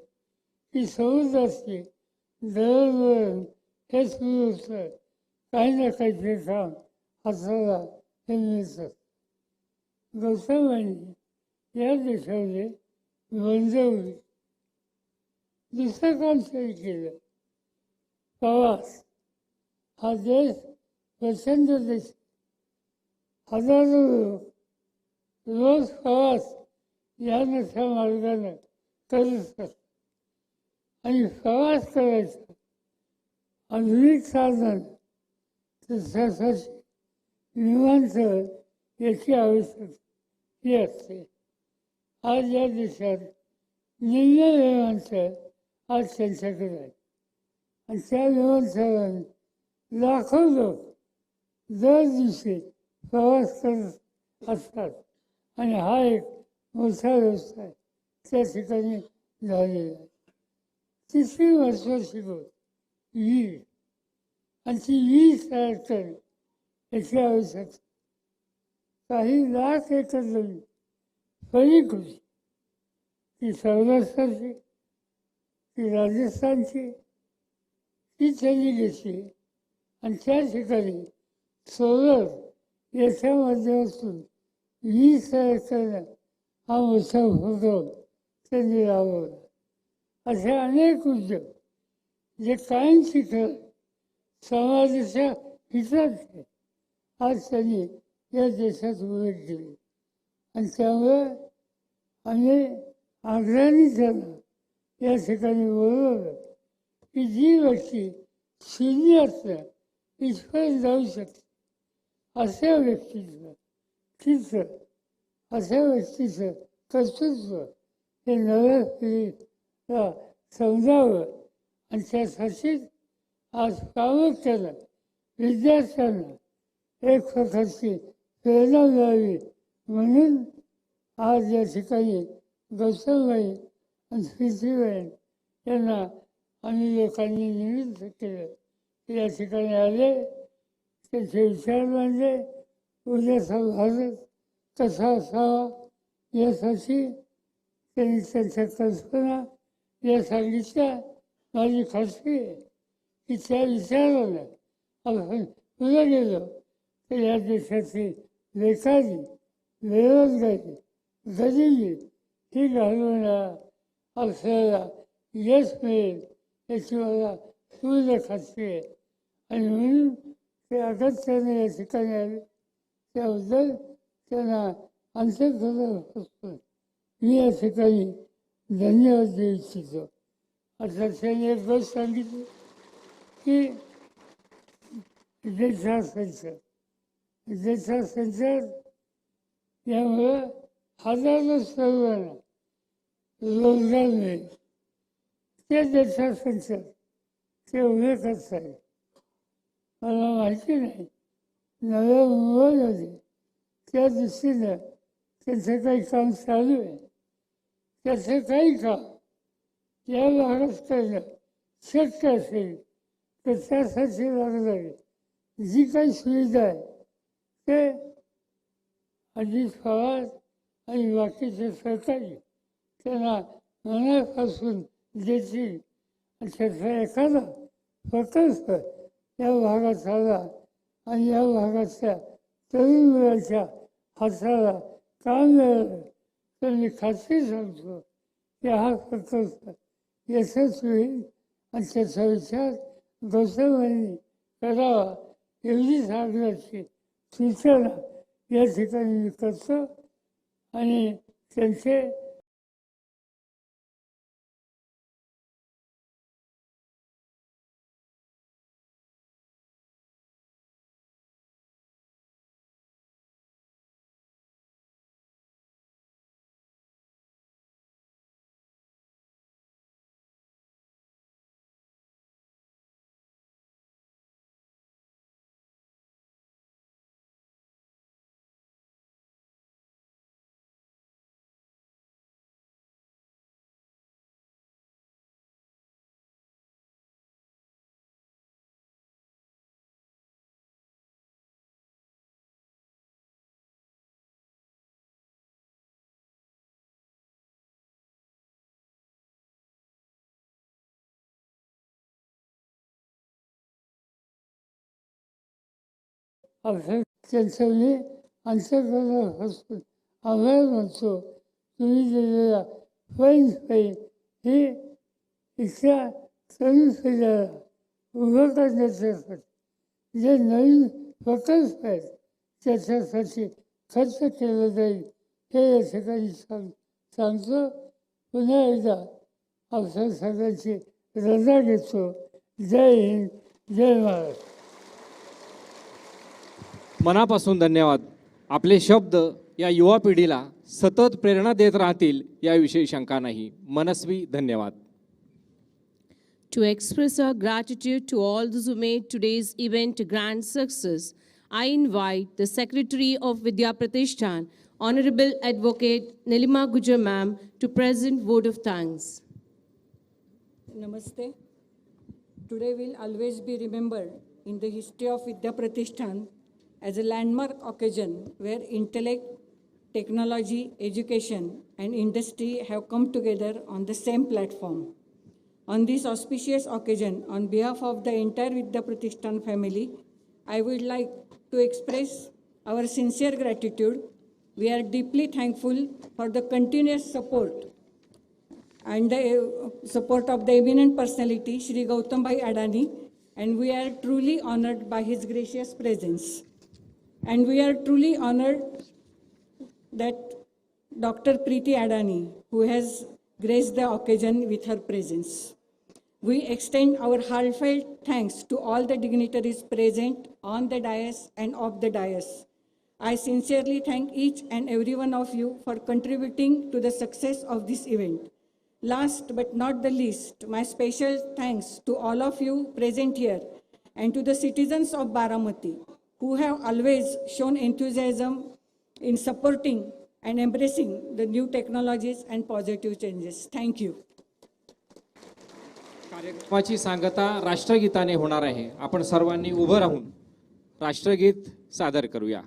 की समुद्राची दळणवळण हे सुरू होतं. काही ना काहीतरी काम हाताला हे मिळतात. गौतमबाईंनी या देशामध्ये बंदवली. दुसरं काम तरी केलं. प्रवास हा देश प्रचंड देश. हजारो लोक रोज प्रवास या नशा मार्गानं करू शकतात आणि प्रवास करायचा आधुनिक साधन त्यासाठी विमानतळ याची आवश्यकता असते. आज या देशात निम्न विमानतळ आज त्यांच्याकडे आहे आणि त्या विमानतळाने लाखो लोक दर दिवशी प्रवास करत असतात आणि हा एक मोठा व्यवसाय त्या ठिकाणी झालेला आहे. तिसरी महत्त्वाची गोष्ट वीज आणि ती वीज तयार करणे याची आवश्यकता. काही लाख एकर जमीन फळीक होती, ती सौराष्ट्राची, ती राजस्थानची, ती त्यांनी घेतली आणि त्या ठिकाणी सोलर याच्या माध्यमातून वीज तयार करणं हा मोठा उपक्रम त्यांनी राबवला. असे अनेक उद्योग जे कायमची खरं समाजाच्या हिताचे आज त्यांनी या देशात उभे केले आणि त्यामुळे आम्ही आग्रहाने त्यांना या ठिकाणी बोलवलं की जी व्यक्ती शून्य असल्या इथपर्यंत जाऊ शकते अशा व्यक्तीचं तिचं अशा व्यक्तीचं कर्तृत्व हे नव्या पिढीला समजावं आणि त्यासाठी आज प्रामुख्यानं विद्यार्थ्यांना एक प्रकारची प्रेरणा मिळावी म्हणून आज या ठिकाणी गौतमबाई आणि प्रीतीबाई यांना आम्ही लोकांनी निमित्त केलं. या ठिकाणी आले, त्यांचे विचार मांडले, उद्याचा भारत कसा असावा यासाठी त्यांनी त्यांच्या कल्पना या सांगितल्या. माझी खात्री आहे की त्या विचारानं आपण पुढे गेलो तर या देशाची बेकारी, बेरोजगारी, गरिबी ही घालवण्याला आपल्याला यश मिळेल याची मला पूर्ण खात्री आहे आणि म्हणून ते अगत्याने या ठिकाणी आले. त्याबद्दल त्यांना अंतःकरणापासून मी या ठिकाणी धन्यवाद देऊ इच्छितो. आता त्यांनी एक गोष्ट सांगितली की देशाचा संचार यामुळं हजारो तरुणांना रोजगार मिळेल. ते देशाचा संचार ते उभे करत आहे. मला माहिती नाही नव्या मुंबईमध्ये त्या दृष्टीनं त्यांचं काही काम चालू आहे. त्याचं काही काम या भागात करणं शक्य असेल तर त्यासाठी लागणारी जी काही सुविधा आहे ते अजित पवार आणि बाकीचे सहकारी त्यांना मनापासून देतील आणि त्याचा एखादा प्रकल्प या भागात आला आणि या भागातल्या तरुण मुलांच्या हाताला काम मिळालं तर मी खात्री सांगतो की हा प्रकल्प यशस्वी होईल आणि त्याचा विचार गौतमांनी करावा एवढीच आग्रहाची सूचना या ठिकाणी मी करतो आणि त्यांचे त्यांचं मी अंतःकरणापासून आभार मानतो. तुम्ही दिलेला पैन ही इथल्या तरुण पिढीला उभं करण्यासाठी जे नवीन प्रकल्प आहेत त्याच्यासाठी खर्च केला जाईल हे या ठिकाणी सांगतो, पुन्हा एकदा आपल्या सगळ्यांची रजा घेतो. जय हिंद, जय महाराष्ट्र. मनापासून धन्यवाद. आपले शब्द या युवा पिढीला सतत प्रेरणा देत राहतील याविषयी शंका नाही. मनस्वी धन्यवाद. To express our gratitude to all those who made today's event a grand success, I invite the Secretary of Vidya Pratishthan, Honorable Advocate Nilima Gujar Ma'am, to present vote of thanks. Namaste. Today will always be remembered in the history of Vidya Pratishthan as a landmark occasion where intellect, technology, education, and industry have come together on the same platform. On this auspicious occasion, on behalf of the entire Vidya Pratishthan family, I would like to express our sincere gratitude. We are deeply thankful for the continuous support and the support of the eminent personality, Shri Gautam Adani, and we are truly honored by his gracious presence. And we are truly honored that Dr. Preeti Adani, who has graced the occasion with her presence. We extend our heartfelt thanks to all the dignitaries present on the dais and off the dais. I sincerely thank each and every one of you for contributing to the success of this event. Last but not the least, my special thanks to all of you present here and to the citizens of Baramati who have always shown enthusiasm in supporting and embracing the new technologies and positive changes. Thank you. कार्यक्रमाची सांगता राष्ट्रगीताने होणार आहे. आपण सर्वांनी उभं राहून राष्ट्रगीत सादर करूया.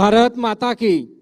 भारत माता की.